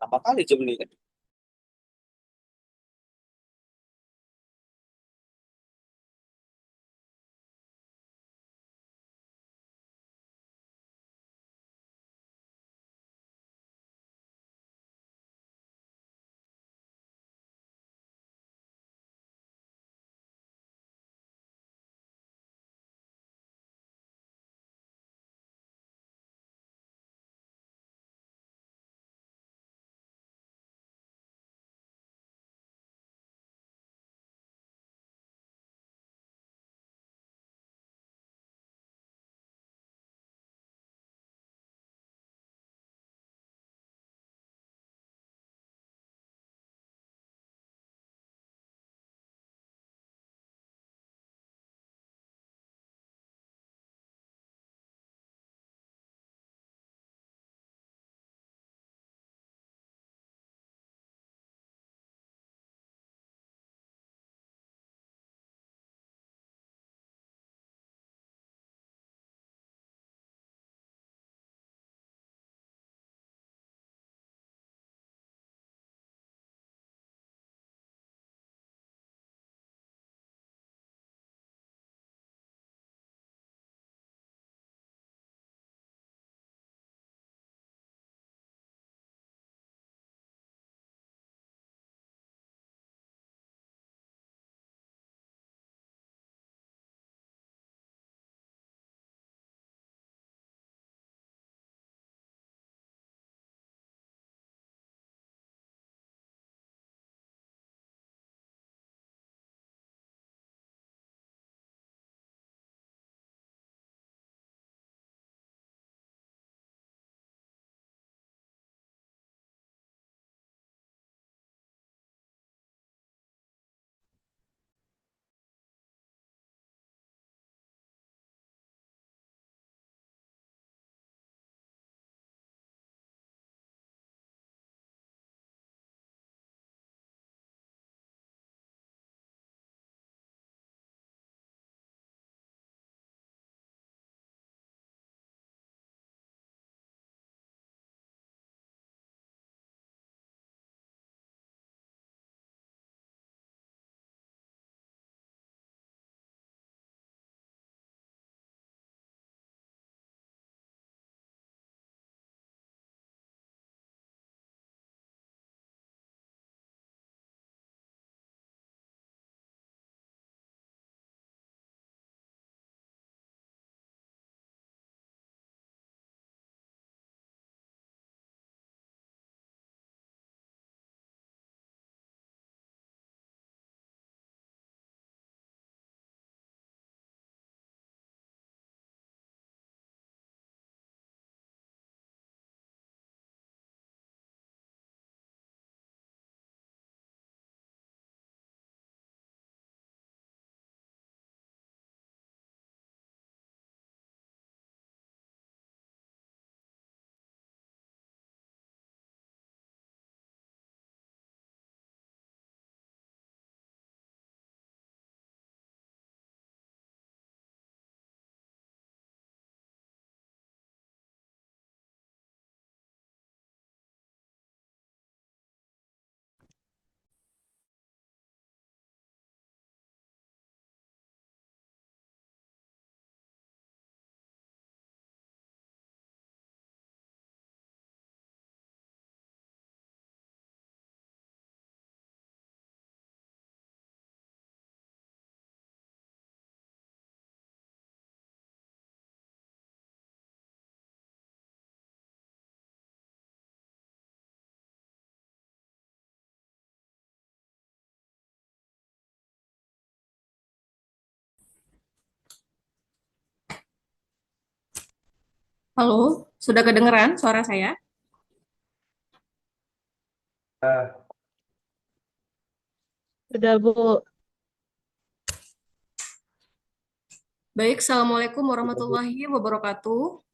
Lama kali jam ini kan. Halo, sudah kedengeran suara saya? Udah, Bu. Baik, Assalamualaikum warahmatullahi wabarakatuh.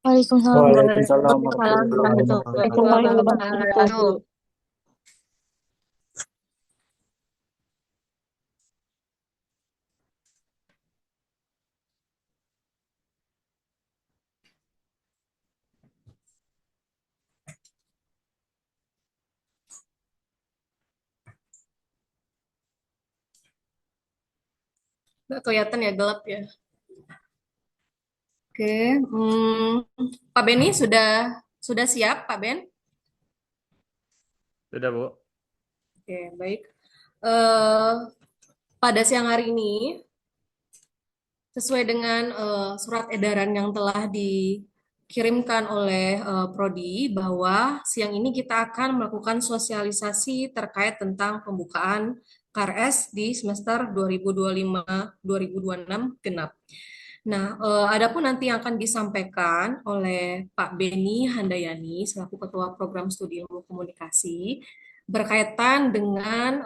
Waalaikumsalam Waalaikumsalam Waalaikumsalam warahmatullahi warahmatullahi wabarakatuh. wabarakatuh. Nggak kelihatan ya, gelap ya. Oke, Pak Beni sudah siap, Pak Ben? Sudah, Bu. Oke, baik. Eh, pada siang hari ini, sesuai dengan surat edaran yang telah dikirimkan oleh Prodi, bahwa siang ini kita akan melakukan sosialisasi terkait tentang pembukaan KRS di semester 2025-2026 genap. Nah, adapun nanti yang akan disampaikan oleh Pak Beni Handayani selaku Ketua Program Studi Ilmu Komunikasi berkaitan dengan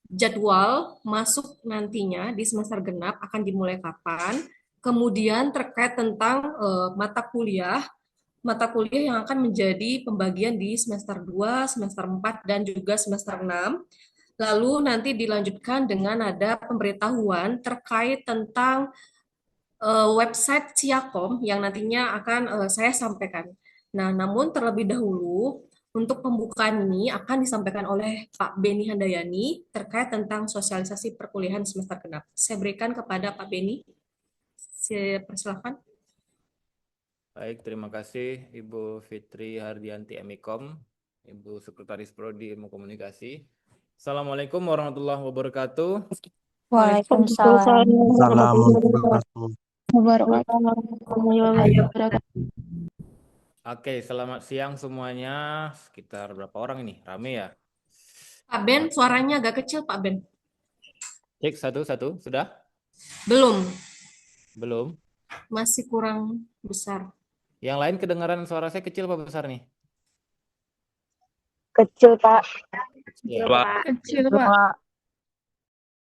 jadwal masuk nantinya di semester genap akan dimulai kapan, kemudian terkait tentang mata kuliah yang akan menjadi pembagian di semester 2, semester 4, dan juga semester 6. Lalu nanti dilanjutkan dengan ada pemberitahuan terkait tentang website Siakom yang nantinya akan saya sampaikan. Nah, namun terlebih dahulu untuk pembukaan ini akan disampaikan oleh Pak Beni Handayani terkait tentang sosialisasi perkuliahan semester genap. Saya berikan kepada Pak Beni. Saya persilahkan. Baik, terima kasih Ibu Fitri Hardianti Emikom, Ibu Sekretaris Prodi Ilmu Komunikasi. Assalamualaikum warahmatullahi wabarakatuh. Waalaikumsalam Assalamualaikum warahmatullahi wabarakatuh. Oke, selamat siang semuanya. Sekitar berapa orang ini? Rame ya? Pak Ben, suaranya agak kecil, Pak Ben. Cek satu-satu, sudah? Belum, Belum? masih kurang besar. Yang lain kedengaran suara saya kecil apa besar nih? Kecil, Pak. Ya, Kecil, Pak.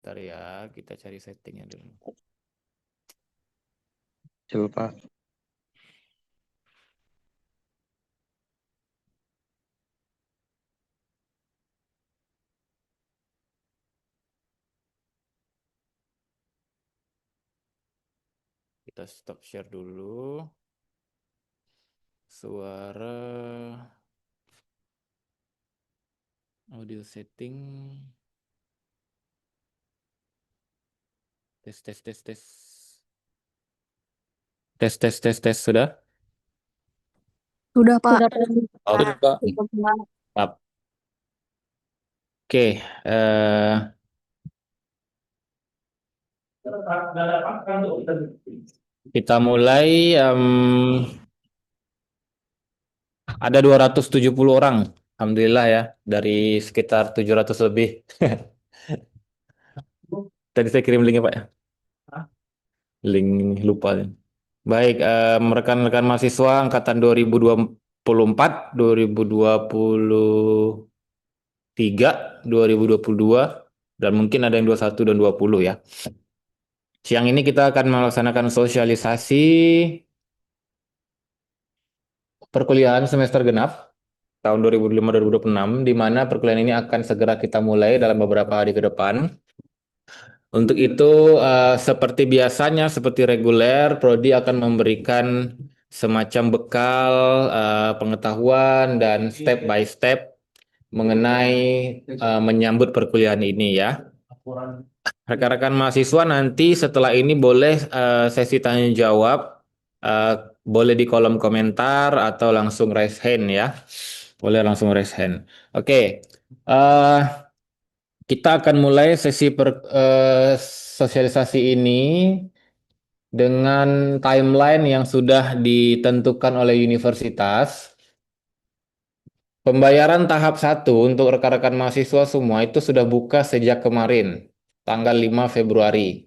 bentar ya, kita cari settingnya dulu. Coba. Kita stop share dulu. Suara audio setting. Tes tes tes tes. Tes tes tes tes sudah? Sudah, Pak. Oh, sudah, Pak. Maaf. Oke, kita mulai. Ada 270 orang, alhamdulillah ya, dari sekitar 700 lebih. Tadi saya kirim linknya Pak ya. Link ini lupa. Baik, rekan-rekan mahasiswa angkatan 2024, 2023, 2022, dan mungkin ada yang 21 dan 20 ya. Siang ini kita akan melaksanakan sosialisasi perkuliahan semester genap tahun 2005-2026, di mana perkuliahan ini akan segera kita mulai dalam beberapa hari ke depan. Untuk itu, seperti biasanya, seperti reguler, Prodi akan memberikan semacam bekal pengetahuan dan step by step mengenai menyambut perkuliahan ini ya. Rekan-rekan mahasiswa nanti setelah ini boleh sesi tanya jawab, eh, boleh di kolom komentar atau langsung raise hand ya. Boleh langsung raise hand. Oke, eh, kita akan mulai sesi sosialisasi ini dengan timeline yang sudah ditentukan oleh universitas. Pembayaran tahap 1 untuk rekan-rekan mahasiswa semua itu sudah buka sejak kemarin, tanggal 5 Februari.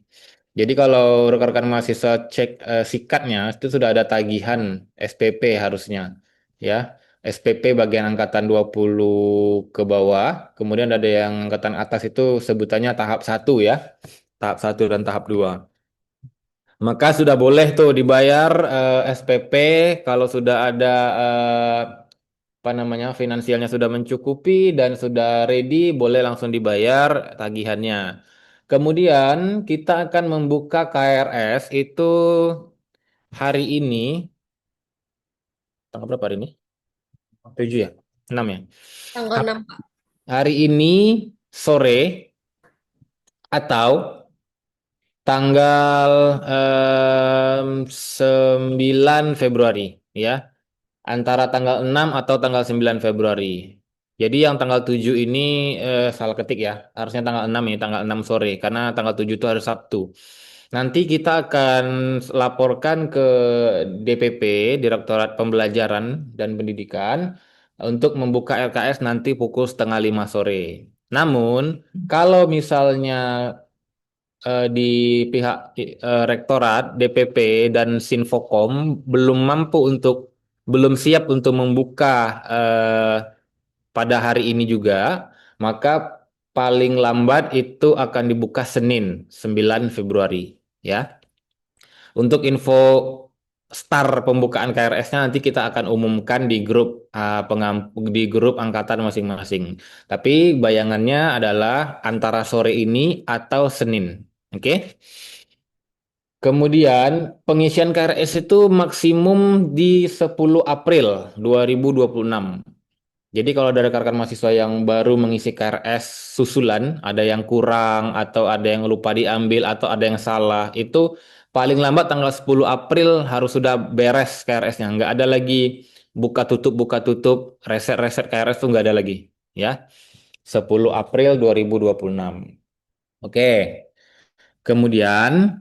Jadi kalau rekan-rekan mahasiswa cek sikatnya, itu sudah ada tagihan SPP harusnya. Ya, SPP bagian angkatan 20 ke bawah, kemudian ada yang angkatan atas itu sebutannya tahap 1 ya. Tahap 1 dan tahap 2. Maka sudah boleh tuh dibayar SPP kalau sudah ada apa namanya finansialnya sudah mencukupi dan sudah ready, boleh langsung dibayar tagihannya. Kemudian kita akan membuka KRS itu hari ini, tanggal berapa hari ini? 7 ya? 6 ya? Tanggal 6, Pak. Hari ini sore atau tanggal 9 Februari ya. Antara tanggal 6 atau tanggal 9 Februari. Jadi yang tanggal 7 ini salah ketik ya. Harusnya tanggal 6 ya, tanggal 6 sore karena tanggal 7 itu hari Sabtu. Nanti kita akan laporkan ke DPP, Direktorat Pembelajaran dan Pendidikan, untuk membuka LKS nanti pukul setengah 5 sore. Namun, kalau misalnya di pihak rektorat, DPP dan Sinfokom belum siap untuk membuka eh, pada hari ini juga, maka paling lambat itu akan dibuka Senin 9 Februari ya. Untuk info start pembukaan KRS-nya nanti kita akan umumkan di grup di grup angkatan masing-masing. Tapi bayangannya adalah antara sore ini atau Senin. Oke. Kemudian pengisian KRS itu maksimum di 10 April 2026. Jadi kalau ada rekan-rekan mahasiswa yang baru mengisi KRS susulan, ada yang kurang atau ada yang lupa diambil atau ada yang salah, itu paling lambat tanggal 10 April harus sudah beres KRS-nya. Nggak ada lagi buka tutup, reset KRS itu nggak ada lagi. Ya, 10 April 2026. Oke, kemudian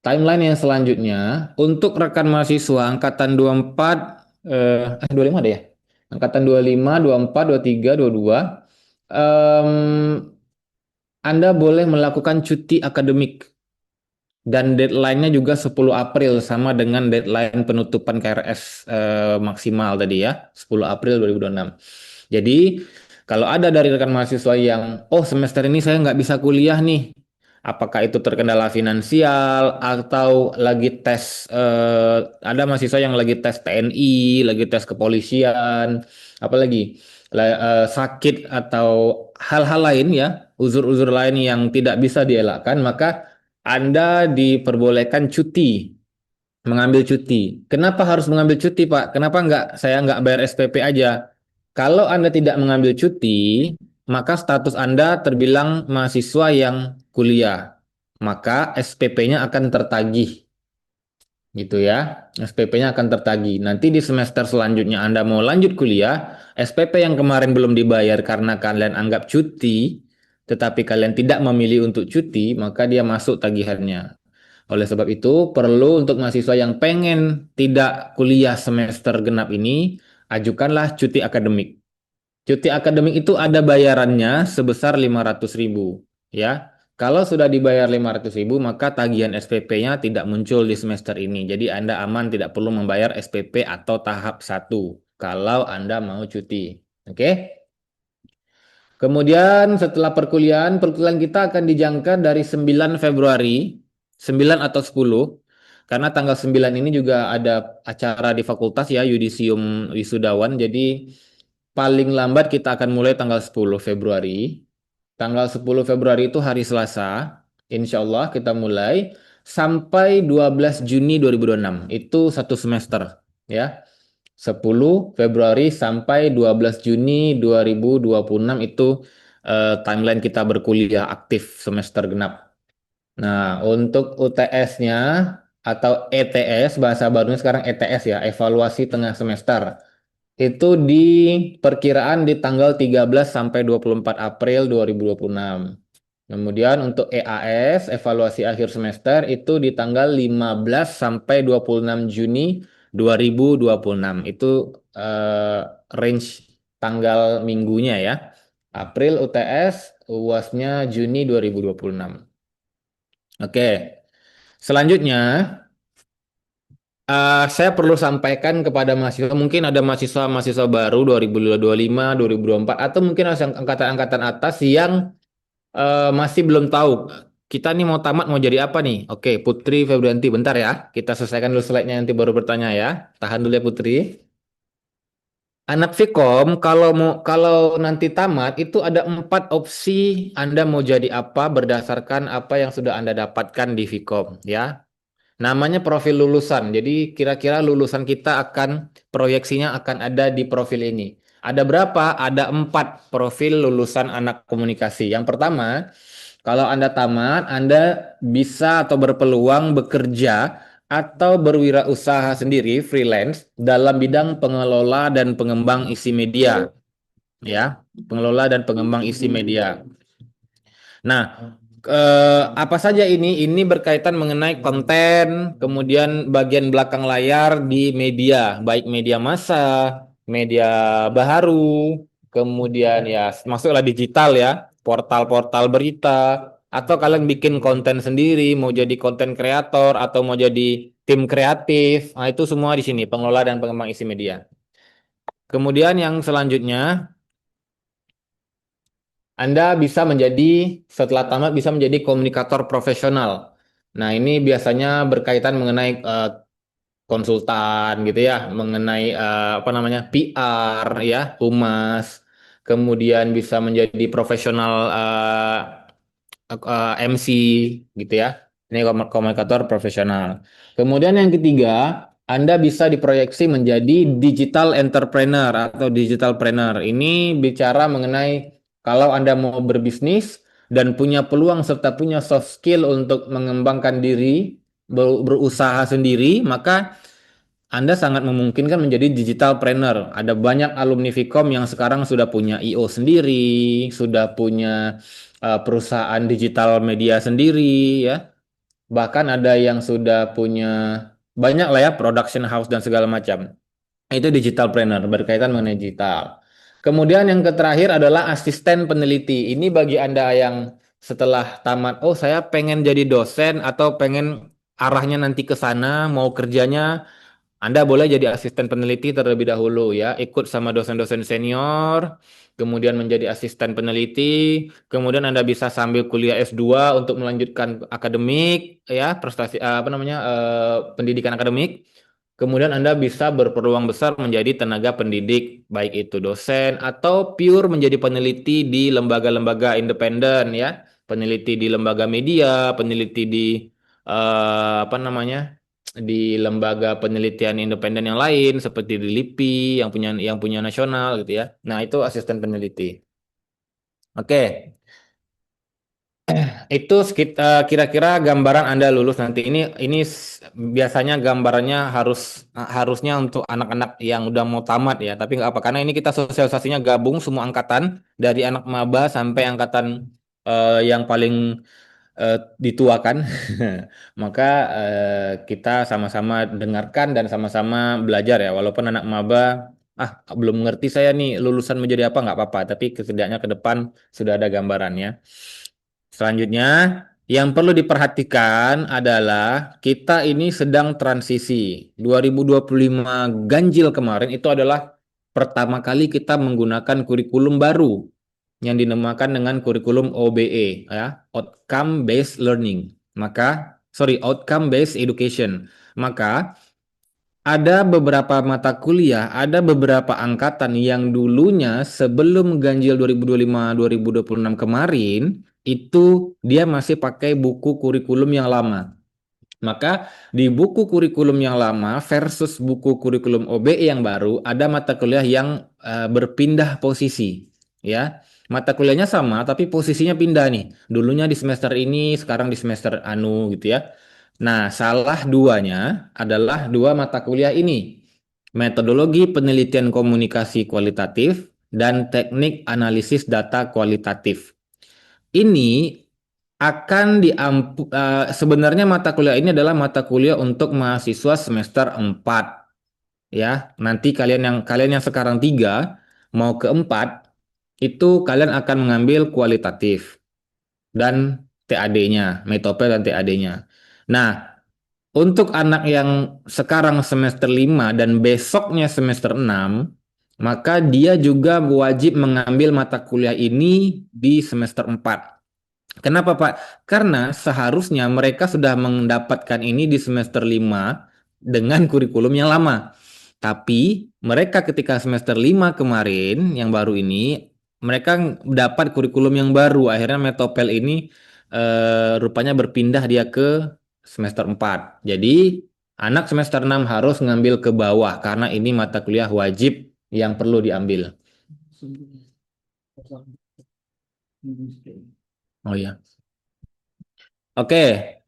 timeline yang selanjutnya untuk rekan mahasiswa angkatan 24 25 ada ya. Angkatan 25, 24, 23, 22 em, Anda boleh melakukan cuti akademik dan deadline-nya juga 10 April sama dengan deadline penutupan KRS maksimal tadi ya, 10 April 2026. Jadi kalau ada dari rekan mahasiswa yang, oh semester ini saya nggak bisa kuliah nih, apakah itu terkendala finansial atau lagi tes, ada mahasiswa yang lagi tes TNI, lagi tes kepolisian, apalagi sakit atau hal-hal lain ya, uzur-uzur lain yang tidak bisa dielakkan, maka Anda diperbolehkan cuti, mengambil cuti. Kenapa harus mengambil cuti, Pak? Kenapa saya nggak bayar SPP aja? Kalau Anda tidak mengambil cuti, maka status Anda terbilang mahasiswa yang kuliah. Maka SPP-nya akan tertagih, gitu ya. SPP-nya akan tertagih. Nanti di semester selanjutnya Anda mau lanjut kuliah, SPP yang kemarin belum dibayar karena kalian anggap cuti, tetapi kalian tidak memilih untuk cuti, maka dia masuk tagihannya. Oleh sebab itu, perlu untuk mahasiswa yang pengen tidak kuliah semester genap ini, ajukanlah cuti akademik. Cuti akademik itu ada bayarannya sebesar 500.000, ya. Kalau sudah dibayar 500.000, maka tagihan SPP-nya tidak muncul di semester ini. Jadi Anda aman tidak perlu membayar SPP atau tahap 1 kalau Anda mau cuti. Oke? Kemudian setelah perkuliahan kita akan dijangka dari 9 Februari, 9 atau 10, karena tanggal 9 ini juga ada acara di fakultas ya, yudisium wisudawan, jadi paling lambat kita akan mulai tanggal 10 Februari. Tanggal 10 Februari itu hari Selasa, insya Allah kita mulai sampai 12 Juni 2026, itu satu semester ya. 10 Februari sampai 12 Juni 2026 itu timeline kita berkuliah aktif semester genap. Nah, untuk UTS-nya atau ETS, bahasa barunya sekarang ETS ya, evaluasi tengah semester. Itu di perkiraan di tanggal 13 sampai 24 April 2026. Kemudian untuk EAS, evaluasi akhir semester, itu di tanggal 15 sampai 26 Juni 2026. Itu range tanggal minggunya ya. April UTS, UASnya Juni 2026. Oke. Selanjutnya, saya perlu sampaikan kepada mahasiswa, mungkin ada mahasiswa-mahasiswa baru 2025, 2024, atau mungkin angkatan-angkatan atas yang masih belum tahu kita nih mau tamat mau jadi apa nih. Oke, Putri Febrianti, bentar ya. Kita selesaikan dulu slide-nya nanti baru bertanya ya. Tahan dulu ya Putri. Anak Vkom kalau nanti tamat itu ada 4 opsi Anda mau jadi apa berdasarkan apa yang sudah Anda dapatkan di Vkom ya. Namanya profil lulusan. Jadi kira-kira lulusan kita akan proyeksinya akan ada di profil ini. Ada berapa? Ada 4 profil lulusan anak komunikasi. Yang pertama Kalau Anda tamat, Anda bisa atau berpeluang bekerja atau berwirausaha sendiri freelance dalam bidang pengelola dan pengembang isi media, ya, pengelola dan pengembang isi media. Nah, apa saja ini? Ini berkaitan mengenai konten, kemudian bagian belakang layar di media, baik media massa, media baharu, kemudian ya masuklah digital ya, portal-portal berita, atau kalian bikin konten sendiri, mau jadi konten kreator atau mau jadi tim kreatif, nah itu semua di sini, pengelola dan pengembang isi media. Kemudian yang selanjutnya, Anda bisa menjadi, setelah tamat bisa menjadi komunikator profesional. Nah, ini biasanya berkaitan mengenai konsultan gitu ya, mengenai apa namanya PR ya, humas. Kemudian bisa menjadi profesional MC gitu ya. Ini komunikator profesional. Kemudian yang ketiga, Anda bisa diproyeksi menjadi digital entrepreneur atau digitalpreneur. Ini bicara mengenai kalau Anda mau berbisnis dan punya peluang serta punya soft skill untuk mengembangkan diri, berusaha sendiri, maka anda sangat memungkinkan menjadi digitalpreneur. Ada banyak alumni Vkom yang sekarang sudah punya IO sendiri, sudah punya perusahaan digital media sendiri, ya. Bahkan ada yang sudah punya banyak lah ya, production house dan segala macam. Itu digitalpreneur, berkaitan mengenai digital. Kemudian yang terakhir adalah asisten peneliti. Ini bagi Anda yang setelah tamat, oh saya pengen jadi dosen atau pengen arahnya nanti ke sana, mau kerjanya anda boleh jadi asisten peneliti terlebih dahulu ya, ikut sama dosen-dosen senior, kemudian menjadi asisten peneliti, kemudian Anda bisa sambil kuliah S2 untuk melanjutkan akademik ya, prestasi apa namanya pendidikan akademik. Kemudian Anda bisa berpeluang besar menjadi tenaga pendidik, baik itu dosen atau pure menjadi peneliti di lembaga-lembaga independen ya, peneliti di lembaga media, peneliti di apa namanya? Di lembaga penelitian independen yang lain seperti di LIPI yang punya nasional gitu ya. Nah, itu asisten peneliti. Oke, itu kira-kira gambaran Anda lulus nanti. Ini biasanya gambarannya harusnya untuk anak-anak yang udah mau tamat ya, tapi nggak apa karena ini kita sosialisasinya gabung semua angkatan dari anak maba sampai angkatan yang paling dituakan. Maka kita sama-sama dengarkan dan sama-sama belajar ya. Walaupun anak maba, belum ngerti saya nih lulusan menjadi apa nggak apa-apa. Tapi setidaknya ke depan sudah ada gambarannya. Selanjutnya, yang perlu diperhatikan adalah kita ini sedang transisi. 2025 ganjil kemarin itu adalah pertama kali kita menggunakan kurikulum baru yang dinamakan dengan kurikulum OBE ya, Outcome Based Learning. Outcome Based Education. Maka ada beberapa mata kuliah, ada beberapa angkatan yang dulunya sebelum ganjil 2025-2026 kemarin itu dia masih pakai buku kurikulum yang lama. Maka di buku kurikulum yang lama versus buku kurikulum OBE yang baru ada mata kuliah yang berpindah posisi, ya. Mata kuliahnya sama tapi posisinya pindah nih. Dulunya di semester ini, sekarang di semester anu gitu ya. Nah, salah duanya adalah dua mata kuliah ini. Metodologi penelitian komunikasi kualitatif dan teknik analisis data kualitatif. Ini sebenarnya mata kuliah ini adalah mata kuliah untuk mahasiswa semester 4 ya. Nanti kalian yang sekarang 3 mau ke 4 itu kalian akan mengambil kualitatif dan TAD-nya, metopel dan TAD-nya. Nah, untuk anak yang sekarang semester 5 dan besoknya semester 6, maka dia juga wajib mengambil mata kuliah ini di semester 4. Kenapa, Pak? Karena seharusnya mereka sudah mendapatkan ini di semester 5 dengan kurikulum yang lama. Tapi mereka ketika semester 5 kemarin yang baru ini mereka dapat kurikulum yang baru. Akhirnya Metopel ini rupanya berpindah dia ke semester 4. Jadi anak semester 6 harus ngambil ke bawah karena ini mata kuliah wajib yang perlu diambil. Oh ya. Oke,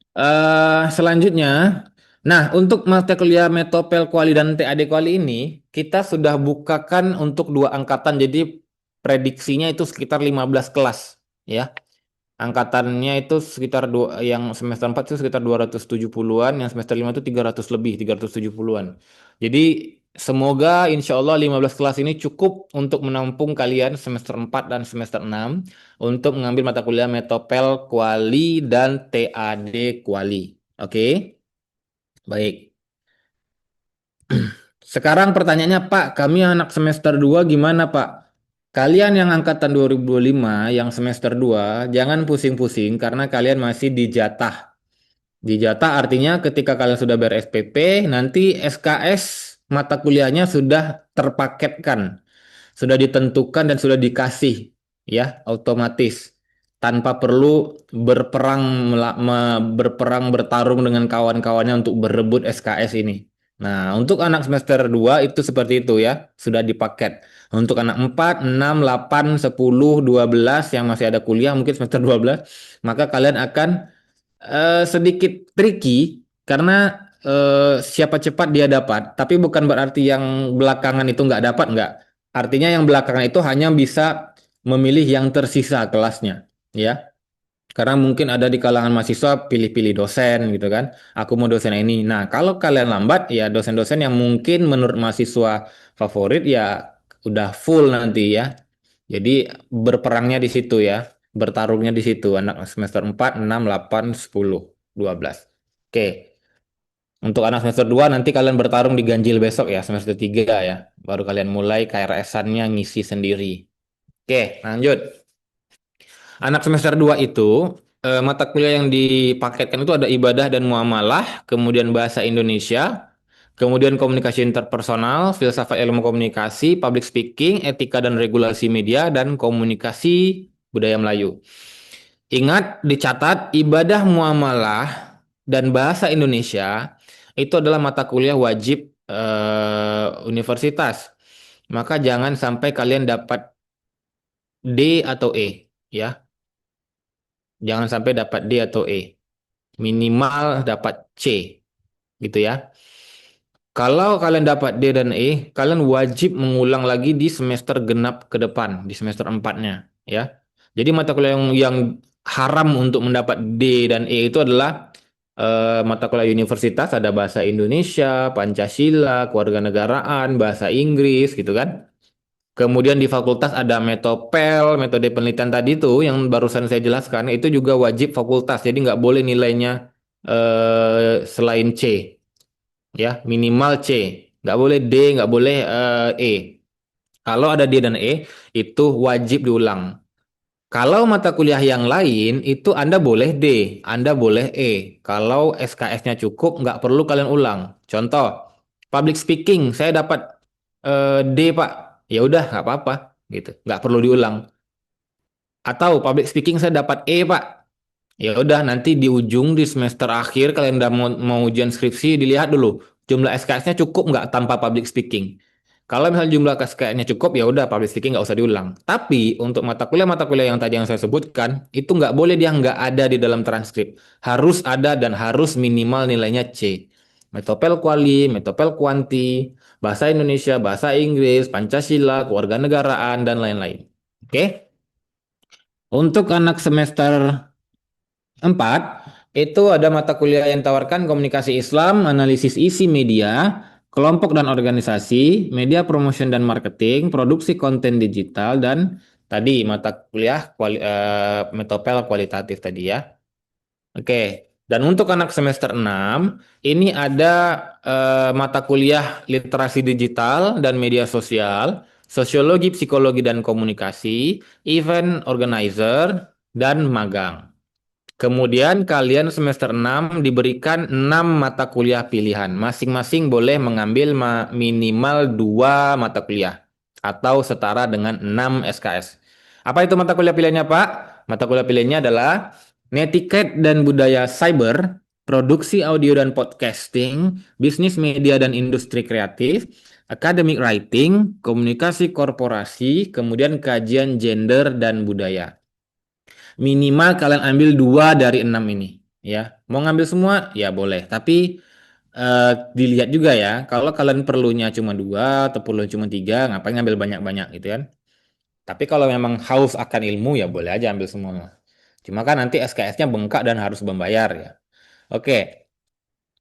selanjutnya, nah untuk mata kuliah Metopel Kuali dan TAD Kuali ini kita sudah bukakan untuk dua angkatan, jadi prediksinya itu sekitar 15 kelas, ya. Angkatannya itu sekitar yang semester 4 itu sekitar 270-an, yang semester 5 itu 300 lebih, 370-an. Jadi semoga insya Allah 15 kelas ini cukup untuk menampung kalian semester 4 dan semester 6 untuk mengambil mata kuliah Metopel Kuali dan TAD Kuali. Oke, baik. Sekarang pertanyaannya Pak, kami anak semester 2 gimana Pak? Kalian yang angkatan 2025, yang semester 2, jangan pusing-pusing karena kalian masih dijatah. Dijatah artinya ketika kalian sudah bayar SPP, nanti SKS mata kuliahnya sudah terpaketkan, sudah ditentukan dan sudah dikasih, ya, otomatis tanpa perlu berperang berperang bertarung dengan kawan-kawannya untuk berebut SKS ini. Nah, untuk anak semester 2 itu seperti itu ya, sudah dipaket. Untuk anak 4, 6, 8, 10, 12 yang masih ada kuliah mungkin semester 12, maka kalian akan sedikit tricky karena siapa cepat dia dapat, tapi bukan berarti yang belakangan itu nggak dapat, nggak. Artinya yang belakangan itu hanya bisa memilih yang tersisa kelasnya, ya. Karena mungkin ada di kalangan mahasiswa pilih-pilih dosen gitu kan. Aku mau dosen ini. Nah, kalau kalian lambat ya dosen-dosen yang mungkin menurut mahasiswa favorit ya udah full nanti ya. Jadi berperangnya di situ ya. Bertarungnya di situ anak semester 4, 6, 8, 10, 12. Oke. Untuk anak semester 2 nanti kalian bertarung di ganjil besok ya, semester 3 ya. Baru kalian mulai KRS-annya ngisi sendiri. Oke, lanjut. Anak semester 2 itu mata kuliah yang dipaketkan itu ada ibadah dan muamalah, kemudian bahasa Indonesia, kemudian komunikasi interpersonal, filsafat ilmu komunikasi, public speaking, etika dan regulasi media, dan komunikasi budaya Melayu. Ingat, dicatat ibadah muamalah dan bahasa Indonesia itu adalah mata kuliah wajib universitas. Maka jangan sampai kalian dapat D atau E, ya. Jangan sampai dapat D atau E. Minimal dapat C, gitu ya. Kalau kalian dapat D dan E, kalian wajib mengulang lagi di semester genap ke depan, di semester 4-nya, ya. Jadi mata kuliah yang haram untuk mendapat D dan E itu adalah mata kuliah universitas, ada bahasa Indonesia, Pancasila, kewarganegaraan, bahasa Inggris, gitu kan. Kemudian di fakultas ada metopel, metode penelitian tadi itu yang barusan saya jelaskan, itu juga wajib fakultas. Jadi nggak boleh nilainya selain C, ya minimal C. Nggak boleh D, nggak boleh E. Kalau ada D dan E, itu wajib diulang. Kalau mata kuliah yang lain, itu Anda boleh D, Anda boleh E. Kalau SKS-nya cukup, nggak perlu kalian ulang. Contoh, public speaking, saya dapat D, Pak. Ya udah, nggak apa-apa, gitu. Nggak perlu diulang. Atau public speaking saya dapat E, Pak. Ya udah, nanti di ujung di semester akhir kalian udah mau ujian skripsi, dilihat dulu jumlah SKS-nya cukup nggak tanpa public speaking. Kalau misalnya jumlah SKS-nya cukup, ya udah public speaking nggak usah diulang. Tapi untuk mata kuliah yang tadi yang saya sebutkan, itu nggak boleh dia nggak ada di dalam transkrip. Harus ada dan harus minimal nilainya C. Metopel Kuali, Metopel Kuanti, Bahasa Indonesia, Bahasa Inggris, Pancasila, Kewarganegaraan, dan lain-lain. Oke? Untuk anak semester 4, itu ada mata kuliah yang tawarkan komunikasi Islam, analisis isi media, kelompok dan organisasi, media promotion dan marketing, produksi konten digital, dan tadi mata kuliah metopel kualitatif tadi ya. Oke, dan untuk anak semester 6, ini ada mata kuliah literasi digital dan media sosial, sosiologi, psikologi, dan komunikasi, event organizer, dan magang. Kemudian kalian semester 6 diberikan 6 mata kuliah pilihan. Masing-masing boleh mengambil minimal 2 mata kuliah atau setara dengan 6 SKS. Apa itu mata kuliah pilihannya, Pak? Mata kuliah pilihannya adalah Netiquette dan Budaya Cyber, Produksi Audio dan Podcasting, Bisnis Media dan Industri Kreatif, Academic Writing, Komunikasi Korporasi, kemudian Kajian Gender dan Budaya. Minimal kalian ambil 2 dari 6 ini, ya. Mau ngambil semua ya boleh, tapi dilihat juga ya. Kalau kalian perlunya cuma 2 atau perlu cuma 3, ngapain ngambil banyak-banyak gitu kan? Tapi kalau memang haus akan ilmu ya boleh aja ambil semua. Cuma kan nanti SKS-nya bengkak dan harus membayar ya. Oke,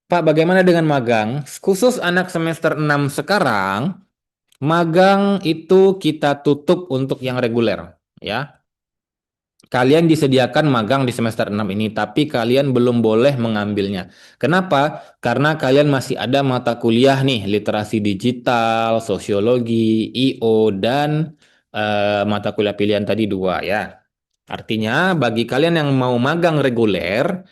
Pak, bagaimana dengan magang? Khusus anak semester 6 sekarang, magang itu kita tutup untuk yang reguler ya. Kalian disediakan magang di semester 6 ini, tapi kalian belum boleh mengambilnya. Kenapa? Karena kalian masih ada mata kuliah nih, literasi digital, sosiologi, IO, dan mata kuliah pilihan tadi 2 ya. Artinya bagi kalian yang mau magang reguler,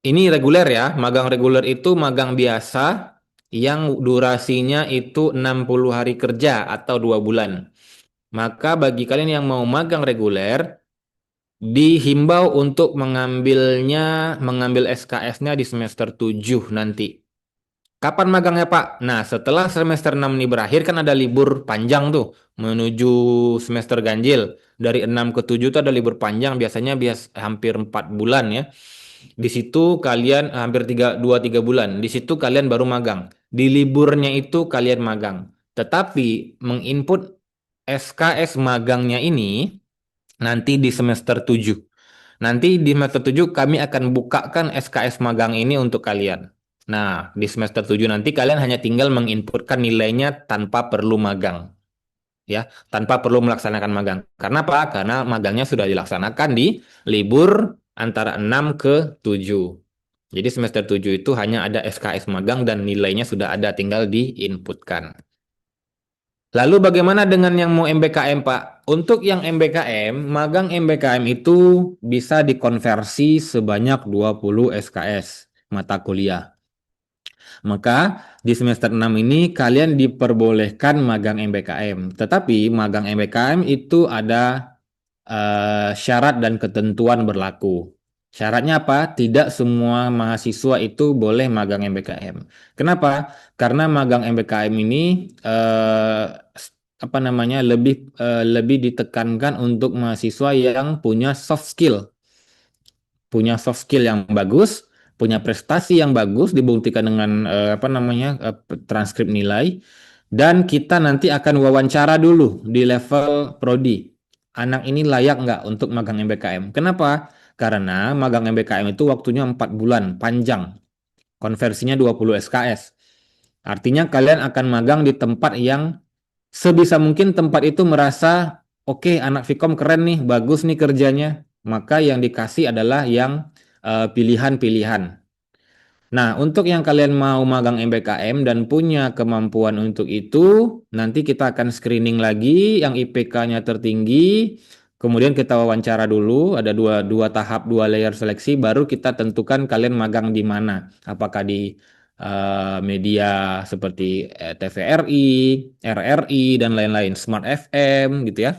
ini reguler ya, magang reguler itu magang biasa yang durasinya itu 60 hari kerja atau 2 bulan. Maka bagi kalian yang mau magang reguler, dihimbau untuk mengambil SKS-nya di semester 7 nanti. Kapan magangnya, Pak? Nah, setelah semester 6 ini berakhir kan ada libur panjang tuh menuju semester ganjil. Dari 6 ke 7 itu ada libur panjang, biasanya hampir 4 bulan ya. Di situ kalian hampir 2-3 bulan. Di situ kalian baru magang. Di liburnya itu kalian magang. Tetapi menginput SKS magangnya ini nanti di semester 7. Nanti di semester 7 kami akan bukakan SKS magang ini untuk kalian. Nah, di semester 7 nanti kalian hanya tinggal menginputkan nilainya tanpa perlu magang. Ya, tanpa perlu melaksanakan magang. Karena apa? Karena magangnya sudah dilaksanakan di libur antara 6 ke 7. Jadi semester 7 itu hanya ada SKS magang dan nilainya sudah ada, tinggal diinputkan. Lalu bagaimana dengan yang mau MBKM, Pak? Untuk yang MBKM, magang MBKM itu bisa dikonversi sebanyak 20 SKS mata kuliah. Maka di semester 6 ini kalian diperbolehkan magang MBKM. Tetapi magang MBKM itu ada syarat dan ketentuan berlaku. Syaratnya apa? Tidak semua mahasiswa itu boleh magang MBKM. Kenapa? Karena magang MBKM ini apa namanya lebih ditekankan untuk mahasiswa yang punya soft skill yang bagus, punya prestasi yang bagus dibuktikan dengan apa namanya transkrip nilai, dan kita nanti akan wawancara dulu di level prodi. Anak ini layak nggak untuk magang MBKM? Kenapa? Karena magang MBKM itu waktunya 4 bulan, panjang. Konversinya 20 SKS. Artinya kalian akan magang di tempat yang sebisa mungkin tempat itu merasa oke, anak Vkom keren nih, bagus nih kerjanya. Maka yang dikasih adalah yang pilihan-pilihan. Nah, untuk yang kalian mau magang MBKM dan punya kemampuan untuk itu, nanti kita akan screening lagi yang IPK-nya tertinggi. Kemudian kita wawancara dulu, ada dua tahap, 2 layer seleksi, baru kita tentukan kalian magang di mana. Apakah di media seperti TVRI, RRI, dan lain-lain, Smart FM gitu ya.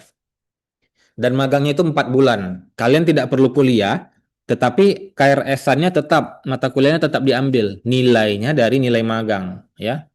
Dan magangnya itu 4 bulan. Kalian tidak perlu kuliah, tetapi KRS-annya tetap, mata kuliahnya tetap diambil. Nilainya dari nilai magang, ya.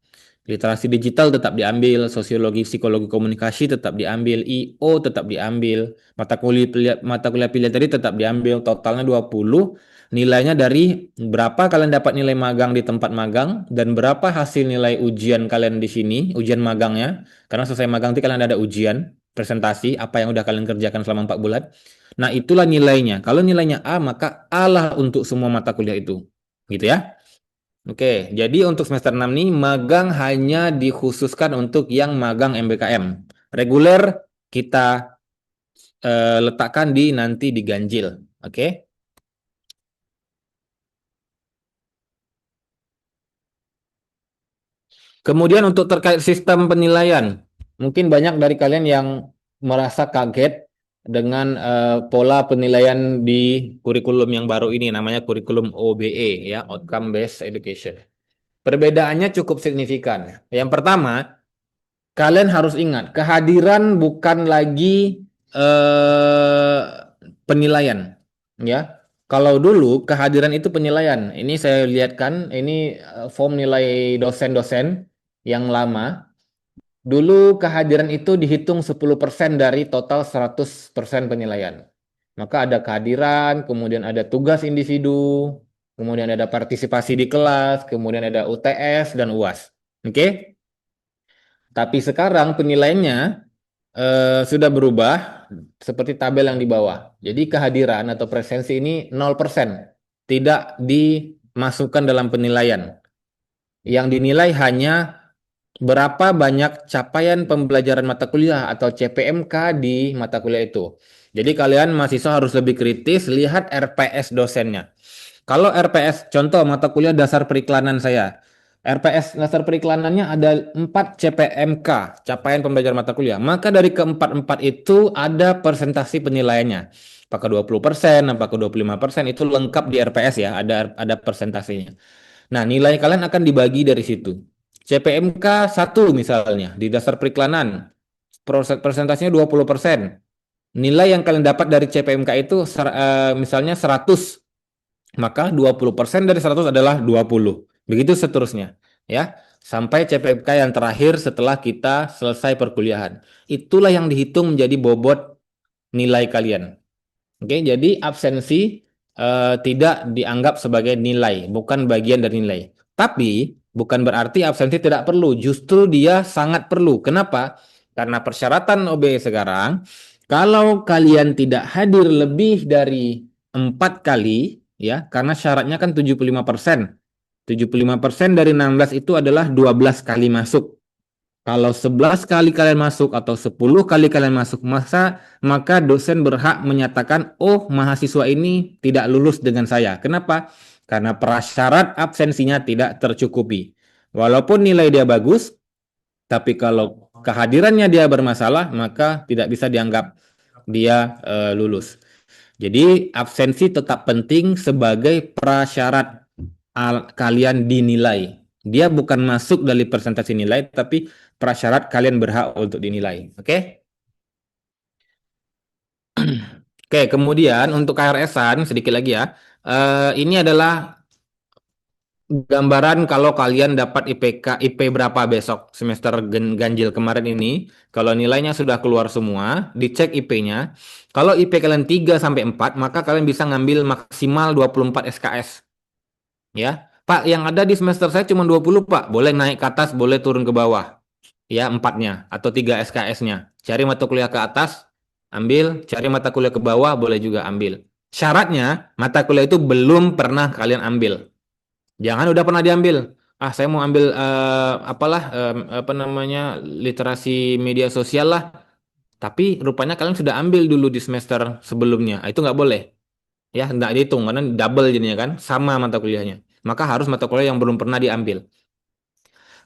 Literasi digital tetap diambil, sosiologi, psikologi komunikasi tetap diambil, IO tetap diambil, mata kuliah pilihan tadi tetap diambil, totalnya 20. Nilainya dari berapa kalian dapat nilai magang di tempat magang dan berapa hasil nilai ujian kalian di sini, ujian magangnya. Karena selesai magang itu kalian ada ujian, presentasi apa yang udah kalian kerjakan selama 4 bulan. Nah, itulah nilainya. Kalau nilainya A, maka A lah untuk semua mata kuliah itu. Gitu ya. Oke, jadi untuk semester 6 nih magang hanya dikhususkan untuk yang magang MBKM. Reguler kita letakkan di nanti di ganjil. Oke. Kemudian untuk terkait sistem penilaian, mungkin banyak dari kalian yang merasa kaget dengan pola penilaian di kurikulum yang baru ini, namanya kurikulum OBE ya, Outcome Based Education. Perbedaannya cukup signifikan. Yang pertama, kalian harus ingat, kehadiran bukan lagi penilaian, ya. Kalau dulu kehadiran itu penilaian. Ini saya lihatkan, ini form nilai dosen-dosen yang lama. Dulu kehadiran itu dihitung 10% dari total 100% penilaian. Maka ada kehadiran, kemudian ada tugas individu, kemudian ada partisipasi di kelas, kemudian ada UTS dan UAS. Oke? Tapi sekarang penilaiannya sudah berubah seperti tabel yang di bawah. Jadi kehadiran atau presensi ini 0%, tidak dimasukkan dalam penilaian. Yang dinilai hanya berapa banyak capaian pembelajaran mata kuliah atau CPMK di mata kuliah itu. Jadi kalian mahasiswa harus lebih kritis lihat RPS dosennya. Kalau RPS, contoh mata kuliah dasar periklanan saya. RPS dasar periklanannya ada 4 CPMK, capaian pembelajaran mata kuliah. Maka dari keempat-empat itu ada presentasi penilaiannya. Apakah 20%, apakah 25%, itu lengkap di RPS ya, ada presentasinya. Nah, nilai kalian akan dibagi dari situ. CPMK 1 misalnya, di dasar periklanan, presentasinya 20%. Nilai yang kalian dapat dari CPMK itu misalnya 100, maka 20% dari 100 adalah 20. Begitu seterusnya, ya. Sampai CPMK yang terakhir setelah kita selesai perkuliahan. Itulah yang dihitung menjadi bobot nilai kalian. Oke, jadi absensi tidak dianggap sebagai nilai, bukan bagian dari nilai. Tapi bukan berarti absensi tidak perlu, justru dia sangat perlu. Kenapa? Karena persyaratan OB sekarang, kalau kalian tidak hadir lebih dari 4 kali, ya, karena syaratnya kan 75%. 75% dari 16 itu adalah 12 kali masuk. Kalau 11 kali kalian masuk atau 10 kali kalian masuk, maka dosen berhak menyatakan, oh mahasiswa ini tidak lulus dengan saya. Kenapa? Karena prasyarat absensinya tidak tercukupi. Walaupun nilai dia bagus, tapi kalau kehadirannya dia bermasalah, maka tidak bisa dianggap dia lulus. Jadi absensi tetap penting sebagai prasyarat kalian dinilai. Dia bukan masuk dari presentasi nilai, tapi prasyarat kalian berhak untuk dinilai. Oke? Oke, kemudian untuk KRS-an sedikit lagi ya. Ini adalah gambaran kalau kalian dapat IP berapa besok semester ganjil kemarin ini. Kalau nilainya sudah keluar semua, dicek IP-nya. Kalau IP kalian 3 sampai 4, maka kalian bisa ngambil maksimal 24 SKS. Ya. Pak, yang ada di semester saya cuma 20, Pak. Boleh naik ke atas, boleh turun ke bawah. Ya, 4-nya atau 3 SKS-nya. Cari mata kuliah ke atas, ambil. Cari mata kuliah ke bawah, boleh juga ambil. Syaratnya, mata kuliah itu belum pernah kalian ambil. Jangan udah pernah diambil. Ah, saya mau ambil apa namanya, literasi media sosial lah. Tapi rupanya kalian sudah ambil dulu di semester sebelumnya. Ah, itu nggak boleh. Ya, nggak dihitung karena double jadinya kan, sama mata kuliahnya. Maka harus mata kuliah yang belum pernah diambil.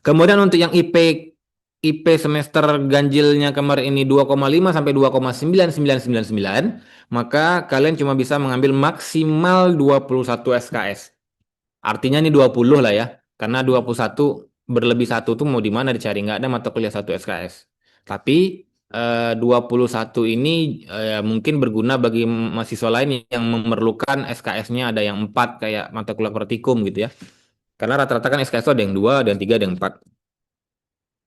Kemudian untuk yang IP semester ganjilnya kemarin ini 2,5 sampai 2,9999, maka kalian cuma bisa mengambil maksimal 21 SKS. Artinya ini 20 lah ya. Karena 21 berlebih satu tuh mau di mana dicari, nggak ada mata kuliah 1 SKS. Tapi 21 ini mungkin berguna bagi mahasiswa lain yang memerlukan SKS-nya ada yang 4 kayak mata kuliah praktikum gitu ya. Karena rata-rata kan SKS itu ada yang 2, ada yang 3, ada yang 4.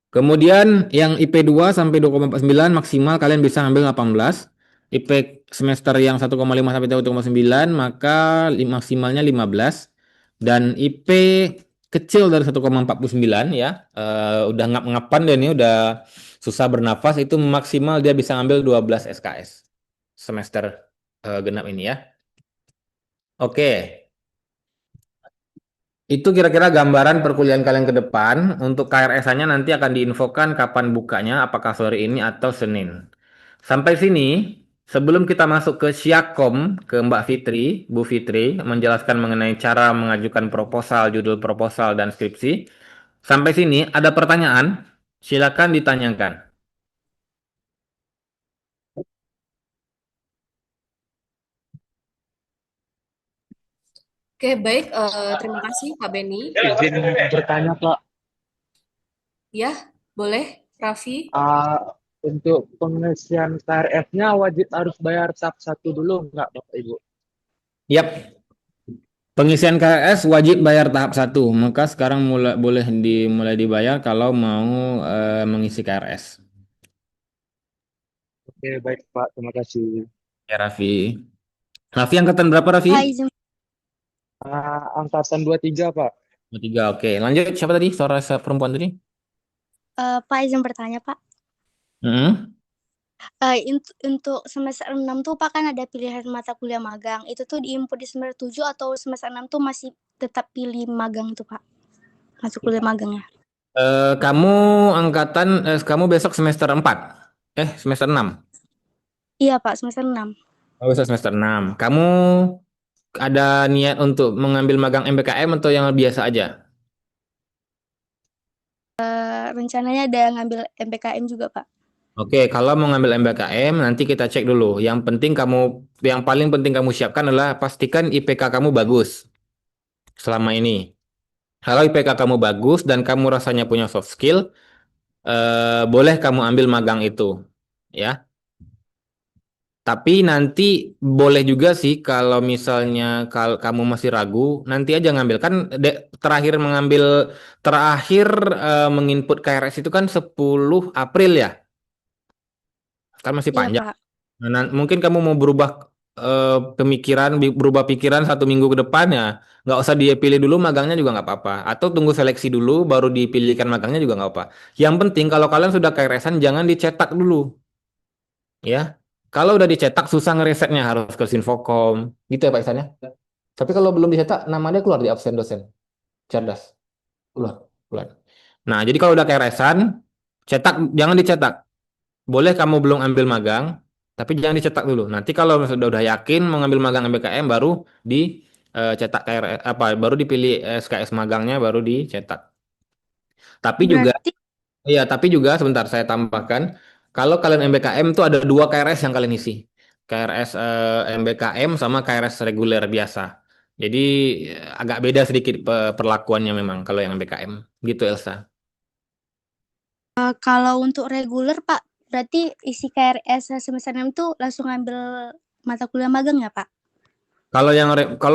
Kemudian yang IP 2 sampai 2,49 maksimal kalian bisa ambil 18. IP semester yang 1,5 sampai 1,9 maka maksimalnya 15. Dan IP kecil dari 1,49 ya, udah ngap-ngapan deh ini udah susah bernafas, itu maksimal dia bisa ambil 12 SKS semester genap ini ya. Oke. Itu kira-kira gambaran perkuliahan kalian ke depan. Untuk KRS-nya nanti akan diinfokan kapan bukanya, apakah sore ini atau Senin. Sampai sini, sebelum kita masuk ke Syakom, ke Mbak Fitri, Bu Fitri, menjelaskan mengenai cara mengajukan proposal, judul proposal, dan skripsi. Sampai sini, ada pertanyaan? Silakan ditanyakan. Oke, baik. Terima kasih Pak Beni. Izin bertanya, Pak. Ya, boleh, Raffi. Untuk pengisian KRF-nya wajib harus bayar tahap 1 dulu, nggak, Bapak Ibu? Yap, pengisian KRS wajib bayar tahap 1. Maka sekarang boleh dimulai dibayar kalau mau mengisi KRS. Oke, baik, Pak. Terima kasih. Ya, Raffi. Raffi angkatan berapa, Raffi? Pak izin Angkatan 23, Pak. Tiga, oke. Lanjut, siapa tadi? Suara perempuan tadi? Pak izin bertanya, Pak. Hmm? Untuk semester 6 tuh Pak kan ada pilihan mata kuliah magang. Itu tuh diinput di semester 7 atau semester 6 tuh masih tetap pilih magang tuh Pak? Masuk kuliah magangnya. Kamu kamu besok semester 4. Semester 6. Iya Pak, semester 6. Oh, besok semester 6. Kamu ada niat untuk mengambil magang MBKM atau yang biasa aja? Rencananya ada ngambil MPKM juga Pak. Oke, kalau mau ngambil MBKM nanti kita cek dulu. Yang paling penting kamu siapkan adalah pastikan IPK kamu bagus selama ini. Kalau IPK kamu bagus dan kamu rasanya punya soft skill, boleh kamu ambil magang itu, ya. Tapi nanti boleh juga sih kalau misalnya kalau kamu masih ragu, nanti aja ngambil kan terakhir terakhir menginput KRS itu kan 10 April ya. Kan masih Iya panjang. Pak. Nah, mungkin kamu mau berubah pikiran 1 minggu ke depan ya, nggak usah dia pilih dulu magangnya juga nggak apa-apa. Atau tunggu seleksi dulu, baru dipilihkan magangnya juga nggak apa. Yang penting kalau kalian sudah KRS-an jangan dicetak dulu, ya. Kalau udah dicetak susah ngeresetnya harus ke Sinfokom, gitu ya Pak Ihsan ya. Tapi kalau belum dicetak, namanya keluar di absen dosen. Cerdas, keluar, keluar. Nah, jadi kalau udah KRS-an, jangan dicetak. Boleh kamu belum ambil magang, tapi jangan dicetak dulu. Nanti kalau sudah yakin mau ngambil magang MBKM baru dicetak baru dipilih SKS magangnya baru dicetak. Tapi juga Berarti tapi juga sebentar saya tambahkan, kalau kalian MBKM tuh ada dua KRS yang kalian isi. KRS MBKM sama KRS reguler biasa. Jadi agak beda sedikit perlakuannya memang kalau yang MBKM. Gitu Elsa. kalau untuk reguler Pak, berarti isi KRS semester 6 tuh langsung ngambil mata kuliah magang ya Pak? Kalau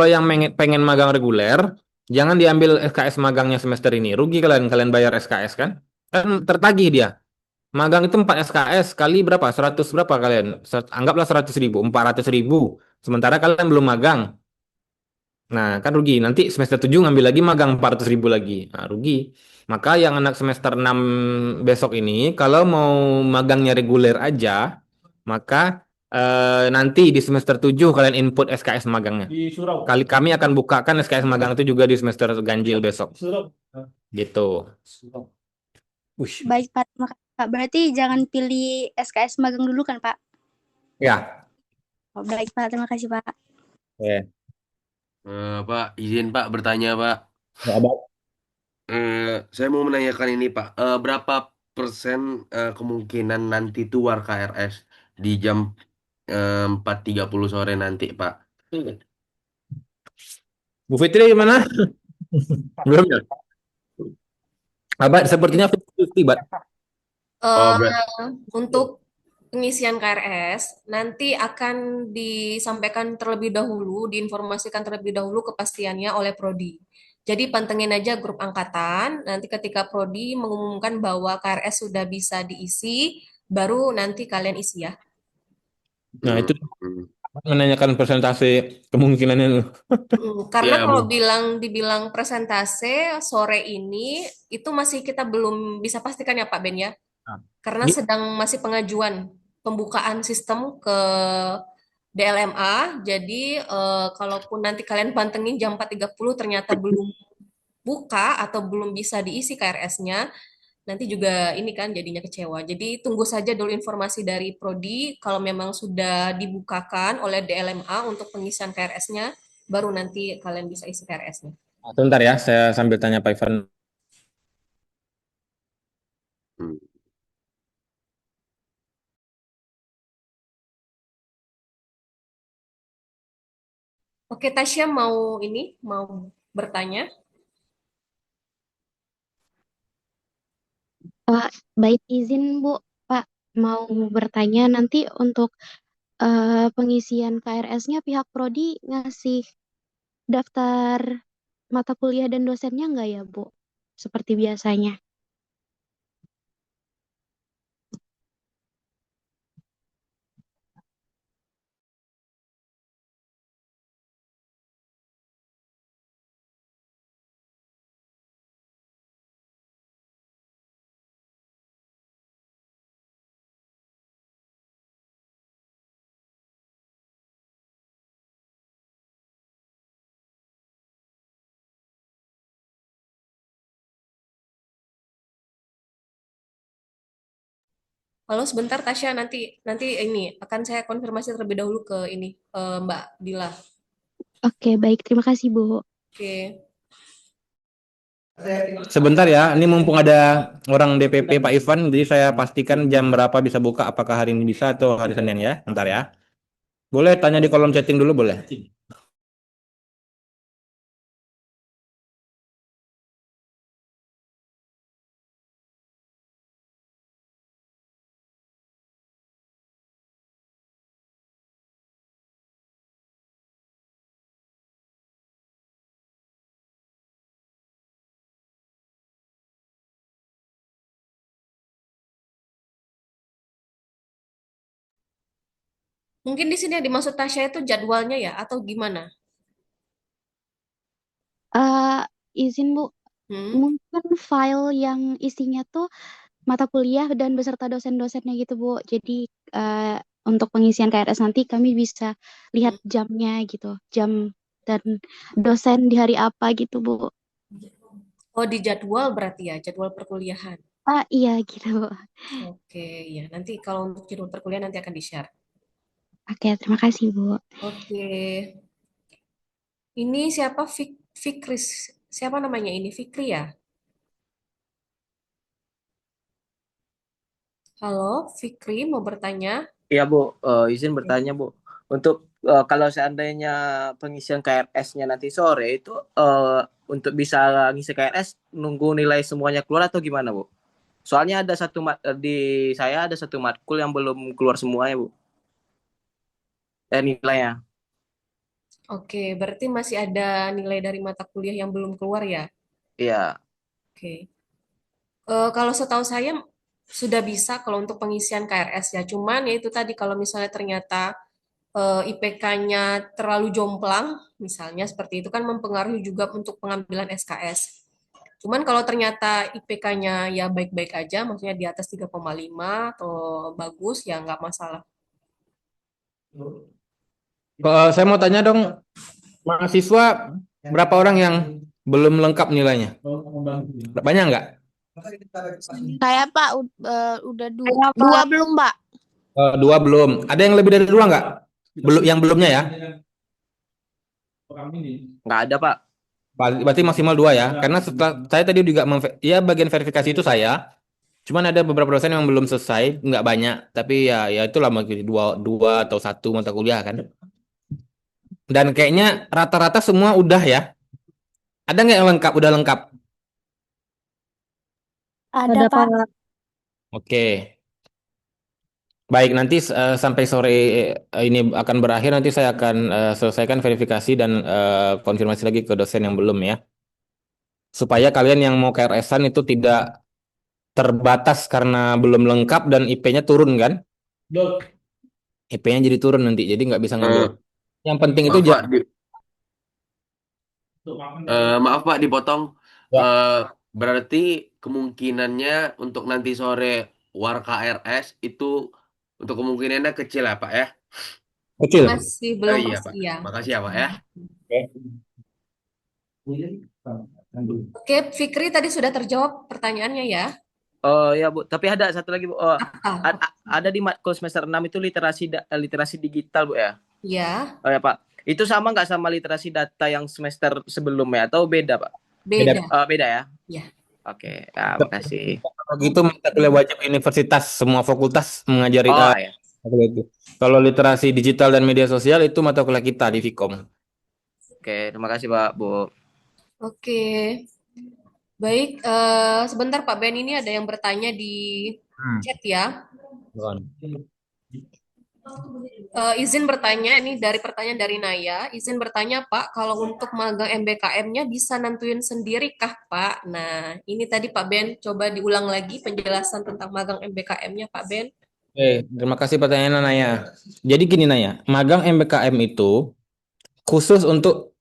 yang pengen magang reguler, jangan diambil SKS magangnya semester ini. Rugi kalian kalian bayar SKS kan? Kan tertagih dia. Magang itu 4 SKS kali berapa? 100 berapa kalian? Anggaplah 100.000, 400.000. Sementara kalian belum magang. Nah, kan rugi. Nanti semester 7 ngambil lagi magang 400.000 lagi. Nah, rugi. Maka yang anak semester 6 besok ini, kalau mau magangnya reguler aja, maka nanti di semester 7 kalian input SKS magangnya. Kami akan bukakan SKS magang itu juga di semester ganjil besok. Gitu. Ush. Baik Pak, terima kasih, Pak. Berarti jangan pilih SKS magang dulu kan Pak? Ya. Oh, baik Pak, terima kasih Pak. Oke. Pak, izin Pak bertanya Pak. Ya, ada. Eh, saya mau menanyakan ini Pak. Berapa persen kemungkinan nanti keluar KRS di jam 4.30 sore nanti Pak? Bu Fitri gimana? Belum ya? Abad sepertinya 50-50, Bat. Oh, Eh, berat. untuk pengisian KRS nanti akan disampaikan terlebih dahulu, diinformasikan terlebih dahulu kepastiannya oleh Prodi. Jadi pantengin aja grup angkatan, nanti ketika Prodi mengumumkan bahwa KRS sudah bisa diisi, baru nanti kalian isi ya. Nah, Hmm, itu hmm. menanyakan persentase kemungkinannya. Karena Ya, kalau Bu. dibilang presentase sore ini itu masih kita belum bisa pastikan ya Pak Ben ya. Nah, Karena ini sedang masih pengajuan pembukaan sistem ke DLMA. Jadi kalaupun nanti kalian pantengin jam 4.30 ternyata belum buka atau belum bisa diisi KRS-nya, nanti juga ini kan jadinya kecewa. Jadi tunggu saja dulu informasi dari Prodi. Kalau memang sudah dibukakan oleh DLMA untuk pengisian KRS-nya, baru nanti kalian bisa isi KRS-nya. sebentar ya, saya sambil tanya Pak Ivan. Hmm. Oke, Tasya mau bertanya? Pak, baik izin Bu, Pak mau bertanya nanti untuk pengisian KRS-nya pihak Prodi ngasih daftar mata kuliah dan dosennya nggak ya Bu? Seperti biasanya. Halo, sebentar Tasya, nanti ini akan saya konfirmasi terlebih dahulu ke ini Mbak Dila. Oke, baik. Terima kasih, Bu. Oke. Sebentar ya, ini mumpung ada orang DPP Pak Ivan, jadi saya pastikan jam berapa bisa buka, apakah hari ini bisa atau hari Senin ya. Bentar ya. Boleh tanya di kolom chatting dulu, boleh? Mungkin di sini yang dimaksud Tasya itu jadwalnya ya, atau gimana? Eh, izin, Bu. Hmm? Mungkin file yang isinya tuh mata kuliah dan beserta dosen-dosennya gitu, Bu. Jadi eh, untuk pengisian KRS nanti kami bisa lihat Hmm. jamnya gitu, jam dan dosen di hari apa gitu, Bu. Oh, di jadwal berarti ya, jadwal perkuliahan. Ah, iya gitu, Bu. Oke, ya. Nanti kalau untuk jadwal perkuliahan nanti akan di-share. Oke, terima kasih, Bu. Oke. Ini siapa? Fikris. Siapa namanya ini? Fikri ya? Halo, Fikri mau bertanya? Iya Bu, izin bertanya Bu. Untuk kalau seandainya pengisian KRS-nya nanti sore itu untuk bisa ngisi KRS nunggu nilai semuanya keluar atau gimana Bu? Soalnya ada di saya ada satu matkul yang belum keluar semuanya Bu. Nilainya. Oke, berarti masih ada nilai dari mata kuliah yang belum keluar ya? Iya. Oke. Kalau setahu saya sudah bisa kalau untuk pengisian KRS ya. Cuman ya itu tadi kalau misalnya ternyata IPK-nya terlalu jomplang, misalnya seperti itu kan mempengaruhi juga untuk pengambilan SKS. Cuman kalau ternyata IPK-nya ya baik-baik aja, maksudnya di atas 3,5 atau bagus ya nggak masalah. Saya mau tanya dong, mahasiswa berapa orang yang belum lengkap nilainya? Banyak nggak? Saya Pak udah dua belum Pak? Dua belum. Ada yang lebih dari dua nggak? Belum, yang belumnya ya? Nggak ada Pak. Berarti maksimal dua ya? Karena setelah saya tadi juga ya bagian verifikasi itu saya. Cuman ada beberapa dosen yang belum selesai, nggak banyak. Tapi ya itulah mungkin dua, dua atau satu mata kuliah kan. Dan kayaknya rata-rata semua udah ya. Ada nggak yang lengkap? Udah lengkap. Ada Pak. Oke. Baik, nanti sampai sore ini akan berakhir, nanti saya akan selesaikan verifikasi dan konfirmasi lagi ke dosen yang belum ya. Supaya kalian yang mau KRS-an itu tidak terbatas karena belum lengkap dan IP-nya turun kan? IP-nya jadi turun nanti, jadi nggak bisa ngambil. Eh, Yang penting itu maaf Pak, maaf Pak dipotong. ya, Eh, berarti kemungkinannya untuk nanti sore war KRS itu untuk kemungkinannya kecil ya Pak ya? kecil. Masih belum Iya pasti Pak. ya. Makasih ya Pak ya. Oke, Fikri tadi sudah terjawab pertanyaannya ya. Oh ya Bu, tapi ada satu lagi Bu. Apa? Ada di matkul semester 6 itu literasi digital Bu ya. Ya, Oh ya Pak. Itu sama nggak sama literasi data yang semester sebelumnya atau beda Pak? beda. Beda ya. Ya. Oke, makasih. Kalau gitu mata kuliah wajib universitas, semua fakultas mengajari Oh ya. mata kuliah itu. Kalau literasi digital dan media sosial itu mata kuliah kita di Vkom. Oke, terima kasih Pak Bu. Oke. Baik, sebentar Pak Ben, ini ada yang bertanya di chat ya. Izin bertanya, ini dari pertanyaan dari Naya. Izin bertanya Pak, kalau untuk magang MBKM-nya bisa nentuin sendiri kah Pak? Nah, ini tadi Pak Ben coba diulang lagi penjelasan tentang magang MBKM-nya Pak Ben. Terima kasih pertanyaannya Naya. Jadi gini Naya, magang MBKM itu khusus untuk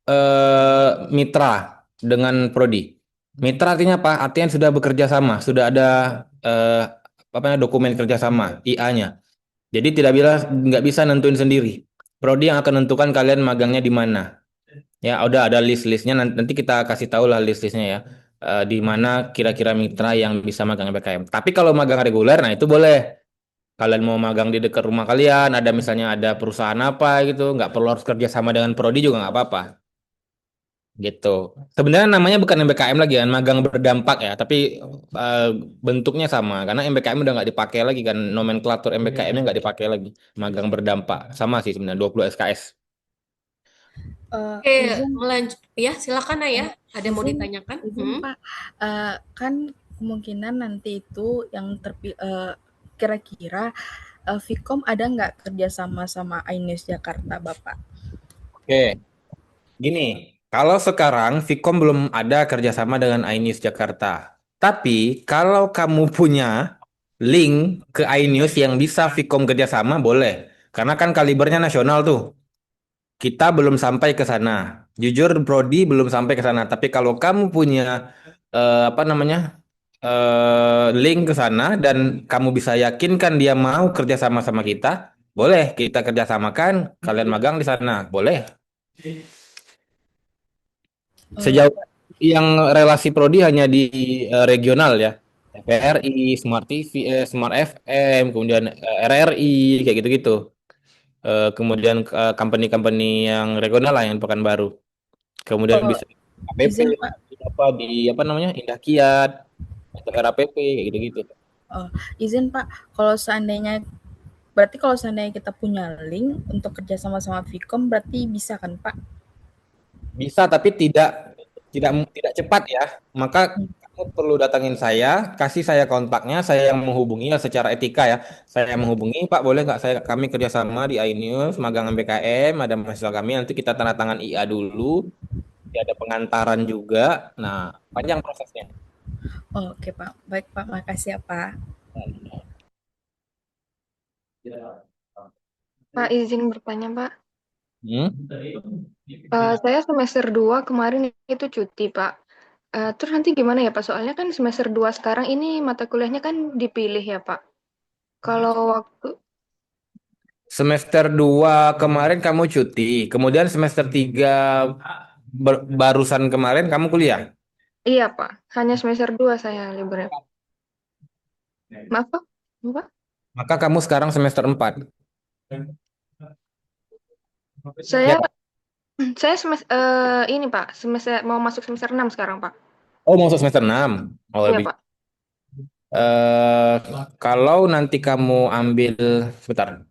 mitra dengan prodi. Mitra artinya apa? Artinya sudah bekerja sama, sudah ada apa namanya, dokumen kerjasama IA-nya. Jadi nggak bisa nentuin sendiri. Prodi yang akan menentukan kalian magangnya di mana. Ya, udah ada list-listnya. Nanti kita kasih tahu lah list-listnya ya. Di mana kira-kira mitra yang bisa magang MBKM. Tapi kalau magang reguler, nah itu boleh. kalian mau magang di dekat rumah kalian, ada misalnya ada perusahaan apa gitu, nggak perlu harus kerja sama dengan prodi juga nggak apa-apa gitu. Sebenarnya namanya bukan MBKM lagi kan, magang berdampak ya, tapi eh, bentuknya sama karena MBKM udah nggak dipakai lagi kan, nomenklatur MBKM-nya nggak dipakai lagi, magang berdampak sama sih sebenarnya 20 SKS. Oke, Izin, melanjut. Ya, silakan Ayah. Ada yang mau izin, ditanyakan? izin Pak. Kan kemungkinan nanti itu yang kira-kira Vkom ada nggak kerjasama sama Ainis Jakarta, Bapak? Oke, gini, kalau sekarang Vkom belum ada kerjasama dengan iNews Jakarta. Tapi kalau kamu punya link ke iNews yang bisa Vkom kerjasama, boleh. Karena kan kalibernya nasional tuh. Kita belum sampai ke sana. Jujur, Prodi belum sampai ke sana. Tapi kalau kamu punya apa namanya link ke sana dan kamu bisa yakinkan dia mau kerjasama sama kita, boleh kita kerjasamakan. Kalian magang di sana, boleh. Sejauh yang relasi prodi hanya di regional ya. TVRI, Smart TV, Smart FM, kemudian RRI, kayak gitu-gitu. Kemudian company-company yang regional lah yang Pekanbaru. Kemudian Oh, bisa APP, izin Pak. di apa namanya Indah Kiat atau RAPP kayak gitu-gitu. Oh, izin Pak. Berarti kalau seandainya kita punya link untuk kerjasama sama Vkom, berarti bisa kan Pak? Bisa tapi tidak cepat ya. Maka kamu perlu datangin saya, kasih saya kontaknya, saya yang menghubungi ya secara etika ya. Saya yang menghubungi, Pak boleh nggak kami kerjasama di iNews, magang MBKM, ada mahasiswa kami, nanti kita tanda tangan IA dulu, ya ada pengantaran juga. Nah, panjang prosesnya. Oh, oke Pak. Baik Pak, makasih ya Pak. Pak, izin bertanya, Pak. Hmm? Saya semester 2 kemarin itu cuti, Pak. Terus nanti gimana ya, Pak? Soalnya kan semester 2 sekarang ini mata kuliahnya kan dipilih ya, Pak. Kalau waktu, Semester 2 kemarin kamu cuti, kemudian semester 3 barusan kemarin kamu kuliah. iya, Pak. Hanya semester 2 saya liburnya. Maaf, Pak. Pak. Maka kamu sekarang semester 4. Saya Ya. saya ini, Pak. Semester mau masuk semester 6 sekarang, Pak. Oh, mau masuk semester 6. Oh, Iya, lebih. Pak. eh Kalau nanti kamu ambil sebentar.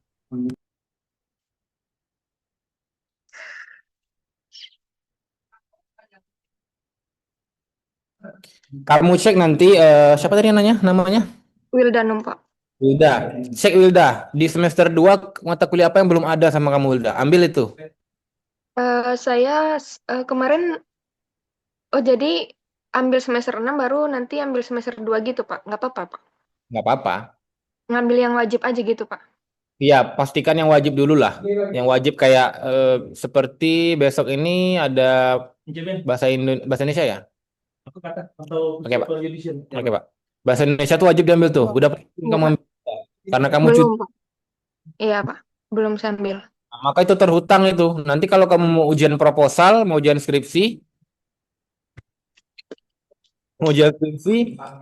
Kamu cek nanti siapa tadi yang nanya namanya? Wildanum, Pak. Wilda. Cek Wilda. Di semester 2 mata kuliah apa yang belum ada sama kamu Wilda? Ambil itu. Saya kemarin, oh jadi ambil semester 6 baru nanti ambil semester 2 gitu, Pak. Nggak apa-apa, Pak. Nggak apa-apa. Ngambil yang wajib aja gitu, Pak. Iya, pastikan yang wajib dulu lah. Yang wajib kayak seperti besok ini ada bahasa Indonesia ya? Oke, Pak. Oke, Pak. Bahasa Indonesia tuh wajib diambil tuh. Udah pasti Iya, kamu Pak. ambil. Karena kamu Belum, cuti. Pak. Iya, Pak. Belum sambil. Maka itu terhutang itu. Nanti kalau kamu mau ujian proposal, mau ujian skripsi,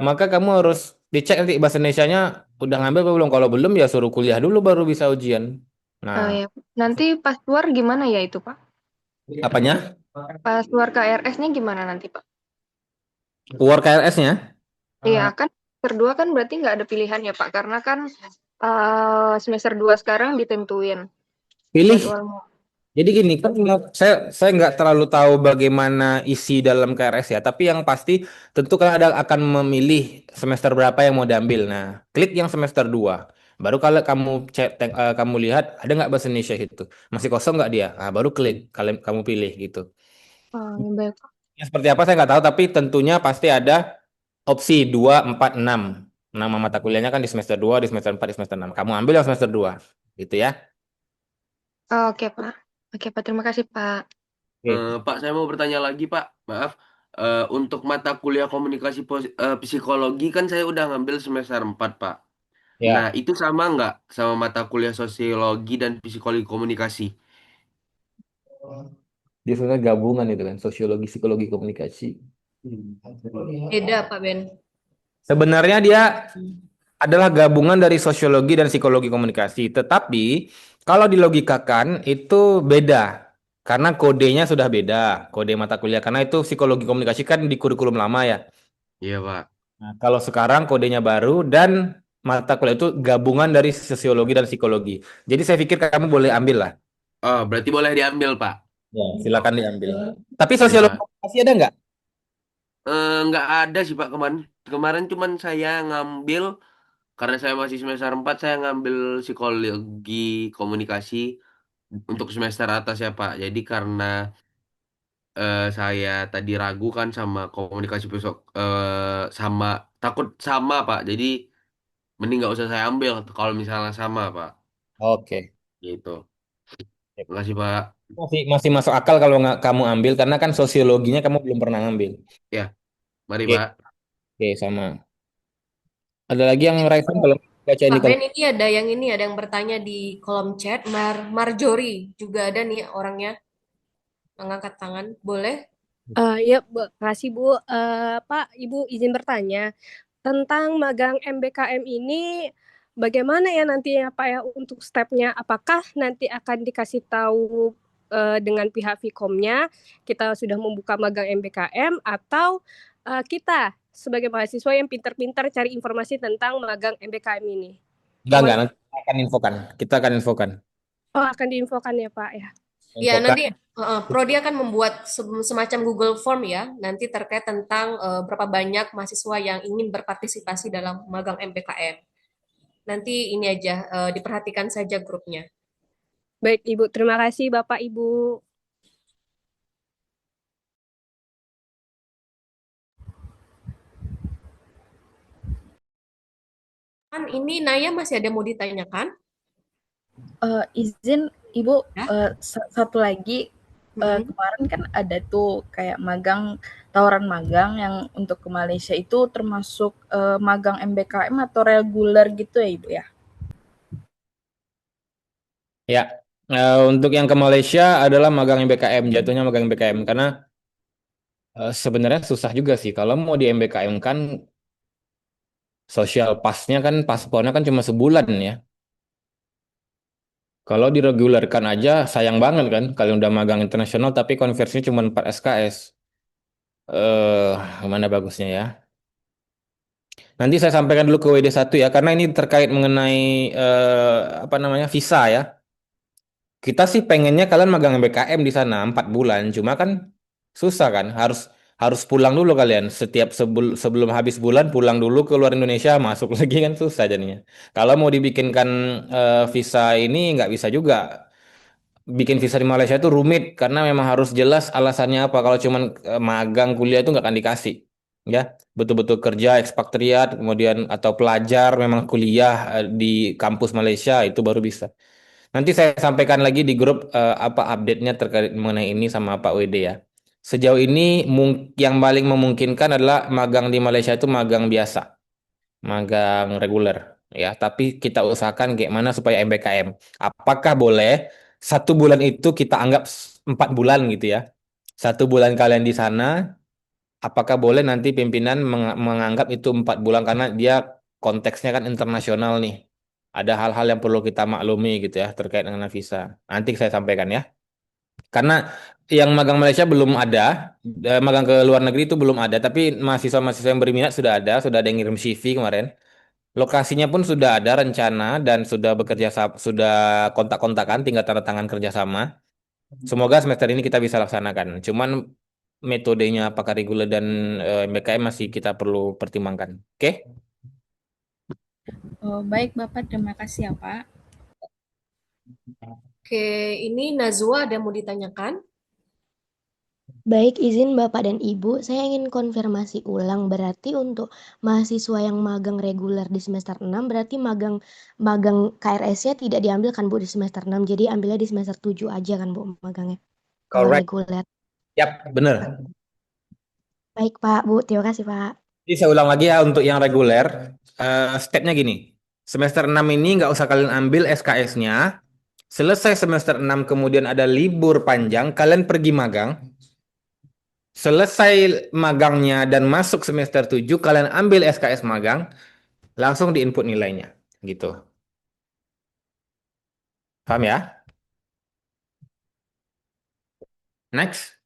maka kamu harus dicek nanti bahasa Indonesianya udah ngambil apa belum. Kalau belum ya suruh kuliah dulu baru bisa ujian. Nah, Ya. Nanti pas luar gimana ya itu, Pak? apanya? Pas luar KRS-nya gimana nanti, Pak? Work KRS-nya? Iya, kan semester 2 kan berarti nggak ada pilihan ya, Pak. Karena kan semester 2 sekarang ditentuin Pilih. jadwalnya. Jadi gini kan saya nggak terlalu tahu bagaimana isi dalam KRS ya, tapi yang pasti tentu kan ada akan memilih semester berapa yang mau diambil. Nah, klik yang semester 2. Baru kalau kamu kamu lihat ada nggak bahasa Indonesia itu. Masih kosong nggak dia? Nah, baru klik kalian kamu pilih gitu. Ya baik, Pak. Ya, seperti apa saya nggak tahu, tapi tentunya pasti ada opsi 2, 4, 6. Nama mata kuliahnya kan di semester 2, di semester 4, di semester 6. Kamu ambil yang semester 2. Gitu ya. Oke, Pak. Oke, Pak. Terima kasih, Pak. Oke. Pak, saya mau bertanya lagi, Pak. Maaf. Untuk mata kuliah komunikasi psikologi kan saya udah ngambil semester 4, Pak. Ya. Nah, itu sama nggak sama mata kuliah sosiologi dan psikologi komunikasi? Dia sebenarnya gabungan itu kan, sosiologi, psikologi, komunikasi. Beda, Pak Ben. Sebenarnya dia adalah gabungan dari sosiologi dan psikologi komunikasi. Tetapi kalau dilogikakan itu beda. Karena kodenya sudah beda, kode mata kuliah. Karena itu psikologi komunikasi kan di kurikulum lama ya. Iya, Pak. Nah, kalau sekarang kodenya baru dan mata kuliah itu gabungan dari sosiologi dan psikologi. Jadi saya pikir kamu boleh ambil lah. Oh, berarti boleh diambil, Pak. Ya, silakan diambil. Tapi Iya, sosiologi Pak. komunikasi ada nggak? Nggak ada sih, Pak, kemarin. Kemarin cuman saya ngambil, karena saya masih semester 4 saya ngambil psikologi komunikasi untuk semester atas ya, Pak. Jadi karena saya tadi ragu kan sama komunikasi besok, sama takut sama, Pak. Jadi mending nggak usah saya ambil kalau misalnya sama, Pak. Oke. Gitu. Makasih, Pak. Masih masih masuk akal kalau nggak kamu ambil karena kan sosiologinya kamu belum pernah ngambil. Ya, mari, Oke, Pak. oke sama. Ada lagi yang Raifan kalau baca Pak di kolom. Ben, ini ada yang bertanya di kolom chat. Marjorie juga ada nih orangnya mengangkat tangan. Boleh? Ya, makasih Bu. Pak, Ibu izin bertanya tentang magang MBKM ini, bagaimana ya nantinya Pak ya untuk stepnya? Apakah nanti akan dikasih tahu dengan pihak Vkomnya kita sudah membuka magang MBKM atau kita sebagai mahasiswa yang pintar-pintar cari informasi tentang magang MBKM ini? Enggak, nanti kita akan infokan. Kita akan infokan. Oh, akan diinfokan ya Pak ya. Ya, Infokan. nanti Prodi akan membuat semacam Google Form ya, nanti terkait tentang berapa banyak mahasiswa yang ingin berpartisipasi dalam magang MPKM. Nanti ini aja, diperhatikan saja grupnya. Baik Ibu, terima kasih Bapak Ibu. Kan ini Naya masih ada mau ditanyakan? Izin Ibu, Ya. satu lagi, kemarin kan ada tuh kayak tawaran magang yang untuk ke Malaysia itu termasuk magang MBKM atau reguler gitu ya Ibu ya? Ya, untuk yang ke Malaysia adalah magang MBKM, jatuhnya magang MBKM karena sebenarnya susah juga sih kalau mau di MBKM kan social pass-nya kan paspornya kan cuma sebulan ya. Kalau diregularkan aja sayang banget kan kalau udah magang internasional tapi konversinya cuma 4 SKS. Eh, Gimana bagusnya ya? Nanti saya sampaikan dulu ke WD1 ya karena ini terkait mengenai apa namanya visa ya. Kita sih pengennya kalian magang BKM di sana 4 bulan, cuma kan susah kan, harus harus pulang dulu kalian. Setiap sebelum habis bulan pulang dulu ke luar Indonesia, masuk lagi kan susah jadinya. Kalau mau dibikinkan visa ini nggak bisa juga. Bikin visa di Malaysia itu rumit karena memang harus jelas alasannya apa. Kalau cuman magang kuliah itu nggak akan dikasih. Ya, betul-betul kerja ekspatriat, kemudian atau pelajar memang kuliah di kampus Malaysia itu baru bisa. Nanti saya sampaikan lagi di grup apa update-nya terkait mengenai ini sama Pak WD ya. Sejauh ini yang paling memungkinkan adalah magang di Malaysia itu magang biasa, magang reguler ya. Tapi kita usahakan kayak mana supaya MBKM. Apakah boleh 1 bulan itu kita anggap 4 bulan gitu ya? 1 bulan kalian di sana, apakah boleh nanti pimpinan menganggap itu 4 bulan karena dia konteksnya kan internasional nih. Ada hal-hal yang perlu kita maklumi gitu ya terkait dengan visa. Nanti saya sampaikan ya. Karena yang magang Malaysia belum ada, magang ke luar negeri itu belum ada, tapi mahasiswa-mahasiswa yang berminat sudah ada yang ngirim CV kemarin. Lokasinya pun sudah ada rencana dan sudah sudah kontak-kontakan, tinggal tanda tangan kerjasama. Semoga semester ini kita bisa laksanakan. Cuman metodenya apakah reguler dan MBKM masih kita perlu pertimbangkan. Oke? Oh, baik Bapak, terima kasih ya Pak. Oke, ini Nazwa ada mau ditanyakan? Baik, izin Bapak dan Ibu, saya ingin konfirmasi ulang. Berarti untuk mahasiswa yang magang reguler di semester 6, berarti magang KRS-nya tidak diambil kan Bu di semester 6, jadi ambilnya di semester 7 aja kan Bu magangnya, kalau Correct. reguler. Yap, benar. Baik Pak, Bu, terima kasih Pak. Jadi saya ulang lagi ya untuk yang reguler, stepnya gini. Semester 6 ini nggak usah kalian ambil SKS-nya. Selesai semester 6 kemudian ada libur panjang, kalian pergi magang. Selesai magangnya dan masuk semester 7, kalian ambil SKS magang. Langsung di input nilainya. Gitu. Paham ya? Next.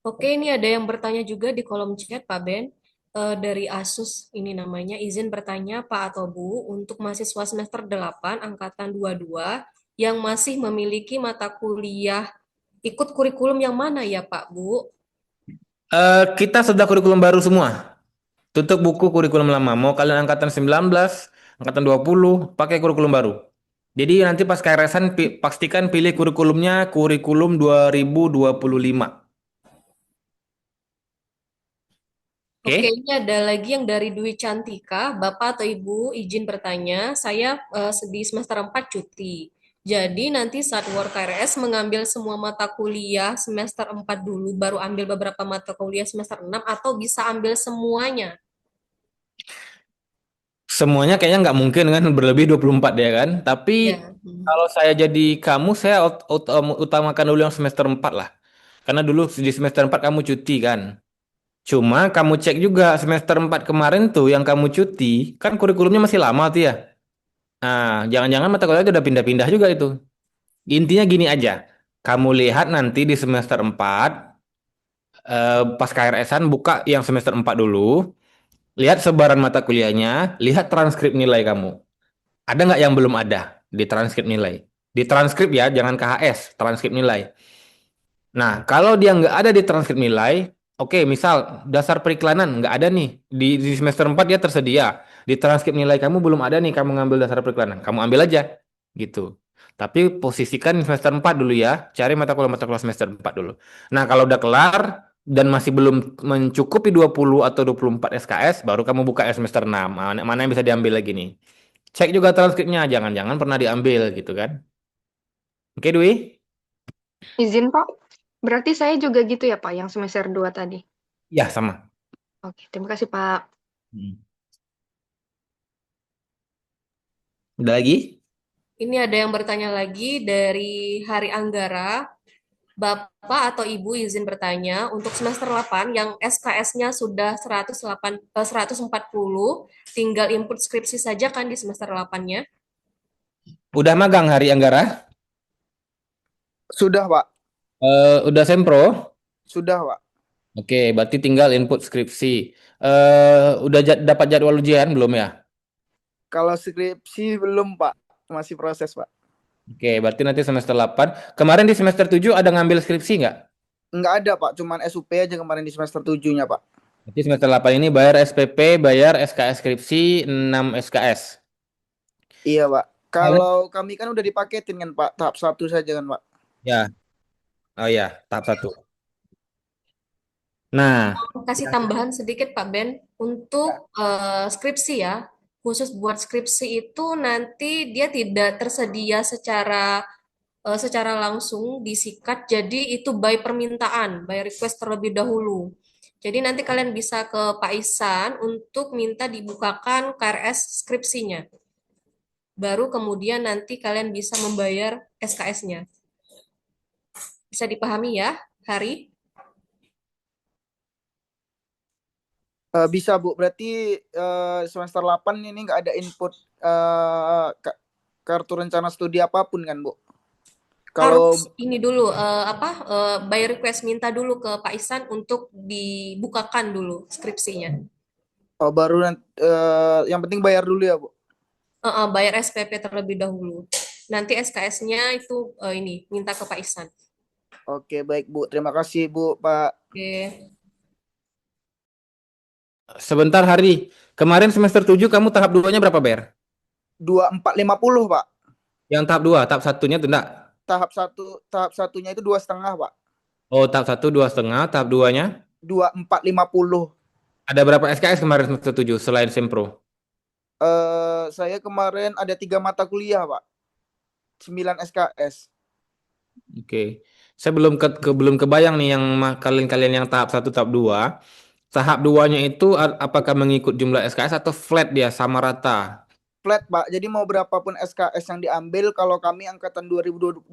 Oke, ini ada yang bertanya juga di kolom chat, Pak Ben. Dari Asus ini namanya, izin bertanya Pak atau Bu, untuk mahasiswa semester 8 angkatan 22 yang masih memiliki mata kuliah ikut kurikulum yang mana ya Pak, Bu? Kita sudah kurikulum baru semua. Tutup buku kurikulum lama. Mau kalian angkatan 19, angkatan 20, pakai kurikulum baru. Jadi nanti pas KRS-an pastikan pilih kurikulumnya kurikulum 2025. Oke, Oke? ini ada lagi yang dari Dwi Cantika. Bapak atau Ibu izin bertanya, saya di semester 4 cuti. Jadi nanti saat Work KRS mengambil semua mata kuliah semester 4 dulu, baru ambil beberapa mata kuliah semester 6, atau bisa ambil semuanya? Semuanya kayaknya nggak mungkin kan berlebih 24 ya kan. Tapi Ya. kalau saya jadi kamu, saya utamakan dulu yang semester 4 lah. Karena dulu di semester 4 kamu cuti kan. Cuma kamu cek juga semester 4 kemarin tuh yang kamu cuti, kan kurikulumnya masih lama tuh ya. Nah, jangan-jangan mata kuliah itu udah pindah-pindah juga itu. Intinya gini aja. Kamu lihat nanti di semester 4, pas KRS-an buka yang semester 4 dulu. Lihat sebaran mata kuliahnya, lihat transkrip nilai kamu. Ada nggak yang belum ada di transkrip nilai? Di transkrip ya, jangan KHS, transkrip nilai. Nah, kalau dia nggak ada di transkrip nilai, oke, misal dasar periklanan nggak ada nih, di semester 4 dia tersedia. Di transkrip nilai kamu belum ada nih, kamu ngambil dasar periklanan. Kamu ambil aja, gitu. Tapi posisikan di semester 4 dulu ya, cari mata kuliah semester 4 dulu. Nah, kalau udah kelar, dan masih belum mencukupi 20 atau 24 SKS, baru kamu buka semester 6. Mana yang bisa diambil lagi nih. Cek juga transkripnya, jangan-jangan pernah diambil gitu kan. Oke, Dwi? Izin Pak, berarti saya juga gitu ya Pak, yang semester 2 tadi. Ya, sama. Oke, terima kasih Pak. Hmm. Udah lagi? Ini ada yang bertanya lagi dari Hari Anggara. Bapak atau Ibu izin bertanya, untuk semester 8 yang SKS-nya sudah 140, tinggal input skripsi saja kan di semester 8-nya? Udah magang Hari Anggara? Sudah, Pak. Udah sempro? Sudah, Pak. Oke, berarti tinggal input skripsi. Udah dapat jadwal ujian belum ya? Kalau skripsi belum, Pak. Masih proses, Pak. Oke, berarti nanti semester 8. Kemarin di semester 7 ada ngambil skripsi nggak? Nggak ada, Pak. Cuman SUP aja kemarin di semester 7-nya, Pak. Berarti semester 8 ini bayar SPP, bayar SKS skripsi 6 SKS. Iya, Pak. Kalau kami kan udah dipaketin kan, Pak. Tahap 1 saja kan, Pak. Ya. Oh ya, tahap 1. Nah, Kasih tambahan sedikit Pak Ben, untuk skripsi ya, khusus buat skripsi itu nanti dia tidak tersedia secara langsung disikat, jadi itu by permintaan, by request terlebih dahulu. Jadi nanti kalian bisa ke Pak Ihsan untuk minta dibukakan KRS skripsinya. Baru kemudian nanti kalian bisa membayar SKS-nya. Bisa dipahami ya, Hari? Bisa, Bu. Berarti semester 8 ini nggak ada input kartu rencana studi apapun kan, Bu? Kalau Harus ini dulu by request minta dulu ke Pak Ihsan untuk dibukakan dulu skripsinya. baru yang penting bayar dulu ya, Bu. Bayar SPP terlebih dahulu. Nanti SKS-nya itu ini minta ke Pak Ihsan. Oke, baik, Bu. Terima kasih, Bu, Pak. Oke. sebentar Hari. Kemarin semester 7 kamu tahap 2-nya berapa bayar? 2450, Pak. Yang tahap 2, tahap satunya tuh enggak? Tahap satunya itu 2,5, Pak. Oh, tahap 1 2,5, tahap 2-nya? 2450. Ada berapa SKS kemarin semester 7 selain Sempro? Saya kemarin ada 3 mata kuliah, Pak. 9 SKS. Oke. Saya belum kebayang nih yang kalian yang tahap 1 tahap 2. Tahap 2-nya itu apakah mengikut jumlah SKS atau flat dia sama rata? Flat, Pak. Jadi mau berapapun SKS yang diambil, kalau kami angkatan 2022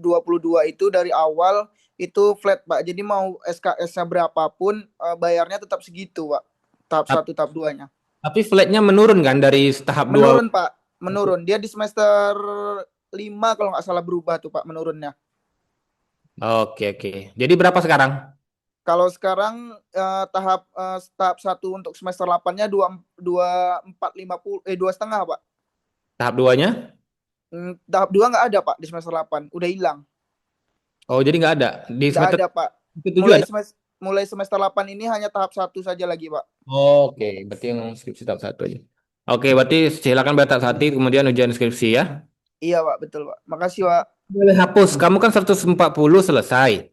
itu dari awal itu flat, Pak. Jadi mau SKS-nya berapapun bayarnya tetap segitu, Pak. Tahap 1 tahap 2-nya. Tapi flatnya menurun kan dari tahap 2. Menurun, Pak. Menurun. Dia di semester 5 kalau nggak salah berubah tuh, Pak, menurunnya. Oke. Jadi berapa sekarang? Kalau sekarang tahap 1 untuk semester 8-nya 2450 2,5, Pak. Tahap 2-nya? Tahap 2 nggak ada, Pak, di semester 8. Udah hilang. Oh, jadi nggak ada. Di Nggak semester ada, Pak. 7 ada? Mulai semester 8 ini hanya tahap 1 saja lagi, Pak. Oke, berarti yang skripsi tahap 1 aja. Oke, berarti silakan bayar tahap 1, kemudian ujian skripsi ya. Iya, Pak, betul, Pak. Makasih, Pak. Boleh hapus, kamu kan 140 selesai.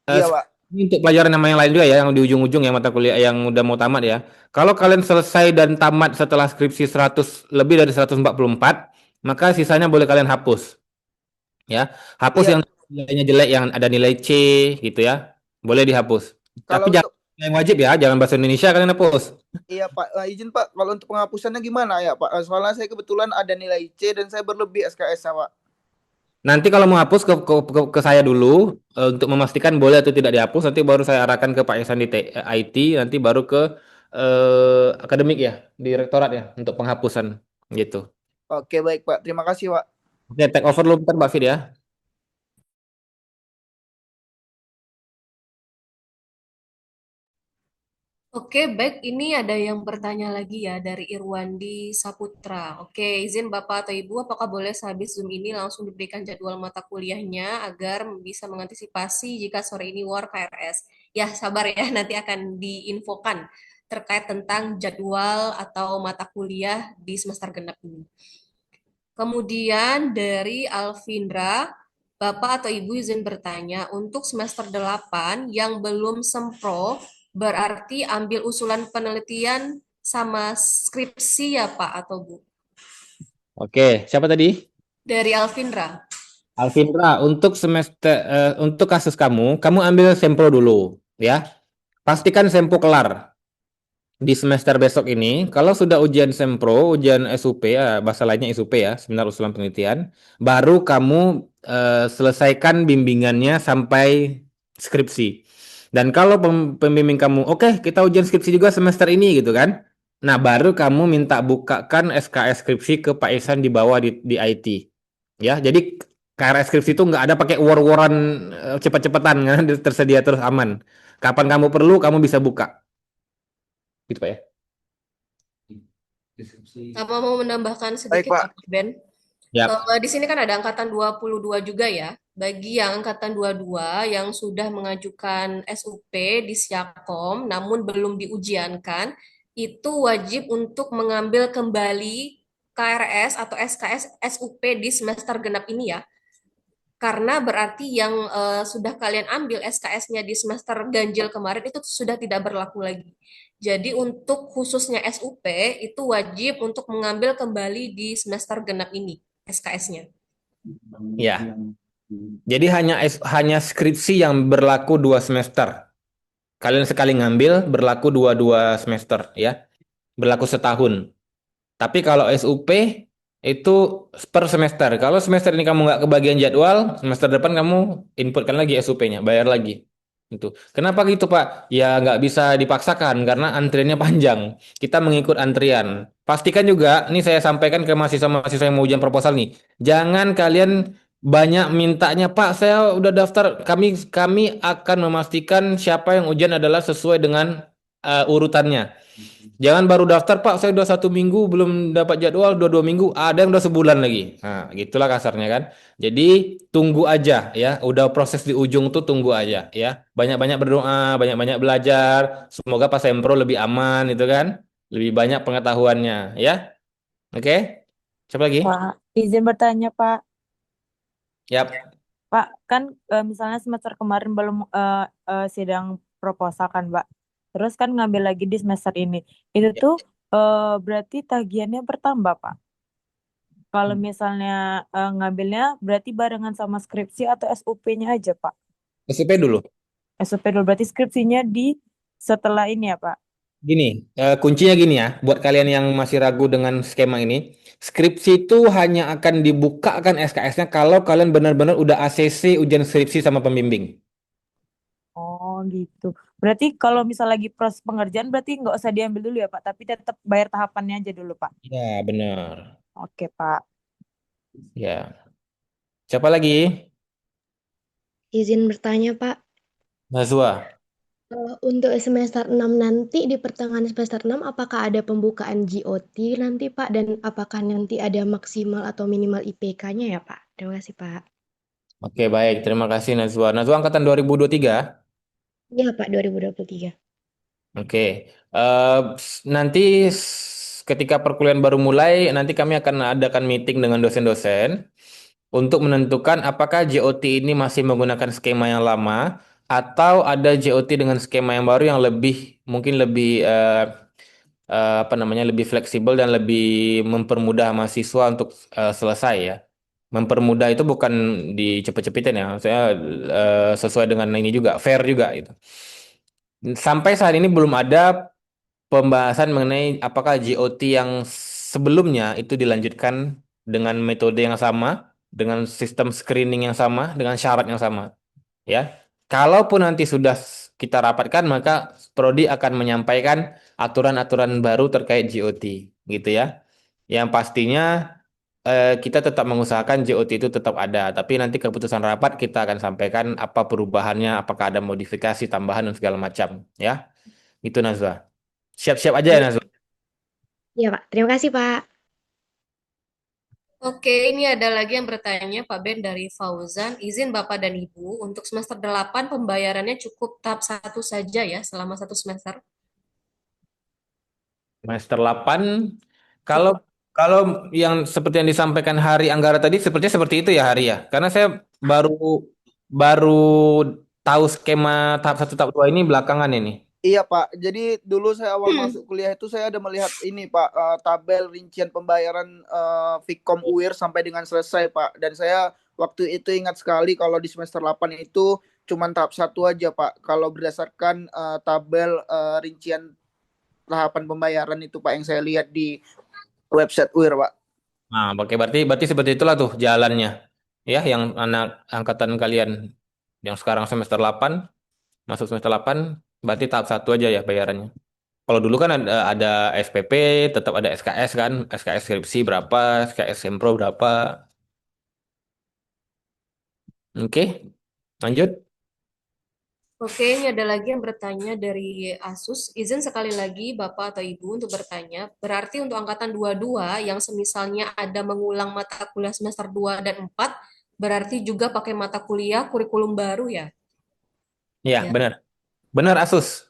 Iya, Pak. Ini untuk pelajaran yang lain juga ya, yang di ujung-ujung ya, mata kuliah yang udah mau tamat ya. Kalau kalian selesai dan tamat setelah skripsi 100 lebih dari 144, maka sisanya boleh kalian hapus. Ya, hapus Iya. yang nilainya jelek, yang ada nilai C gitu ya. Boleh dihapus. Kalau Tapi jangan yang wajib ya, jangan bahasa Indonesia kalian hapus. Iya, Pak. Izin, Pak, kalau untuk penghapusannya gimana ya, Pak? Soalnya saya kebetulan ada nilai C dan saya berlebih SKS, Pak. Nanti kalau mau hapus ke saya dulu untuk memastikan boleh atau tidak dihapus. Nanti baru saya arahkan ke Pak Ihsan di IT. Nanti baru ke akademik ya, direktorat ya untuk penghapusan gitu. Oke, baik, Pak. Terima kasih, Pak. Oke, take over dulu bentar Mbak Fid ya. Oke, baik. Ini ada yang bertanya lagi ya dari Irwandi Saputra. Oke, izin Bapak atau Ibu, apakah boleh sehabis Zoom ini langsung diberikan jadwal mata kuliahnya agar bisa mengantisipasi jika sore ini war KRS? Ya, sabar ya, nanti akan diinfokan terkait tentang jadwal atau mata kuliah di semester genap ini. Kemudian dari Alvindra, Bapak atau Ibu izin bertanya, untuk semester 8 yang belum sempro, berarti ambil usulan penelitian sama skripsi ya Pak atau Bu? Oke, siapa tadi? Dari Alvindra. Alvindra, untuk untuk kasus kamu ambil sempro dulu ya. Pastikan sempro kelar di semester besok ini. Kalau sudah ujian sempro, ujian SUP ya, bahasa lainnya SUP ya, seminar usulan penelitian, baru kamu selesaikan bimbingannya sampai skripsi. Dan kalau pembimbing kamu, oke, kita ujian skripsi juga semester ini gitu kan. Nah, baru kamu minta bukakan SKS skripsi ke Pak Ihsan di bawah di IT. Ya, jadi KRS skripsi itu nggak ada pakai war-waran cepat-cepatan kan, tersedia terus aman. Kapan kamu perlu, kamu bisa buka. Gitu Pak ya. Apa mau menambahkan Baik, sedikit Pak. Pak Ben? Yap. Di sini kan ada angkatan 22 juga ya. Bagi yang angkatan 22 yang sudah mengajukan SUP di Siakom namun belum diujiankan, itu wajib untuk mengambil kembali KRS atau SKS SUP di semester genap ini ya. Karena berarti yang sudah kalian ambil SKS-nya di semester ganjil kemarin itu sudah tidak berlaku lagi. Jadi untuk khususnya SUP itu wajib untuk mengambil kembali di semester genap ini SKS-nya. Ya. Jadi hanya skripsi yang berlaku 2 semester. Kalian sekali ngambil berlaku dua semester ya. Berlaku setahun. Tapi kalau SUP itu per semester. Kalau semester ini kamu nggak kebagian jadwal, semester depan kamu inputkan lagi SUP-nya, bayar lagi. Itu. Kenapa gitu Pak? Ya nggak bisa dipaksakan karena antriannya panjang. Kita mengikut antrian. Pastikan juga, nih saya sampaikan ke mahasiswa-mahasiswa yang mau ujian proposal nih. Jangan kalian banyak mintanya, Pak, saya udah daftar. Kami akan memastikan siapa yang ujian adalah sesuai dengan urutannya. Jangan baru daftar, Pak, saya udah 1 minggu belum dapat jadwal, udah 2 minggu, ada yang udah sebulan lagi. Nah, gitulah kasarnya kan. Jadi tunggu aja ya, udah proses di ujung tuh tunggu aja ya. Banyak-banyak berdoa, banyak-banyak belajar. Semoga pas sempro lebih aman itu kan, lebih banyak pengetahuannya ya. Oke? Siapa lagi? Pak, izin bertanya Pak. Yap. Pak, kan misalnya semester kemarin belum sidang proposal kan Pak. Terus kan ngambil lagi di semester ini. Itu tuh berarti tagihannya bertambah Pak. Kalau misalnya ngambilnya berarti barengan sama skripsi atau SUP-nya aja Pak. SUP dulu. SUP dulu berarti skripsinya di setelah ini ya Pak. Gini, kuncinya gini ya, buat kalian yang masih ragu dengan skema ini, skripsi itu hanya akan dibukakan SKS-nya kalau kalian benar-benar udah ACC ujian skripsi sama pembimbing. Oh Oh gitu. Berarti kalau misal lagi proses pengerjaan berarti nggak usah diambil dulu ya Pak, tapi tetap bayar tahapannya aja dulu Pak. Ya, benar. Oke Pak. Ya. Siapa lagi? Izin bertanya, Pak. Nazwa. Untuk semester 6 nanti, di pertengahan semester 6, apakah ada pembukaan GOT nanti, Pak? Dan apakah nanti ada maksimal atau minimal IPK-nya ya, Pak? Terima kasih, Pak. Oke, baik. Terima kasih Nazwa. Nazwa angkatan 2023. Iya, Pak, 2023. Oke. Nanti ketika perkuliahan baru mulai, nanti kami akan adakan meeting dengan dosen-dosen untuk menentukan apakah JOT ini masih menggunakan skema yang lama atau ada JOT dengan skema yang baru yang mungkin lebih apa namanya lebih fleksibel dan lebih mempermudah mahasiswa untuk selesai ya. Mempermudah itu bukan dicepet-cepetin ya, saya sesuai dengan ini juga fair juga itu. Sampai saat ini belum ada pembahasan mengenai apakah GOT yang sebelumnya itu dilanjutkan dengan metode yang sama, dengan sistem screening yang sama, dengan syarat yang sama. Ya, kalaupun nanti sudah kita rapatkan, maka Prodi akan menyampaikan aturan-aturan baru terkait GOT, gitu ya. Yang pastinya kita tetap mengusahakan GOT itu tetap ada, tapi nanti keputusan rapat kita akan sampaikan apa perubahannya, apakah ada modifikasi, tambahan dan segala macam, ya. Itu Nazwa. Siap-siap aja ya Iya, Nazwa. iya, Pak. Terima kasih, Pak. Oke, ini ada lagi yang bertanya Pak Ben dari Fauzan. Izin Bapak dan Ibu, untuk semester 8 pembayarannya cukup tahap 1 saja ya selama 1 semester. Semester 8 kalau kalau yang seperti yang disampaikan Hari Anggara tadi sepertinya seperti itu ya Hari ya. Karena saya baru baru tahu skema tahap 1 tahap 2 ini belakangan ini. Iya Pak, jadi dulu saya awal masuk kuliah itu saya ada melihat ini Pak, tabel rincian pembayaran Vkom UIR sampai dengan selesai Pak. Dan saya waktu itu ingat sekali kalau di semester 8 itu cuma tahap 1 aja Pak. Kalau berdasarkan tabel rincian tahapan pembayaran itu Pak yang saya lihat di website UIR Pak. Nah, oke berarti seperti itulah tuh jalannya. Ya, yang anak angkatan kalian yang sekarang semester 8 masuk semester 8 berarti tahap 1 aja ya bayarannya. Kalau dulu kan ada SPP, tetap ada SKS kan, SKS skripsi berapa, SKS sempro berapa. Oke, lanjut. Oke, ini ada lagi yang bertanya dari Asus. Izin sekali lagi Bapak atau Ibu untuk bertanya. Berarti untuk angkatan 22 yang semisalnya ada mengulang mata kuliah semester 2 dan 4, berarti juga pakai mata kuliah kurikulum baru ya? Ya, Ya. benar. Benar Asus.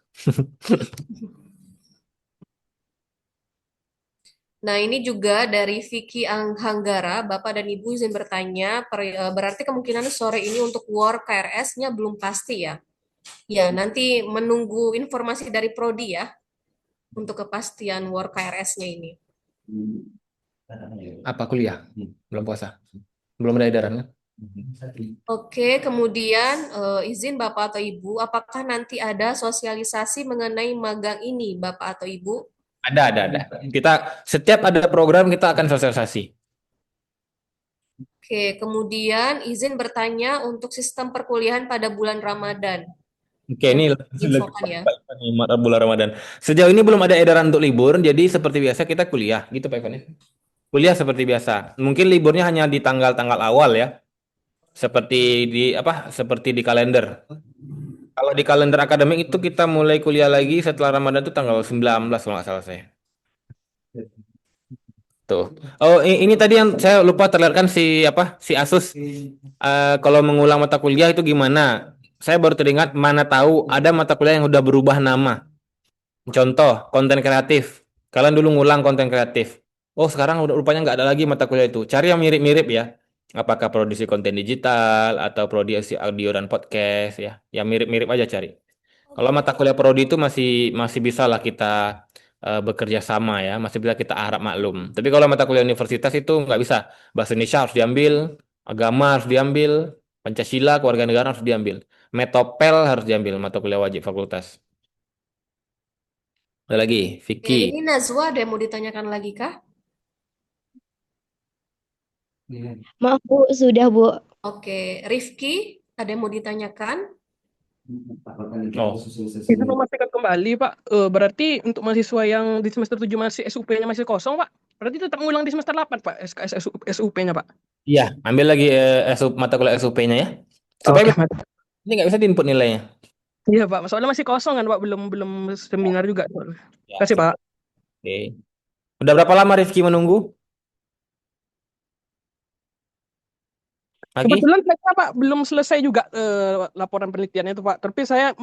Nah, ini juga dari Vicky Hanggara, Bapak dan Ibu izin bertanya, berarti kemungkinan sore ini untuk war KRS-nya belum pasti ya? Ya, nanti menunggu informasi dari Prodi ya, untuk kepastian war KRS-nya ini. Apa kuliah? Belum puasa. Belum ada edaran kan? Oke, kemudian izin Bapak atau Ibu, apakah nanti ada sosialisasi mengenai magang ini, Bapak atau Ibu? Ada. Kita setiap ada program kita akan sosialisasi. Oke, kemudian izin bertanya untuk sistem perkuliahan pada bulan Ramadan. Oke, ini Mungkin lagi infokan ya. bulan Ramadan. Sejauh ini belum ada edaran untuk libur, jadi seperti biasa kita kuliah, gitu Pak Ivan ya. Kuliah seperti biasa. Mungkin liburnya hanya di tanggal-tanggal awal ya. Seperti di kalender. Kalau di kalender akademik itu kita mulai kuliah lagi setelah Ramadan itu tanggal 19 kalau nggak salah saya. Tuh. Oh, ini tadi yang saya lupa terlihatkan si Asus. Kalau mengulang mata kuliah itu gimana? Saya baru teringat mana tahu ada mata kuliah yang udah berubah nama. Contoh, konten kreatif. Kalian dulu ngulang konten kreatif. Oh, sekarang udah rupanya nggak ada lagi mata kuliah itu. Cari yang mirip-mirip ya. Apakah produksi konten digital atau produksi audio dan podcast ya. Yang mirip-mirip aja cari. Kalau mata kuliah prodi itu masih masih bisa lah kita bekerja sama ya, masih bisa kita harap maklum. Tapi kalau mata kuliah universitas itu nggak bisa. Bahasa Indonesia harus diambil, agama harus diambil, Pancasila, kewarganegaraan harus diambil. Metopel harus diambil, mata kuliah wajib fakultas. Ada lagi, Oke, Vicky. ini Nazwa ada yang mau ditanyakan lagi kah? Maaf, Bu. Sudah, Bu. Oke, Rifki ada yang mau ditanyakan? Oh, Bisa memastikan kembali, Pak. Berarti untuk mahasiswa yang di semester 7 masih SUP-nya masih kosong, Pak. Berarti tetap ngulang di semester 8, Pak, SKS SUP-nya, Pak. iya, ambil lagi mata kuliah SUP-nya ya. Supaya Oke, ini nggak bisa diinput nilainya. iya, Pak. Soalnya masih kosong kan, Pak. Belum belum seminar juga. Ya, Kasih, Pak. oke. Udah berapa lama Rifki menunggu? Lagi? Kebetulan saya, Pak, belum selesai juga laporan penelitiannya itu, Pak. Tapi saya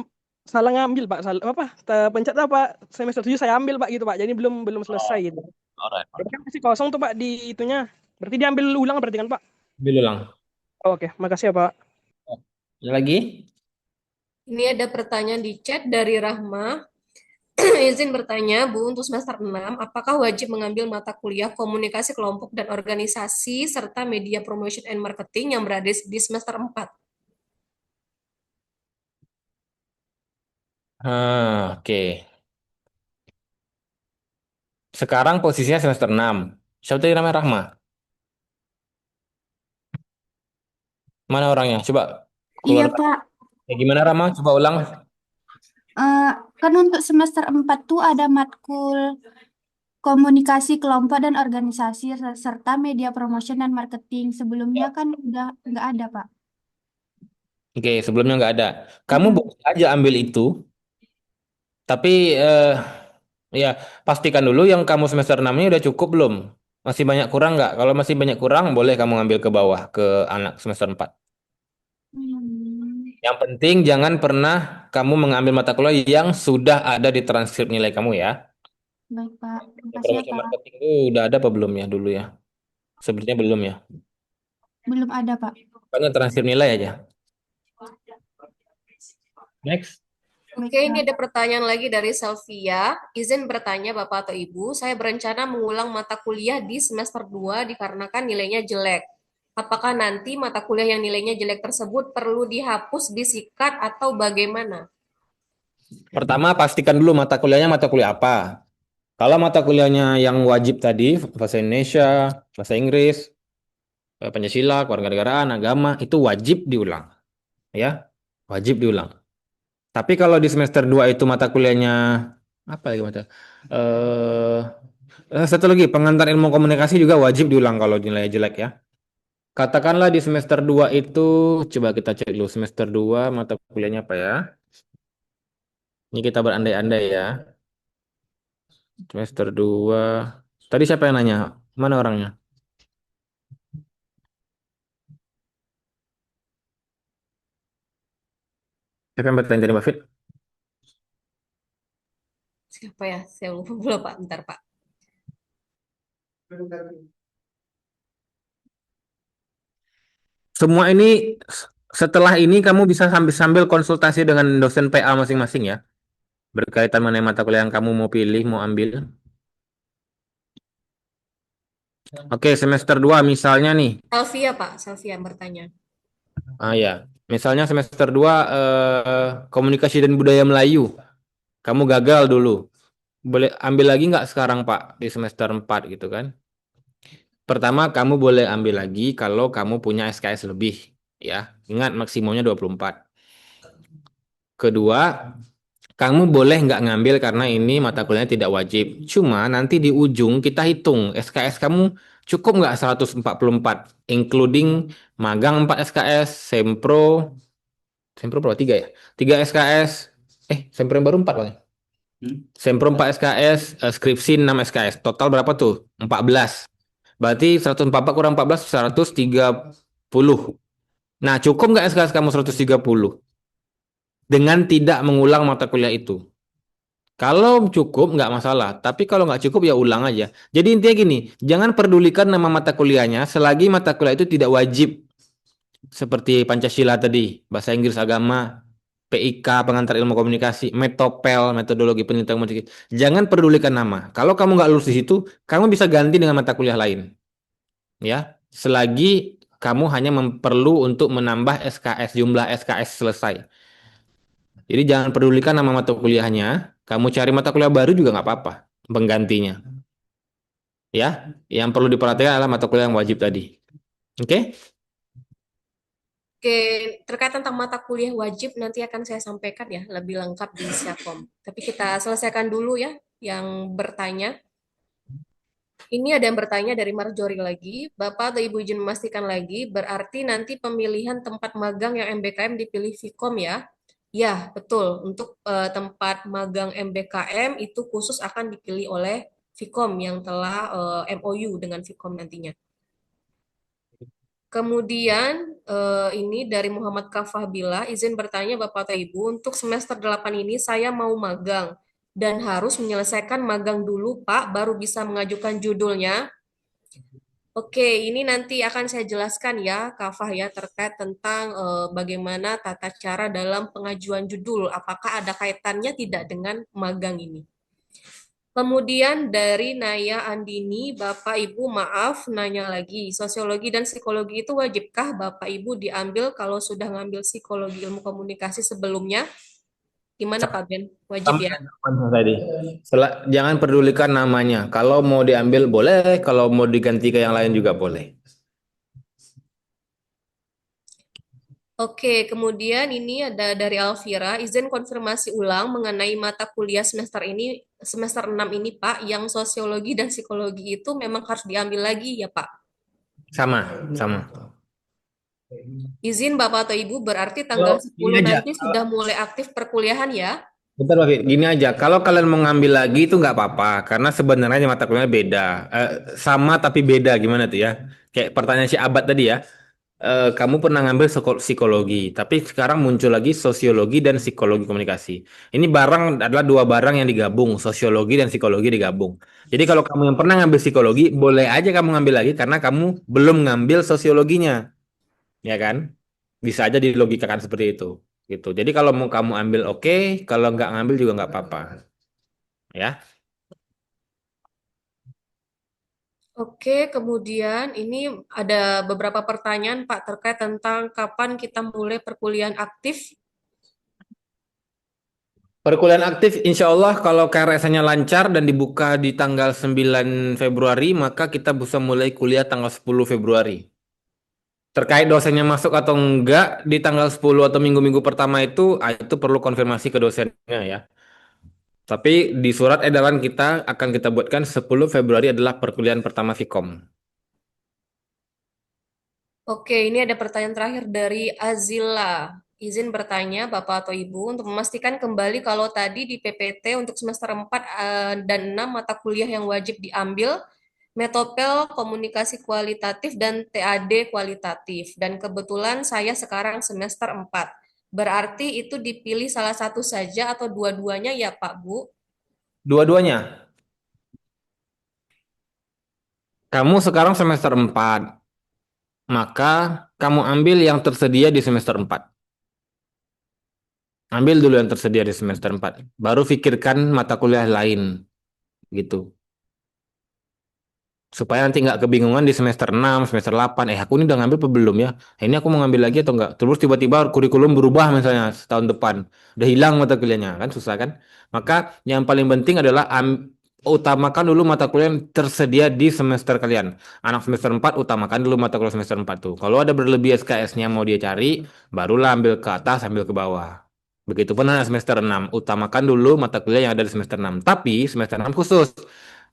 salah ngambil, Pak. Salah apa? Pencet apa? Semester 7 saya ambil, Pak, gitu, Pak. Jadi belum selesai gitu. Alright. Berarti kan masih kosong tuh, Pak, di itunya. Berarti diambil ulang berarti kan, Pak? Ambil ulang. Oke, makasih ya, Pak. Ada lagi? Ini ada pertanyaan di chat dari Rahma. Izin bertanya, Bu, untuk semester 6, apakah wajib mengambil mata kuliah komunikasi kelompok dan organisasi serta media promotion and marketing yang berada di semester 4? Oke. Sekarang posisinya semester 6. Siapa tadi namanya Rahma? Mana orangnya? Coba Iya, keluar. Pak. Gimana Rahma? Coba ulang. Kan untuk semester 4 tuh ada matkul komunikasi kelompok dan organisasi serta media promotion dan marketing. Sebelumnya kan udah nggak ada, Pak. Oke, sebelumnya nggak ada. Kamu boleh aja ambil itu, tapi ya pastikan dulu yang kamu semester 6 ini udah cukup belum? Masih banyak kurang nggak? Kalau masih banyak kurang, boleh kamu ngambil ke bawah, ke anak semester 4. Yang penting jangan pernah kamu mengambil mata kuliah yang sudah ada di transkrip nilai kamu ya. Baik, Pak. Makasih ya, Promosi Pak. marketing itu udah ada apa belum ya dulu ya? Sebenarnya belum ya. Belum ada, Pak. Karena transkrip nilai aja. Next. Oke, ini ada pertanyaan lagi dari Selvia. Izin bertanya Bapak atau Ibu, saya berencana mengulang mata kuliah di semester 2 dikarenakan nilainya jelek. Apakah nanti mata kuliah yang nilainya jelek tersebut perlu dihapus, disikat, atau bagaimana? Pertama pastikan dulu mata kuliahnya mata kuliah apa. Kalau mata kuliahnya yang wajib tadi, bahasa Indonesia, bahasa Inggris, Pancasila, kewarganegaraan, agama, itu wajib diulang. Ya, wajib diulang. Tapi kalau di semester 2 itu mata kuliahnya apa lagi mata? Satu lagi, pengantar ilmu komunikasi juga wajib diulang kalau nilainya jelek ya. Katakanlah di semester 2 itu, coba kita cek dulu semester 2 mata kuliahnya apa ya? Ini kita berandai-andai ya. Semester 2. Tadi siapa yang nanya? Mana orangnya? Siapa yang bertanya tadi, Mbak Fit? Siapa ya? Saya lupa pula, Pak. Bentar, Pak. Semua ini setelah ini kamu bisa sambil konsultasi dengan dosen PA masing-masing ya. Berkaitan mengenai mata kuliah yang kamu mau pilih, mau ambil. Oke, semester 2 misalnya nih. Selvia, Pak. Selvia yang bertanya. Ya. Misalnya semester 2 komunikasi dan budaya Melayu. Kamu gagal dulu. Boleh ambil lagi nggak sekarang, Pak, di semester 4 gitu kan? Pertama, kamu boleh ambil lagi kalau kamu punya SKS lebih, ya. Ingat maksimumnya 24. Kedua, kamu boleh nggak ngambil karena ini mata kuliahnya tidak wajib. Cuma nanti di ujung kita hitung SKS kamu cukup nggak 144, including magang 4 SKS, Sempro berapa? 3 ya? 3 SKS, Sempro yang baru 4 Bang. Sempro 4 SKS, skripsi 6 SKS. Total berapa tuh? 14. Berarti 144 kurang 14, 130. Nah, cukup nggak SKS kamu 130? Dengan tidak mengulang mata kuliah itu. Kalau cukup nggak masalah, tapi kalau nggak cukup ya ulang aja. Jadi intinya gini, jangan pedulikan nama mata kuliahnya selagi mata kuliah itu tidak wajib. Seperti Pancasila tadi, bahasa Inggris agama, PIK, pengantar ilmu komunikasi, Metopel, metodologi penelitian komunikasi. Jangan pedulikan nama. Kalau kamu nggak lulus di situ, kamu bisa ganti dengan mata kuliah lain. Ya, selagi kamu hanya perlu untuk menambah SKS, jumlah SKS selesai. Jadi jangan pedulikan nama mata kuliahnya, kamu cari mata kuliah baru juga nggak apa-apa, penggantinya. Ya, yang perlu diperhatikan adalah mata kuliah yang wajib tadi. Oke? Oke, terkait tentang mata kuliah wajib nanti akan saya sampaikan ya lebih lengkap di Siakom. Tapi kita selesaikan dulu ya yang bertanya. Ini ada yang bertanya dari Marjorie lagi. Bapak atau Ibu izin memastikan lagi, berarti nanti pemilihan tempat magang yang MBKM dipilih Vkom ya? Ya, betul. Untuk tempat magang MBKM itu khusus akan dipilih oleh Vkom yang telah MOU dengan Vkom nantinya. Kemudian ini dari Muhammad Kafah izin bertanya Bapak atau Ibu, untuk semester 8 ini saya mau magang dan harus menyelesaikan magang dulu Pak, baru bisa mengajukan judulnya. Oke, ini nanti akan saya jelaskan ya, Kafah ya, terkait tentang bagaimana tata cara dalam pengajuan judul, apakah ada kaitannya tidak dengan magang ini. Kemudian dari Naya Andini, Bapak Ibu maaf nanya lagi, sosiologi dan psikologi itu wajibkah Bapak Ibu diambil kalau sudah ngambil psikologi ilmu komunikasi sebelumnya? Gimana Pak Ben? Wajib ya? Tadi. Jangan pedulikan namanya. Kalau mau diambil boleh, kalau mau diganti ke yang lain juga boleh. Oke, kemudian ini ada dari Alvira, izin konfirmasi ulang mengenai mata kuliah semester ini, semester 6 ini Pak, yang sosiologi dan psikologi itu memang harus diambil lagi ya Pak? Sama. Izin Bapak atau Ibu berarti Kalau tanggal 10 ini aja, nanti sudah mulai aktif perkuliahan ya? bentar Pak Fit, gini aja. Kalau kalian mau ngambil lagi itu nggak apa-apa, karena sebenarnya mata kuliahnya beda. Sama tapi beda, gimana tuh ya? Kayak pertanyaan si Abad tadi ya. Kamu pernah ngambil psikologi, tapi sekarang muncul lagi sosiologi dan psikologi komunikasi. Ini barang adalah dua barang yang digabung, sosiologi dan psikologi digabung. Jadi kalau kamu yang pernah ngambil psikologi, boleh aja kamu ngambil lagi karena kamu belum ngambil sosiologinya, ya kan? Bisa aja dilogikakan seperti itu, gitu. Jadi kalau mau kamu ambil oke, kalau nggak ngambil juga nggak apa-apa, ya. Oke, kemudian ini ada beberapa pertanyaan Pak terkait tentang kapan kita mulai perkuliahan aktif. Perkuliahan aktif, insya Allah kalau KRS-nya lancar dan dibuka di tanggal 9 Februari, maka kita bisa mulai kuliah tanggal 10 Februari. Terkait dosennya masuk atau enggak di tanggal 10 atau minggu-minggu pertama itu perlu konfirmasi ke dosennya ya. Tapi di surat edaran kita akan kita buatkan 10 Februari adalah perkuliahan pertama Vkom. Oke, ini ada pertanyaan terakhir dari Azila. Izin bertanya Bapak atau Ibu untuk memastikan kembali kalau tadi di PPT untuk semester 4 dan 6 mata kuliah yang wajib diambil, Metopel komunikasi kualitatif dan TAD kualitatif. Dan kebetulan saya sekarang semester 4. Berarti itu dipilih salah satu saja atau dua-duanya ya Pak Bu? Dua-duanya. Kamu sekarang semester 4, maka kamu ambil yang tersedia di semester 4. Ambil dulu yang tersedia di semester 4. Baru pikirkan mata kuliah lain. Gitu. Supaya nanti nggak kebingungan di semester 6, semester 8. Aku ini udah ngambil apa belum ya? Ini aku mau ngambil lagi atau enggak? Terus tiba-tiba kurikulum berubah misalnya setahun depan. Udah hilang mata kuliahnya. Kan susah kan? Maka yang paling penting adalah utamakan dulu mata kuliah yang tersedia di semester kalian. Anak semester 4 utamakan dulu mata kuliah semester 4 tuh. Kalau ada berlebih SKS-nya mau dia cari, barulah ambil ke atas, ambil ke bawah. Begitupun anak semester 6, utamakan dulu mata kuliah yang ada di semester 6. Tapi semester 6 khusus.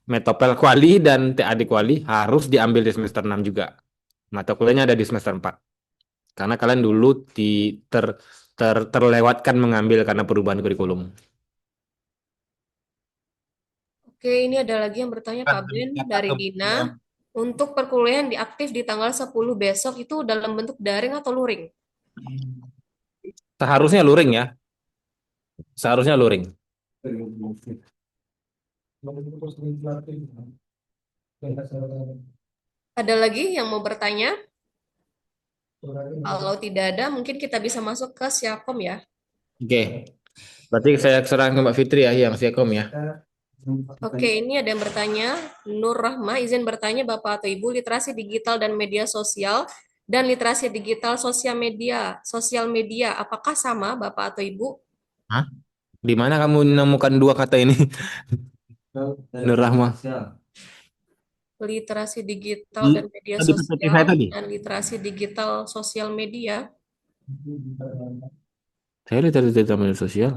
Metopel Kuali dan TAD Kuali harus diambil di semester 6 juga. Mata kuliahnya ada di semester 4. Karena kalian dulu terlewatkan mengambil karena perubahan kurikulum. Oke, ini ada lagi yang bertanya Pak Ben dari Dina. Untuk perkuliahan diaktif di tanggal 10 besok itu dalam bentuk daring atau luring? Seharusnya luring ya. Seharusnya luring. Ada lagi yang mau bertanya? Kalau tidak ada, mungkin kita bisa masuk ke Siakom ya. Oke. Berarti saya serahkan ke Mbak Fitri ya yang Siakom ya. Oke, ini ada yang bertanya. Nur Rahma izin bertanya Bapak atau Ibu, literasi digital dan media sosial dan literasi digital sosial media, apakah sama Bapak atau Ibu? Hah? Di mana kamu menemukan dua kata ini? Nur Rahma. Literasi digital dan media Tadi PPT saya sosial tadi. dan literasi digital sosial media. Saya literasi digital media sosial.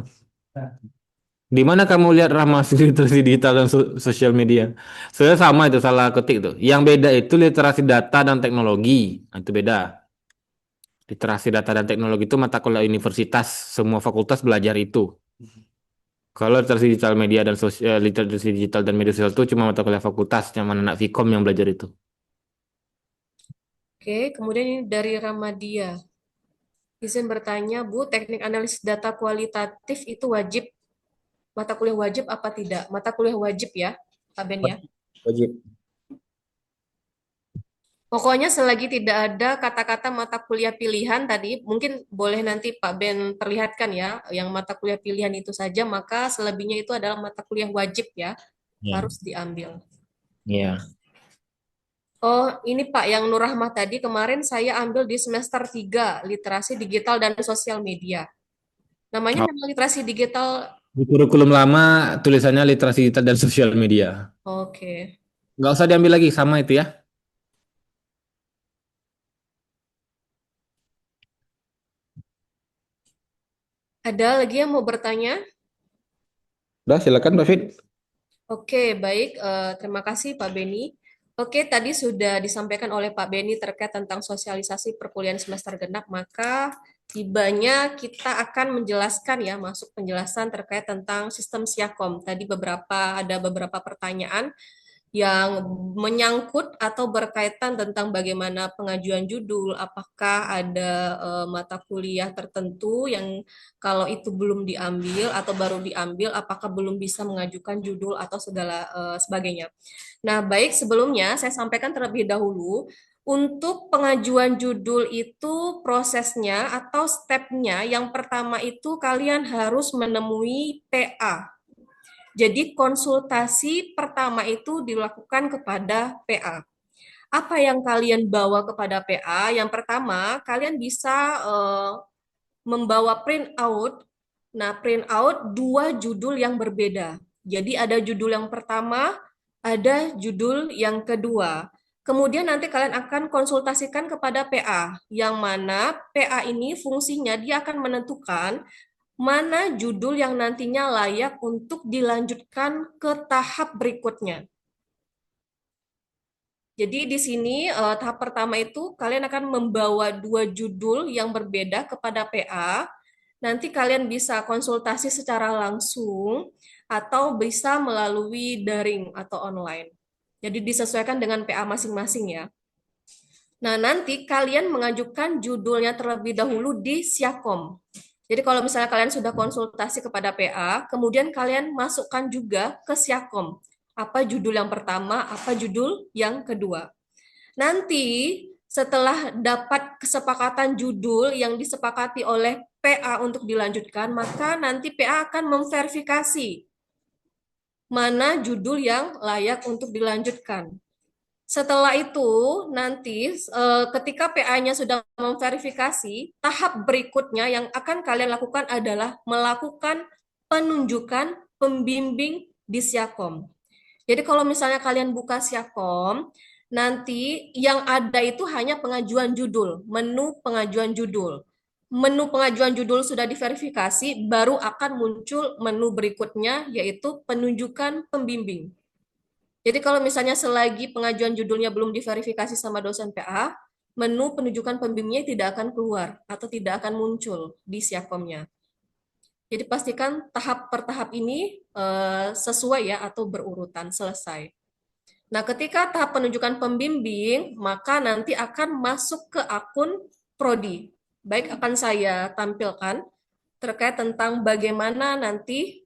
Di mana kamu lihat Rahma literasi digital dan sosial media? Saya sama itu salah ketik tuh. Yang beda itu literasi data dan teknologi. Nah, itu beda. Literasi data dan teknologi itu mata kuliah universitas, semua fakultas belajar itu. Kalau literasi digital media dan sosial, literasi digital dan media sosial itu cuma mata kuliah fakultas, yang mana anak Vkom yang belajar itu. Oke, kemudian ini dari Ramadia. Izin bertanya, Bu, teknik analisis data kualitatif itu wajib, mata kuliah wajib apa tidak? Mata kuliah wajib ya, Pak Ben ya. Wajib. Pokoknya selagi tidak ada kata-kata mata kuliah pilihan tadi, mungkin boleh nanti Pak Ben perlihatkan ya, yang mata kuliah pilihan itu saja, maka selebihnya itu adalah mata kuliah wajib ya, Ya. harus diambil. Ya. Oh, ini Pak, yang Nur Rahmah tadi kemarin saya ambil di semester 3, literasi digital dan sosial media. Namanya Oh, memang literasi digital. di kurikulum lama tulisannya literasi digital dan sosial media. Oke. Nggak usah diambil lagi sama itu ya. Ada lagi yang mau bertanya? Udah, silakan Pak Fit. Oke, baik. Terima kasih Pak Beni. Oke, tadi sudah disampaikan oleh Pak Beni terkait tentang sosialisasi perkuliahan semester genap, maka tibanya kita akan menjelaskan ya, masuk penjelasan terkait tentang sistem Siakom. Tadi ada beberapa pertanyaan yang menyangkut atau berkaitan tentang bagaimana pengajuan judul, apakah ada mata kuliah tertentu yang kalau itu belum diambil atau baru diambil, apakah belum bisa mengajukan judul atau segala sebagainya. Nah, baik sebelumnya saya sampaikan terlebih dahulu, untuk pengajuan judul itu prosesnya atau stepnya yang pertama itu kalian harus menemui PA. Jadi konsultasi pertama itu dilakukan kepada PA. Apa yang kalian bawa kepada PA? Yang pertama, kalian bisa membawa print out. Nah, print out dua judul yang berbeda. Jadi ada judul yang pertama, ada judul yang kedua. Kemudian nanti kalian akan konsultasikan kepada PA, yang mana PA ini fungsinya dia akan menentukan mana judul yang nantinya layak untuk dilanjutkan ke tahap berikutnya. Jadi di sini tahap pertama itu kalian akan membawa dua judul yang berbeda kepada PA. Nanti kalian bisa konsultasi secara langsung atau bisa melalui daring atau online. Jadi disesuaikan dengan PA masing-masing ya. Nah, nanti kalian mengajukan judulnya terlebih dahulu di Siakom. Jadi kalau misalnya kalian sudah konsultasi kepada PA, kemudian kalian masukkan juga ke Siakom. Apa judul yang pertama, apa judul yang kedua. Nanti setelah dapat kesepakatan judul yang disepakati oleh PA untuk dilanjutkan, maka nanti PA akan memverifikasi mana judul yang layak untuk dilanjutkan. Setelah itu, nanti ketika PA-nya sudah memverifikasi, tahap berikutnya yang akan kalian lakukan adalah melakukan penunjukan pembimbing di Siakom. Jadi kalau misalnya kalian buka Siakom, nanti yang ada itu hanya pengajuan judul, menu pengajuan judul. Menu pengajuan judul sudah diverifikasi, baru akan muncul menu berikutnya, yaitu penunjukan pembimbing. Jadi kalau misalnya selagi pengajuan judulnya belum diverifikasi sama dosen PA, menu penunjukan pembimbingnya tidak akan keluar atau tidak akan muncul di Siakomnya. Jadi pastikan tahap per tahap ini sesuai ya atau berurutan selesai. Nah, ketika tahap penunjukan pembimbing, maka nanti akan masuk ke akun prodi. Baik, akan saya tampilkan terkait tentang bagaimana nanti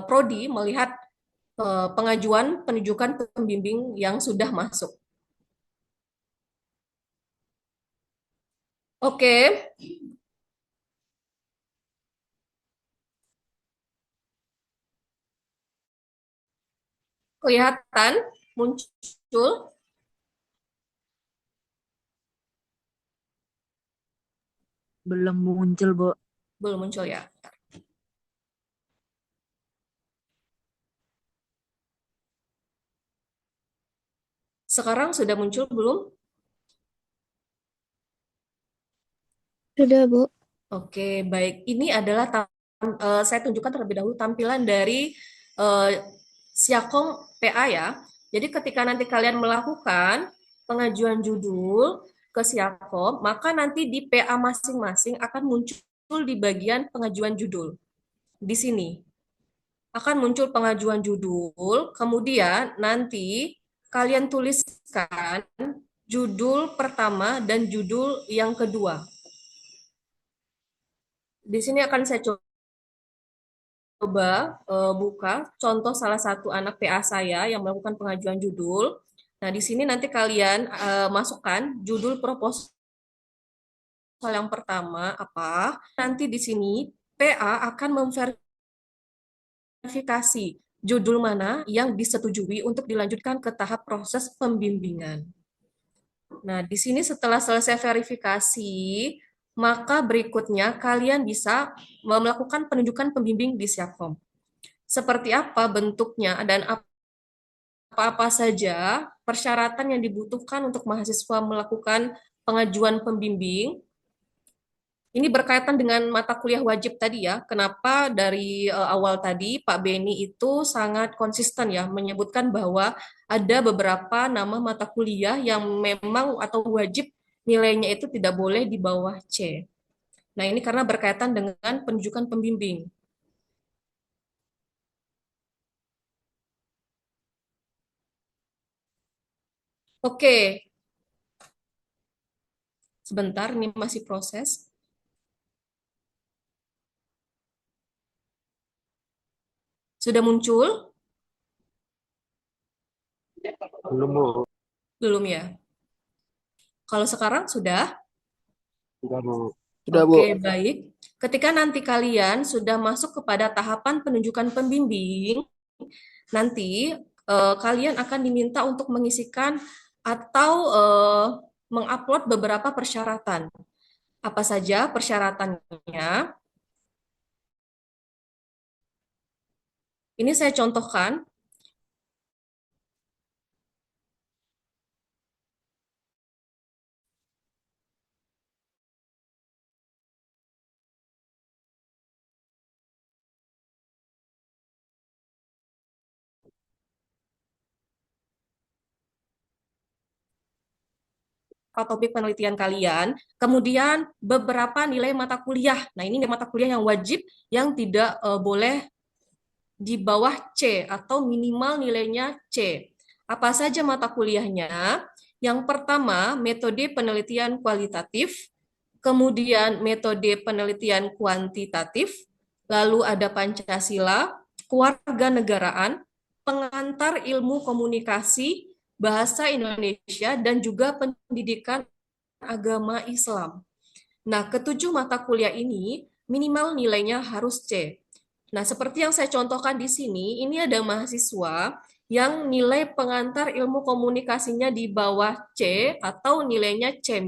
prodi melihat pengajuan penunjukan pembimbing yang sudah masuk. Oke. Kelihatan muncul? Belum muncul, Bu. Belum muncul ya. Sekarang sudah muncul belum? Sudah, Bu. Oke, baik. Ini adalah saya tunjukkan terlebih dahulu tampilan dari Siakom PA ya. Jadi ketika nanti kalian melakukan pengajuan judul ke Siakom, maka nanti di PA masing-masing akan muncul di bagian pengajuan judul. Di sini akan muncul pengajuan judul, kemudian nanti kalian tuliskan judul pertama dan judul yang kedua. Di sini akan saya coba buka contoh salah satu anak PA saya yang melakukan pengajuan judul. Nah, di sini nanti kalian masukkan judul proposal yang pertama apa. Nanti di sini PA akan memverifikasi judul mana yang disetujui untuk dilanjutkan ke tahap proses pembimbingan. Nah, di sini setelah selesai verifikasi, maka berikutnya kalian bisa melakukan penunjukan pembimbing di Siakom. Seperti apa bentuknya dan apa saja persyaratan yang dibutuhkan untuk mahasiswa melakukan pengajuan pembimbing. Ini berkaitan dengan mata kuliah wajib tadi ya. Kenapa dari awal tadi Pak Beni itu sangat konsisten ya menyebutkan bahwa ada beberapa nama mata kuliah yang memang atau wajib nilainya itu tidak boleh di bawah C. Nah, ini karena berkaitan dengan penunjukan pembimbing. Oke. Sebentar, ini masih proses. Sudah muncul? Belum, Bu. Belum ya? Kalau sekarang sudah? Sudah, Bu. Sudah, Bu. Oke, baik. Ketika nanti kalian sudah masuk kepada tahapan penunjukan pembimbing, nanti kalian akan diminta untuk mengisikan atau mengupload beberapa persyaratan. Apa saja persyaratannya? Ini saya contohkan. Topik penelitian kalian, kemudian beberapa nilai mata kuliah. Nah, ini mata kuliah yang wajib yang tidak boleh di bawah C atau minimal nilainya C. Apa saja mata kuliahnya? Yang pertama, metode penelitian kualitatif, kemudian metode penelitian kuantitatif, lalu ada Pancasila, kewarganegaraan, pengantar ilmu komunikasi, bahasa Indonesia, dan juga pendidikan agama Islam. Nah, ketujuh mata kuliah ini minimal nilainya harus C. Nah, seperti yang saya contohkan di sini, ini ada mahasiswa yang nilai pengantar ilmu komunikasinya di bawah C atau nilainya C-,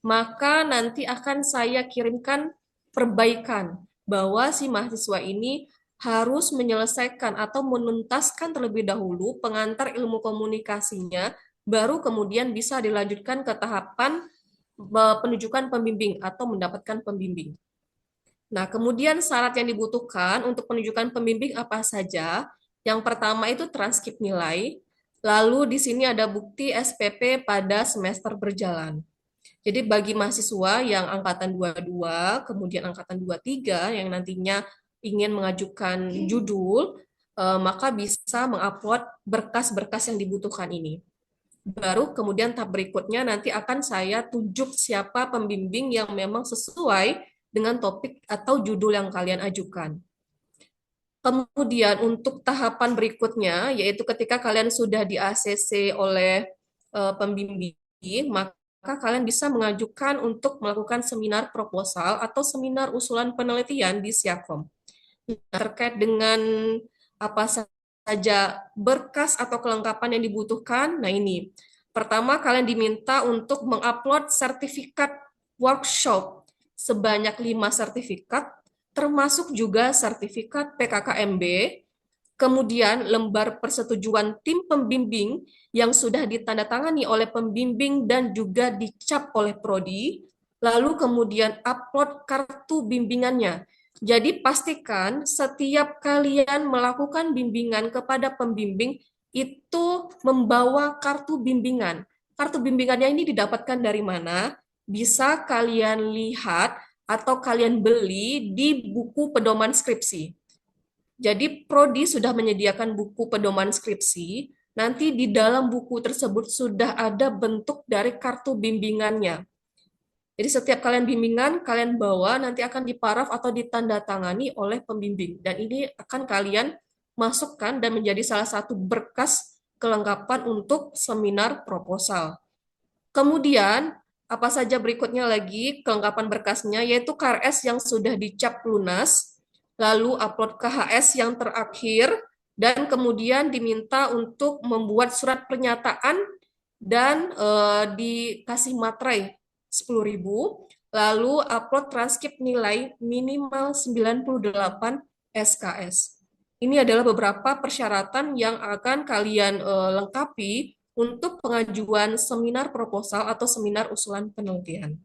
maka nanti akan saya kirimkan perbaikan bahwa si mahasiswa ini harus menyelesaikan atau menuntaskan terlebih dahulu pengantar ilmu komunikasinya, baru kemudian bisa dilanjutkan ke tahapan penunjukan pembimbing atau mendapatkan pembimbing. Nah, kemudian syarat yang dibutuhkan untuk penunjukan pembimbing apa saja? Yang pertama itu transkrip nilai, lalu di sini ada bukti SPP pada semester berjalan. Jadi bagi mahasiswa yang angkatan 22, kemudian angkatan 23 yang nantinya ingin mengajukan judul, maka bisa mengupload berkas-berkas yang dibutuhkan ini. Baru kemudian tahap berikutnya nanti akan saya tunjuk siapa pembimbing yang memang sesuai dengan topik atau judul yang kalian ajukan. Kemudian untuk tahapan berikutnya, yaitu ketika kalian sudah di-ACC oleh pembimbing, maka kalian bisa mengajukan untuk melakukan seminar proposal atau seminar usulan penelitian di Siakom. Terkait dengan apa saja berkas atau kelengkapan yang dibutuhkan, nah ini. Pertama, kalian diminta untuk mengupload sertifikat workshop sebanyak 5 sertifikat, termasuk juga sertifikat PKKMB, kemudian lembar persetujuan tim pembimbing yang sudah ditandatangani oleh pembimbing dan juga dicap oleh prodi, lalu kemudian upload kartu bimbingannya. Jadi pastikan setiap kalian melakukan bimbingan kepada pembimbing itu membawa kartu bimbingan. Kartu bimbingannya ini didapatkan dari mana? Bisa kalian lihat atau kalian beli di buku pedoman skripsi. Jadi prodi sudah menyediakan buku pedoman skripsi. Nanti di dalam buku tersebut sudah ada bentuk dari kartu bimbingannya. Jadi setiap kalian bimbingan, kalian bawa nanti akan diparaf atau ditandatangani oleh pembimbing. Dan ini akan kalian masukkan dan menjadi salah satu berkas kelengkapan untuk seminar proposal. Kemudian, apa saja berikutnya lagi kelengkapan berkasnya, yaitu KRS yang sudah dicap lunas, lalu upload KHS yang terakhir, dan kemudian diminta untuk membuat surat pernyataan dan dikasih materai 10.000, lalu upload transkrip nilai minimal 98 SKS. Ini adalah beberapa persyaratan yang akan kalian lengkapi untuk pengajuan seminar proposal atau seminar usulan penelitian.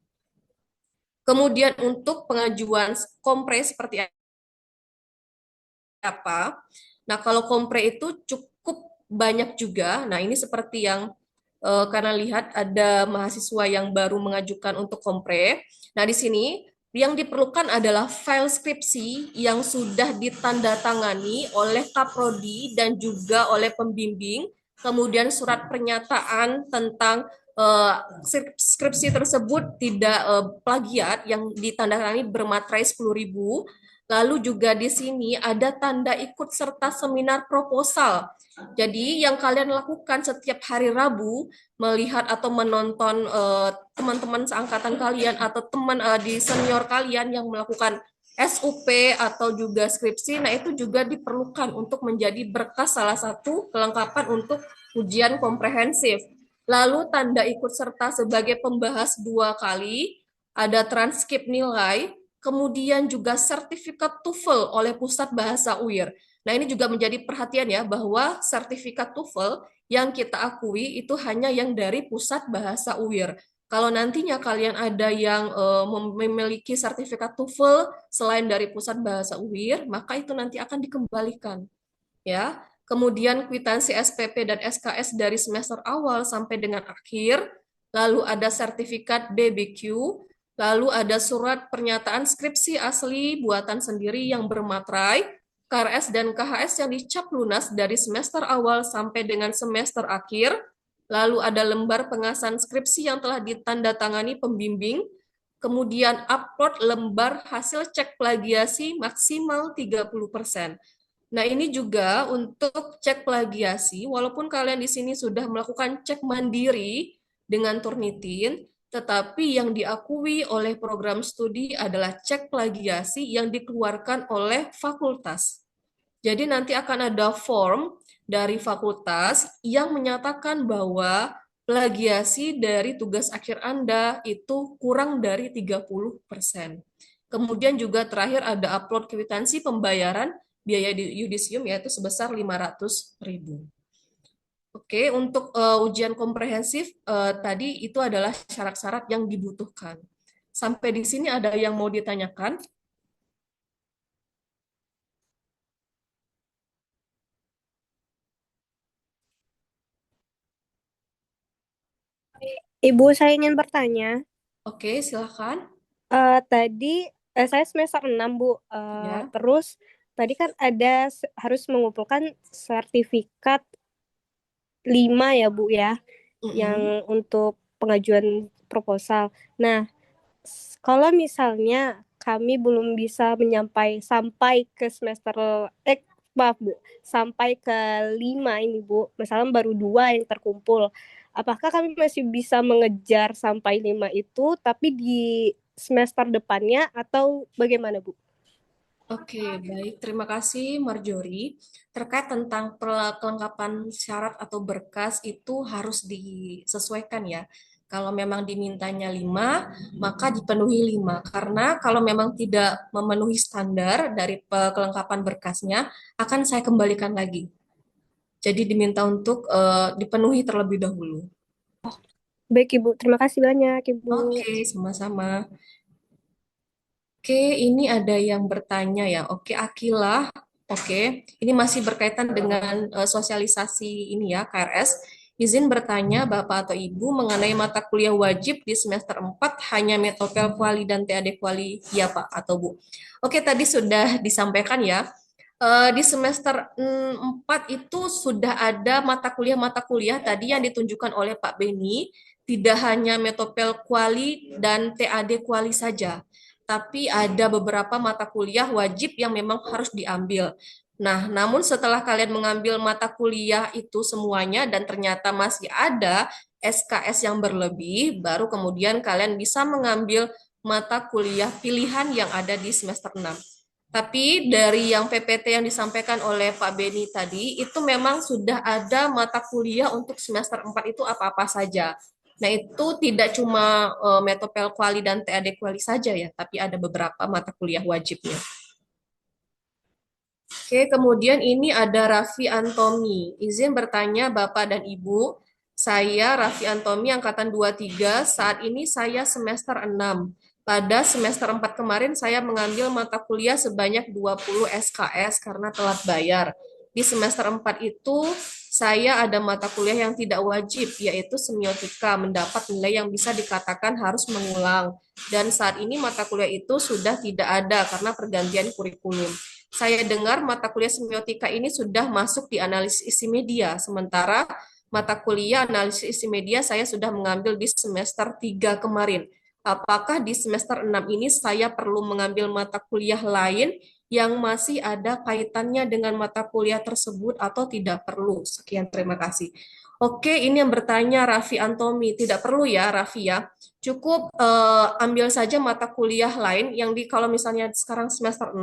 Kemudian untuk pengajuan kompre seperti apa? Nah, kalau kompre itu cukup banyak juga. Nah, ini seperti yang karena lihat ada mahasiswa yang baru mengajukan untuk kompre. Nah, di sini yang diperlukan adalah file skripsi yang sudah ditandatangani oleh Kaprodi dan juga oleh pembimbing, kemudian surat pernyataan tentang skripsi tersebut tidak plagiat yang ditandatangani bermaterai 10.000. Lalu juga di sini ada tanda ikut serta seminar proposal. Jadi yang kalian lakukan setiap hari Rabu, melihat atau menonton teman-teman seangkatan kalian atau teman di senior kalian yang melakukan SUP atau juga skripsi, nah itu juga diperlukan untuk menjadi berkas salah satu kelengkapan untuk ujian komprehensif. Lalu tanda ikut serta sebagai pembahas 2 kali, ada transkrip nilai, kemudian juga sertifikat TOEFL oleh Pusat Bahasa UIR. Nah, ini juga menjadi perhatian ya, bahwa sertifikat TOEFL yang kita akui itu hanya yang dari Pusat Bahasa UIR. Kalau nantinya kalian ada yang memiliki sertifikat TOEFL selain dari Pusat Bahasa UIR, maka itu nanti akan dikembalikan. Ya. Kemudian kwitansi SPP dan SKS dari semester awal sampai dengan akhir, lalu ada sertifikat BBQ, lalu ada surat pernyataan skripsi asli buatan sendiri yang bermaterai, KRS dan KHS yang dicap lunas dari semester awal sampai dengan semester akhir, lalu ada lembar pengasahan skripsi yang telah ditandatangani pembimbing, kemudian upload lembar hasil cek plagiasi maksimal 30%. Nah, ini juga untuk cek plagiasi, walaupun kalian di sini sudah melakukan cek mandiri dengan Turnitin, tetapi yang diakui oleh program studi adalah cek plagiasi yang dikeluarkan oleh fakultas. Jadi nanti akan ada form dari fakultas yang menyatakan bahwa plagiasi dari tugas akhir Anda itu kurang dari 30%. Kemudian juga terakhir ada upload kwitansi pembayaran biaya yudisium yaitu sebesar 500.000. Oke, untuk ujian komprehensif tadi itu adalah syarat-syarat yang dibutuhkan. Sampai di sini ada yang mau ditanyakan? Ibu, saya ingin bertanya. Oke, silakan. Tadi saya semester 6, Bu. Ya. Terus tadi kan ada harus mengumpulkan sertifikat 5 ya, Bu ya, yang untuk pengajuan proposal. Nah, kalau misalnya kami belum bisa sampai ke semester maaf Bu, sampai ke 5 ini Bu, misalnya baru 2 yang terkumpul. Apakah kami masih bisa mengejar sampai 5 itu tapi di semester depannya atau bagaimana Bu? Oke, baik. Terima kasih, Marjorie. Terkait tentang kelengkapan syarat atau berkas itu harus disesuaikan ya. Kalau memang dimintanya 5, maka dipenuhi 5. Karena kalau memang tidak memenuhi standar dari kelengkapan berkasnya, akan saya kembalikan lagi. Jadi diminta untuk dipenuhi terlebih dahulu. Baik, Ibu. Terima kasih banyak, Ibu. Oke, sama-sama. Oke, ini ada yang bertanya ya. Oke, Akilah. Oke, ini masih berkaitan dengan sosialisasi ini ya, KRS. Izin bertanya Bapak atau Ibu mengenai mata kuliah wajib di semester 4 hanya Metopel Kuali dan TAD Kuali, ya Pak atau Bu. Oke, tadi sudah disampaikan ya. Di semester 4 itu sudah ada mata kuliah tadi yang ditunjukkan oleh Pak Beni, tidak hanya Metopel Kuali dan TAD Kuali saja, tapi ada beberapa mata kuliah wajib yang memang harus diambil. Nah, namun setelah kalian mengambil mata kuliah itu semuanya dan ternyata masih ada SKS yang berlebih, baru kemudian kalian bisa mengambil mata kuliah pilihan yang ada di semester 6. Tapi dari yang PPT yang disampaikan oleh Pak Beni tadi, itu memang sudah ada mata kuliah untuk semester 4 itu apa-apa saja. Nah, itu tidak cuma Metopel Kuali dan TAD Kuali saja ya, tapi ada beberapa mata kuliah wajibnya. Oke, kemudian ini ada Raffi Antomi. Izin bertanya Bapak dan Ibu, saya Raffi Antomi angkatan 23, saat ini saya semester 6. Pada semester 4 kemarin saya mengambil mata kuliah sebanyak 20 SKS karena telat bayar. Di semester 4 itu saya ada mata kuliah yang tidak wajib, yaitu semiotika, mendapat nilai yang bisa dikatakan harus mengulang. Dan saat ini mata kuliah itu sudah tidak ada karena pergantian kurikulum. Saya dengar mata kuliah semiotika ini sudah masuk di analisis isi media, sementara mata kuliah analisis isi media saya sudah mengambil di semester 3 kemarin. Apakah di semester 6 ini saya perlu mengambil mata kuliah lain yang masih ada kaitannya dengan mata kuliah tersebut atau tidak perlu? Sekian, terima kasih. Oke, ini yang bertanya Raffi Antomi. Tidak perlu ya, Raffi ya. Cukup ambil saja mata kuliah lain yang kalau misalnya sekarang semester 6,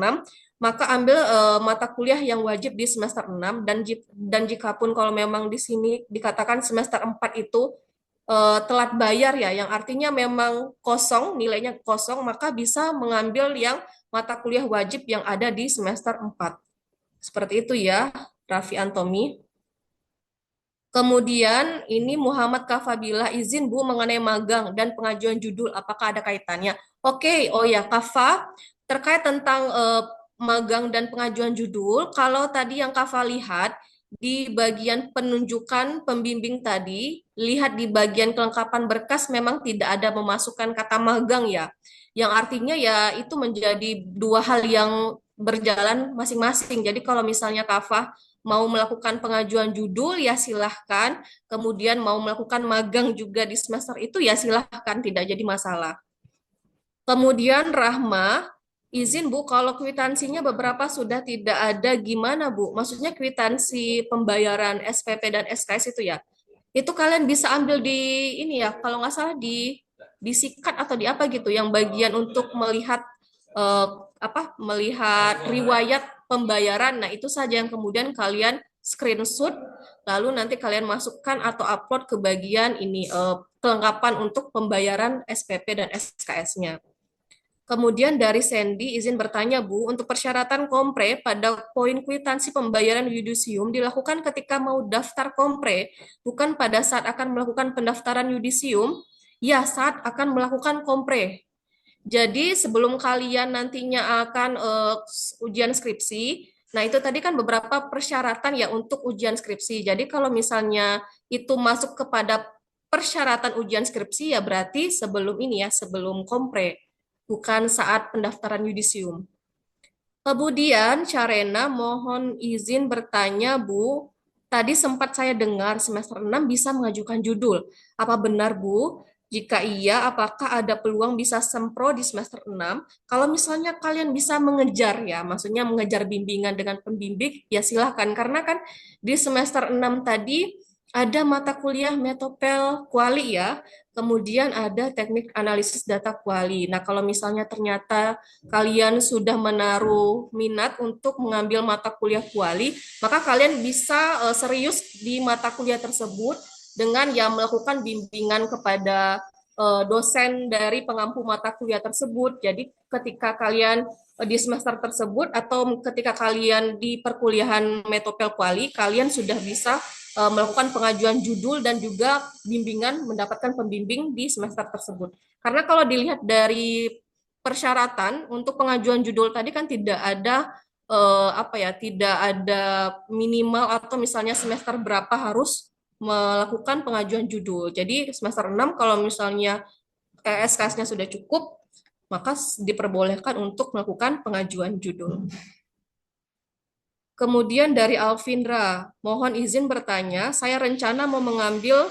maka ambil mata kuliah yang wajib di semester 6 dan jika pun kalau memang di sini dikatakan semester 4 itu telat bayar ya, yang artinya memang kosong, nilainya kosong, maka bisa mengambil yang mata kuliah wajib yang ada di semester 4. Seperti itu ya, Raffi Antomi. Kemudian ini Muhammad Kafabila, izin Bu mengenai magang dan pengajuan judul, apakah ada kaitannya? Oke, oh ya Kafa, terkait tentang magang dan pengajuan judul, kalau tadi yang Kafa lihat, di bagian penunjukan pembimbing tadi, lihat di bagian kelengkapan berkas memang tidak ada memasukkan kata magang ya, yang artinya ya itu menjadi dua hal yang berjalan masing-masing. Jadi kalau misalnya Kafa mau melakukan pengajuan judul ya silahkan, kemudian mau melakukan magang juga di semester itu ya silahkan, tidak jadi masalah. Kemudian Rahma, izin Bu, kalau kwitansinya beberapa sudah tidak ada, gimana Bu? Maksudnya kwitansi pembayaran SPP dan SKS itu ya? Itu kalian bisa ambil di ini ya, kalau nggak salah di sikat atau di apa gitu, yang bagian untuk melihat melihat riwayat pembayaran. Nah, itu saja yang kemudian kalian screenshot, lalu nanti kalian masukkan atau upload ke bagian ini kelengkapan untuk pembayaran SPP dan SKS-nya. Kemudian dari Sandy, izin bertanya Bu, untuk persyaratan kompre pada poin kwitansi pembayaran yudisium dilakukan ketika mau daftar kompre, bukan pada saat akan melakukan pendaftaran yudisium, ya saat akan melakukan kompre. Jadi sebelum kalian nantinya akan ujian skripsi, nah itu tadi kan beberapa persyaratan ya untuk ujian skripsi. Jadi kalau misalnya itu masuk kepada persyaratan ujian skripsi ya berarti sebelum ini ya, sebelum kompre, bukan saat pendaftaran yudisium. Kemudian Carena mohon izin bertanya Bu, tadi sempat saya dengar semester 6 bisa mengajukan judul. Apa benar Bu? Jika iya, apakah ada peluang bisa sempro di semester 6? Kalau misalnya kalian bisa mengejar ya, maksudnya mengejar bimbingan dengan pembimbing, ya silahkan. Karena kan di semester 6 tadi ada mata kuliah Metopel Kuali ya, kemudian ada teknik analisis data Kuali. Nah, kalau misalnya ternyata kalian sudah menaruh minat untuk mengambil mata kuliah Kuali, maka kalian bisa serius di mata kuliah tersebut dengan yang melakukan bimbingan kepada dosen dari pengampu mata kuliah tersebut. Jadi ketika kalian di semester tersebut atau ketika kalian di perkuliahan Metopel Kuali, kalian sudah bisa melakukan pengajuan judul dan juga bimbingan mendapatkan pembimbing di semester tersebut. Karena kalau dilihat dari persyaratan untuk pengajuan judul tadi kan tidak ada tidak ada minimal atau misalnya semester berapa harus melakukan pengajuan judul. Jadi semester 6 kalau misalnya SKS-nya sudah cukup, maka diperbolehkan untuk melakukan pengajuan judul. Kemudian dari Alvindra, mohon izin bertanya, saya rencana mau mengambil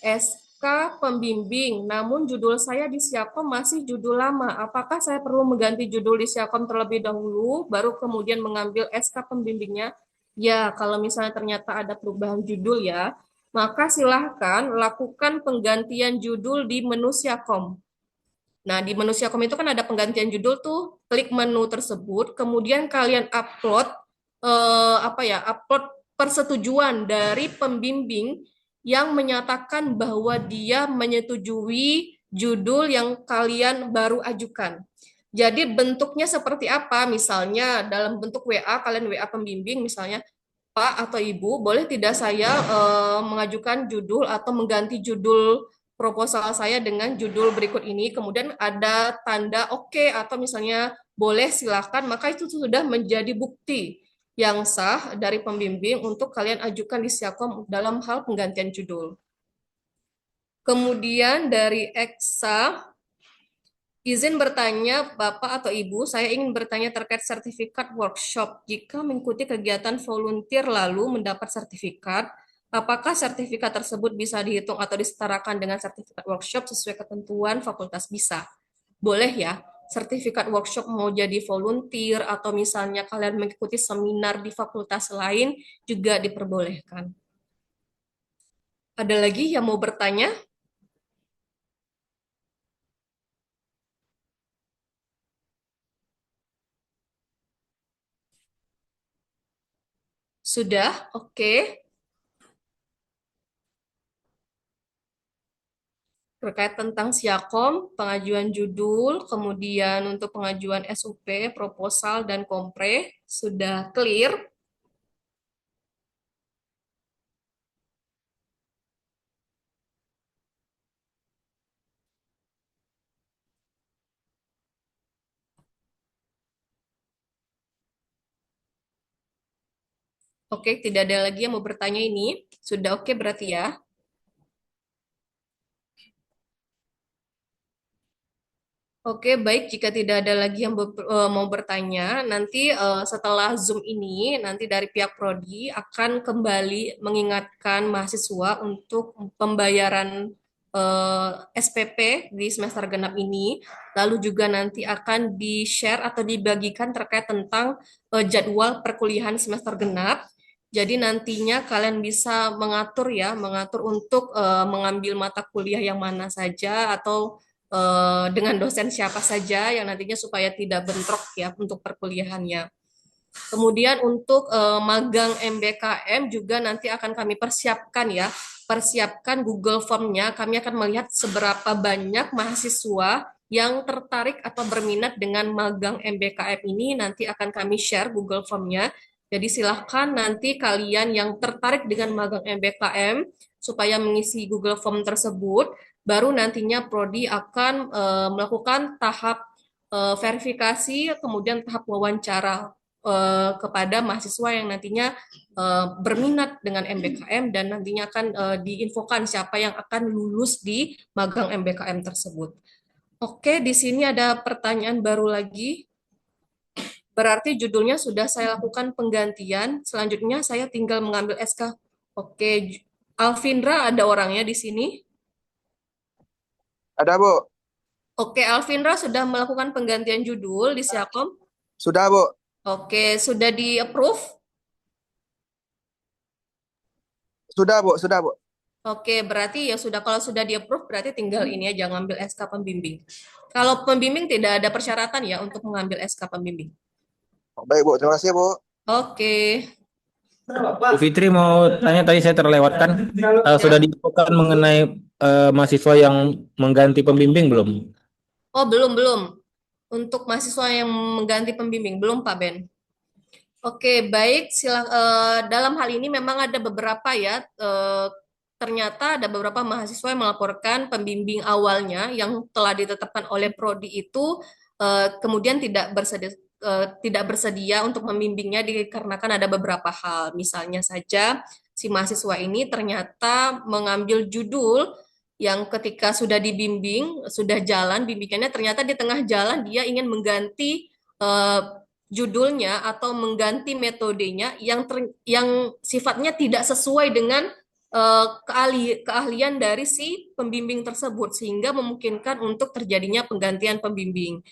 SK pembimbing, namun judul saya di Siakom masih judul lama. Apakah saya perlu mengganti judul di Siakom terlebih dahulu, baru kemudian mengambil SK pembimbingnya? Ya, kalau misalnya ternyata ada perubahan judul ya, maka silahkan lakukan penggantian judul di menu Siakom. Nah, di menu Siakom itu kan ada penggantian judul tuh, klik menu tersebut, kemudian kalian upload upload persetujuan dari pembimbing yang menyatakan bahwa dia menyetujui judul yang kalian baru ajukan. Jadi bentuknya seperti apa? Misalnya dalam bentuk WA, kalian WA pembimbing misalnya, Pak atau Ibu, boleh tidak saya mengajukan judul atau mengganti judul proposal saya dengan judul berikut ini, kemudian ada tanda oke atau misalnya boleh silakan, maka itu sudah menjadi bukti yang sah dari pembimbing untuk kalian ajukan di Siakom dalam hal penggantian judul. Kemudian dari Eksa, izin bertanya Bapak atau Ibu, saya ingin bertanya terkait sertifikat workshop. Jika mengikuti kegiatan volunteer lalu mendapat sertifikat, apakah sertifikat tersebut bisa dihitung atau disetarakan dengan sertifikat workshop sesuai ketentuan fakultas? Bisa. Boleh ya, sertifikat workshop mau jadi volunteer atau misalnya kalian mengikuti seminar di fakultas lain juga diperbolehkan. Ada lagi yang mau bertanya? Sudah? Oke. Terkait tentang Siakom, pengajuan judul, kemudian untuk pengajuan SUP, proposal, dan kompre, sudah clear. Oke, tidak ada lagi yang mau bertanya ini. Sudah oke berarti ya. Oke, baik. Jika tidak ada lagi yang mau bertanya, nanti setelah Zoom ini, nanti dari pihak Prodi akan kembali mengingatkan mahasiswa untuk pembayaran SPP di semester genap ini. Lalu juga nanti akan di-share atau dibagikan terkait tentang jadwal perkuliahan semester genap. Jadi nantinya kalian bisa mengatur untuk mengambil mata kuliah yang mana saja atau dengan dosen siapa saja yang nantinya supaya tidak bentrok ya untuk perkuliahannya. Kemudian untuk magang MBKM juga nanti akan kami persiapkan Google Form-nya. Kami akan melihat seberapa banyak mahasiswa yang tertarik atau berminat dengan magang MBKM ini, nanti akan kami share Google Form-nya. Jadi silahkan nanti kalian yang tertarik dengan magang MBKM supaya mengisi Google Form tersebut, baru nantinya Prodi akan melakukan tahap verifikasi, kemudian tahap wawancara kepada mahasiswa yang nantinya berminat dengan MBKM dan nantinya akan diinfokan siapa yang akan lulus di magang MBKM tersebut. Oke, di sini ada pertanyaan baru lagi. Berarti judulnya sudah saya lakukan penggantian. Selanjutnya saya tinggal mengambil SK. Oke, Alvindra ada orangnya di sini? Ada, Bu. Oke, Alvindra sudah melakukan penggantian judul di Siakom? Sudah, Bu. Oke, sudah di-approve? Sudah, Bu. Sudah, Bu. Oke, berarti ya sudah, kalau sudah di-approve berarti tinggal ini aja ngambil SK pembimbing. Kalau pembimbing tidak ada persyaratan ya untuk mengambil SK pembimbing. Baik, Bu. Terima kasih, Bu. Oke. Bu Fitri mau tanya, tadi saya terlewatkan. Sudah diinfokan mengenai mahasiswa yang mengganti pembimbing belum? Oh, belum. Untuk mahasiswa yang mengganti pembimbing, belum Pak Ben. Oke, baik. Dalam hal ini memang ada beberapa ya. Ternyata ada beberapa mahasiswa yang melaporkan pembimbing awalnya yang telah ditetapkan oleh prodi itu kemudian tidak bersedia untuk membimbingnya dikarenakan ada beberapa hal. Misalnya saja si mahasiswa ini ternyata mengambil judul yang ketika sudah dibimbing, sudah jalan bimbingannya, ternyata di tengah jalan dia ingin mengganti eh, judulnya atau mengganti metodenya yang sifatnya tidak sesuai dengan keahlian dari si pembimbing tersebut sehingga memungkinkan untuk terjadinya penggantian pembimbing.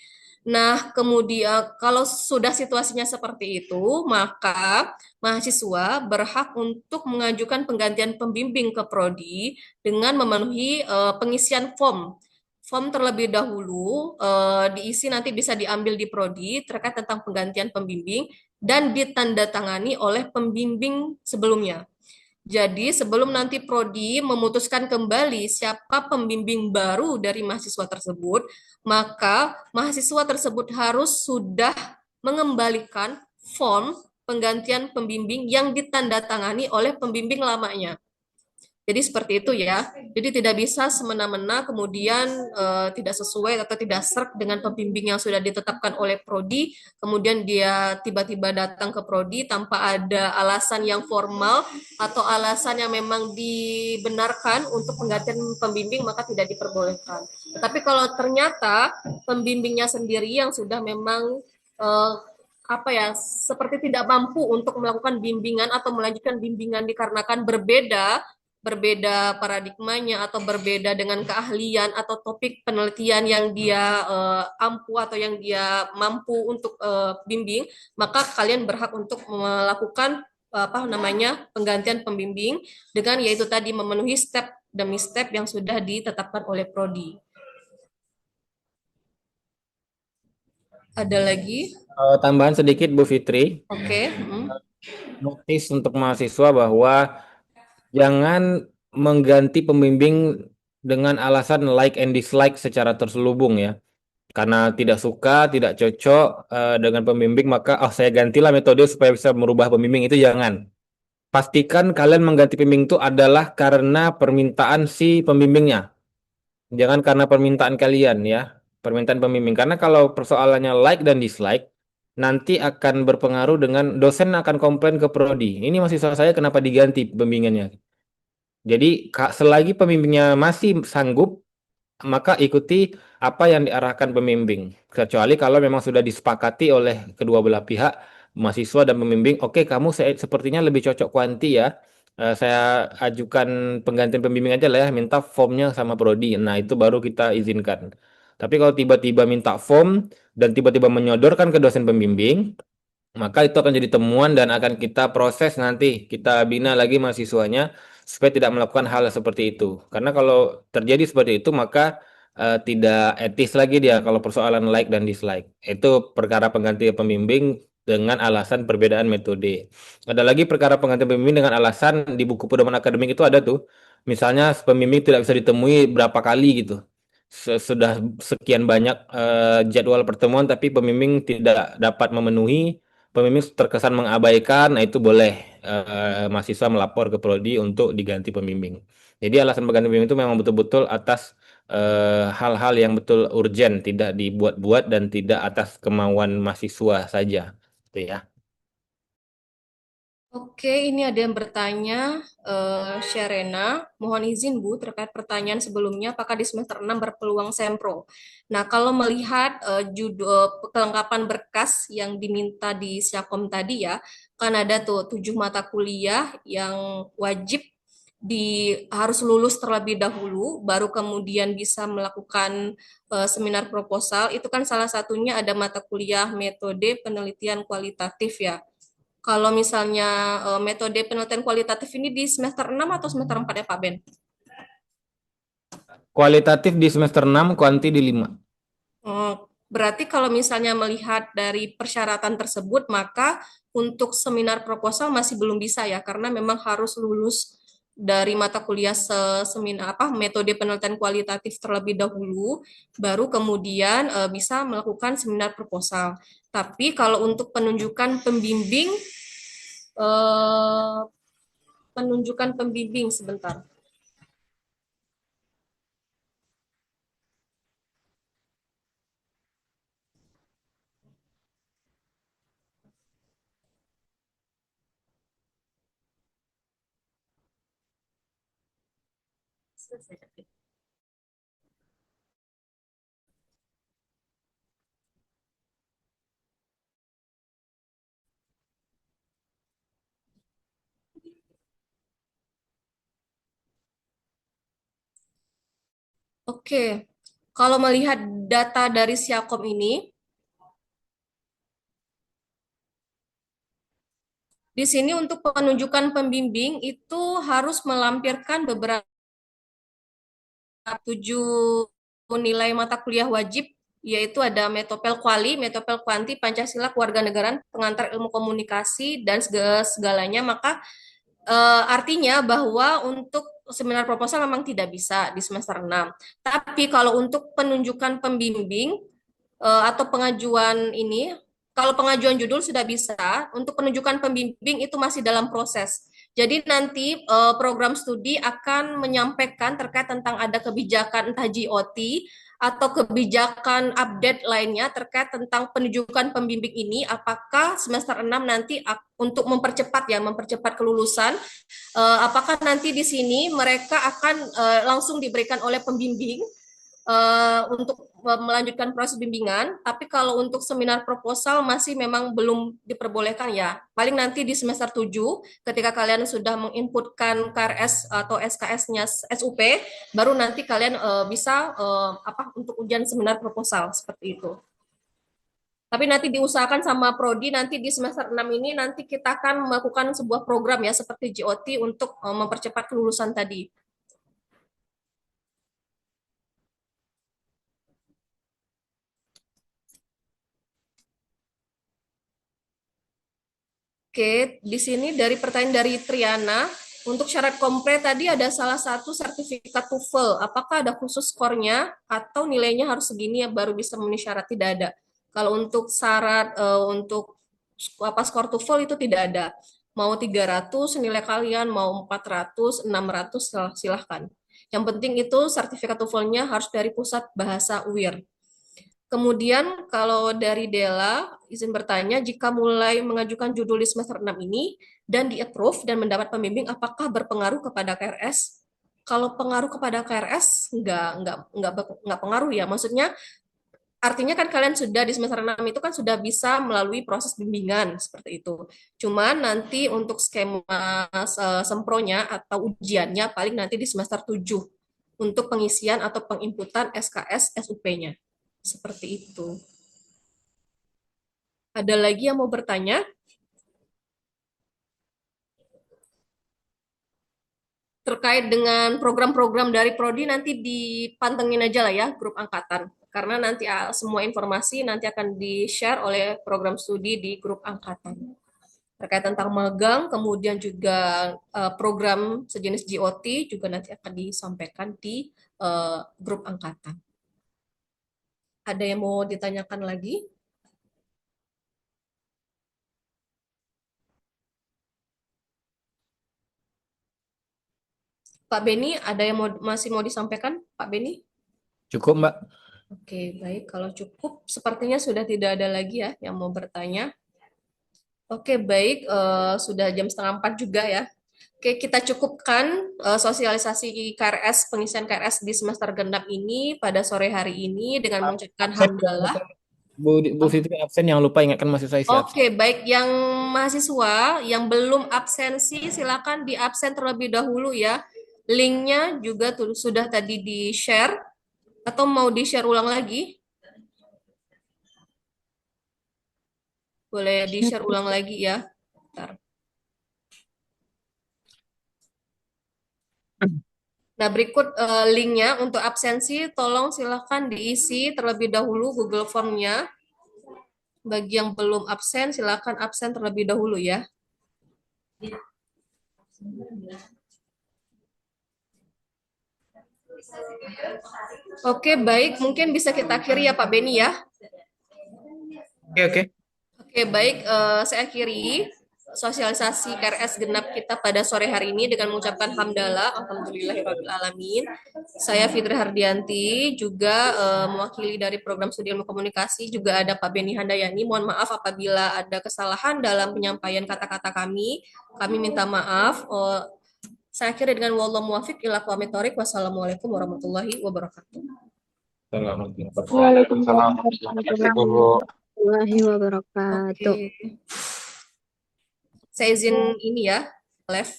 Nah, kemudian kalau sudah situasinya seperti itu, maka mahasiswa berhak untuk mengajukan penggantian pembimbing ke prodi dengan memenuhi pengisian form. Form terlebih dahulu diisi nanti bisa diambil di prodi terkait tentang penggantian pembimbing dan ditandatangani oleh pembimbing sebelumnya. Jadi sebelum nanti prodi memutuskan kembali siapa pembimbing baru dari mahasiswa tersebut, maka mahasiswa tersebut harus sudah mengembalikan form penggantian pembimbing yang ditandatangani oleh pembimbing lamanya. Jadi seperti itu ya. Jadi tidak bisa semena-mena kemudian tidak sesuai atau tidak serk dengan pembimbing yang sudah ditetapkan oleh prodi, kemudian dia tiba-tiba datang ke prodi tanpa ada alasan yang formal atau alasan yang memang dibenarkan untuk penggantian pembimbing, maka tidak diperbolehkan. Tetapi kalau ternyata pembimbingnya sendiri yang sudah memang apa ya, seperti tidak mampu untuk melakukan bimbingan atau melanjutkan bimbingan dikarenakan berbeda paradigmanya atau berbeda dengan keahlian atau topik penelitian yang dia ampu atau yang dia mampu untuk bimbing, maka kalian berhak untuk melakukan penggantian pembimbing dengan yaitu tadi memenuhi step demi step yang sudah ditetapkan oleh prodi. Ada lagi? Tambahan sedikit Bu Fitri, Oke. notis untuk mahasiswa bahwa jangan mengganti pembimbing dengan alasan like and dislike secara terselubung ya. Karena tidak suka, tidak cocok dengan pembimbing, maka saya gantilah metode supaya bisa merubah pembimbing, itu jangan. Pastikan kalian mengganti pembimbing itu adalah karena permintaan si pembimbingnya. Jangan karena permintaan kalian ya, permintaan pembimbing. Karena kalau persoalannya like dan dislike, nanti akan berpengaruh dengan dosen akan komplain ke prodi. Ini mahasiswa saya kenapa diganti pembimbingannya? Jadi selagi pembimbingnya masih sanggup, maka ikuti apa yang diarahkan pembimbing. Kecuali kalau memang sudah disepakati oleh kedua belah pihak, mahasiswa dan pembimbing, oke, kamu sepertinya lebih cocok kuanti ya. Saya ajukan penggantian pembimbing aja lah ya, minta formnya sama prodi. Nah, itu baru kita izinkan. Tapi kalau tiba-tiba minta form dan tiba-tiba menyodorkan ke dosen pembimbing, maka itu akan jadi temuan dan akan kita proses nanti, kita bina lagi mahasiswanya supaya tidak melakukan hal seperti itu. Karena kalau terjadi seperti itu, maka tidak etis lagi dia kalau persoalan like dan dislike. Itu perkara pengganti pembimbing dengan alasan perbedaan metode. Ada lagi perkara pengganti pembimbing dengan alasan di buku pedoman akademik itu ada tuh. Misalnya pembimbing tidak bisa ditemui berapa kali gitu. Sudah sekian banyak jadwal pertemuan tapi pembimbing tidak dapat memenuhi, pembimbing terkesan mengabaikan, nah itu boleh mahasiswa melapor ke prodi untuk diganti pembimbing. Jadi alasan pengganti pembimbing itu memang betul-betul atas hal-hal yang betul urgent, tidak dibuat-buat dan tidak atas kemauan mahasiswa saja, gitu ya. Oke, ini ada yang bertanya, Sharena, mohon izin Bu, terkait pertanyaan sebelumnya, apakah di semester 6 berpeluang sempro? Nah, kalau melihat kelengkapan berkas yang diminta di Syakom tadi ya, kan ada tuh 7 mata kuliah yang wajib harus lulus terlebih dahulu, baru kemudian bisa melakukan seminar proposal. Itu kan salah satunya ada mata kuliah metode penelitian kualitatif ya. Kalau misalnya metode penelitian kualitatif ini di semester 6 atau semester 4 ya Pak Ben? Kualitatif di semester 6, kuanti di 5. Berarti kalau misalnya melihat dari persyaratan tersebut, maka untuk seminar proposal masih belum bisa ya, karena memang harus lulus dari mata kuliah metode penelitian kualitatif terlebih dahulu, baru kemudian bisa melakukan seminar proposal. Tapi kalau untuk penunjukan pembimbing sebentar. Oke, kalau melihat data dari Siakom ini, di sini untuk penunjukan pembimbing itu harus melampirkan beberapa 7 nilai mata kuliah wajib, yaitu ada Metopel Kuali, Metopel Kuanti, Pancasila, Kewarganegaraan, Pengantar Ilmu Komunikasi, dan segalanya. Maka artinya bahwa untuk seminar proposal memang tidak bisa di semester 6. Tapi kalau untuk penunjukan pembimbing atau pengajuan ini, kalau pengajuan judul sudah bisa, untuk penunjukan pembimbing itu masih dalam proses. Jadi nanti program studi akan menyampaikan terkait tentang ada kebijakan entah GOT atau kebijakan update lainnya terkait tentang penunjukan pembimbing ini, apakah semester 6 nanti untuk mempercepat kelulusan, apakah nanti di sini mereka akan langsung diberikan oleh pembimbing untuk melanjutkan proses bimbingan, tapi kalau untuk seminar proposal masih memang belum diperbolehkan ya. Paling nanti di semester 7 ketika kalian sudah menginputkan KRS atau SKS-nya SUP, baru nanti kalian bisa untuk ujian seminar proposal seperti itu. Tapi nanti diusahakan sama prodi nanti di semester 6 ini nanti kita akan melakukan sebuah program ya seperti GOT untuk mempercepat kelulusan tadi. Oke, di sini dari pertanyaan dari Triana, untuk syarat kompre tadi ada salah satu sertifikat TOEFL. Apakah ada khusus skornya atau nilainya harus segini ya baru bisa memenuhi syarat? Tidak ada. Kalau untuk syarat untuk skor TOEFL itu tidak ada. Mau 300 nilai kalian, mau 400, 600 silahkan. Yang penting itu sertifikat TOEFL-nya harus dari Pusat Bahasa UIR. Kemudian kalau dari Della, izin bertanya, jika mulai mengajukan judul di semester 6 ini dan di-approve dan mendapat pembimbing, apakah berpengaruh kepada KRS? Kalau pengaruh kepada KRS, enggak pengaruh ya. Maksudnya, artinya kan kalian sudah di semester 6 itu kan sudah bisa melalui proses bimbingan, seperti itu. Cuman nanti untuk skema sempronya atau ujiannya paling nanti di semester 7 untuk pengisian atau penginputan SKS SUP-nya. Seperti itu. Ada lagi yang mau bertanya? Terkait dengan program-program dari Prodi nanti dipantengin aja lah ya grup angkatan. Karena nanti semua informasi nanti akan di-share oleh program studi di grup angkatan. Terkait tentang magang, kemudian juga program sejenis GOT juga nanti akan disampaikan di grup angkatan. Ada yang mau ditanyakan lagi? Pak Beni, ada yang masih mau disampaikan, Pak Beni? Cukup, Mbak. Oke, baik. Kalau cukup, sepertinya sudah tidak ada lagi ya yang mau bertanya. Oke, baik. Sudah jam 3:30 juga ya. Oke, kita cukupkan sosialisasi KRS, pengisian KRS di semester genap ini pada sore hari ini dengan mengucapkan hamdalah. Bu Fitri absen, yang lupa ingatkan mahasiswa isi absen. Oke, baik. Yang mahasiswa yang belum absensi, silakan di absen terlebih dahulu ya. Linknya juga sudah tadi di-share, atau mau di-share ulang lagi? Boleh di-share ulang lagi ya. Bentar. Nah, berikut linknya untuk absensi, tolong silakan diisi terlebih dahulu Google Form-nya. Bagi yang belum absen, silakan absen terlebih dahulu ya. Oke, baik. Mungkin bisa kita akhiri ya Pak Beni ya. Oke, oke. Oke, baik. Saya akhiri sosialisasi KRS genap kita pada sore hari ini dengan mengucapkan hamdalah, alhamdulillahirabbil alamin. Saya Fitri Hardianti, juga mewakili dari program studi ilmu komunikasi, juga ada Pak Beni Handayani. Mohon maaf apabila ada kesalahan dalam penyampaian kata-kata kami. Kami minta maaf. Saya akhiri dengan wallahu muwaffiq ila aqwamit thoriq. Wassalamualaikum warahmatullahi wabarakatuh. Waalaikumsalam warahmatullahi wabarakatuh. Oke. Saya izin ini ya, live.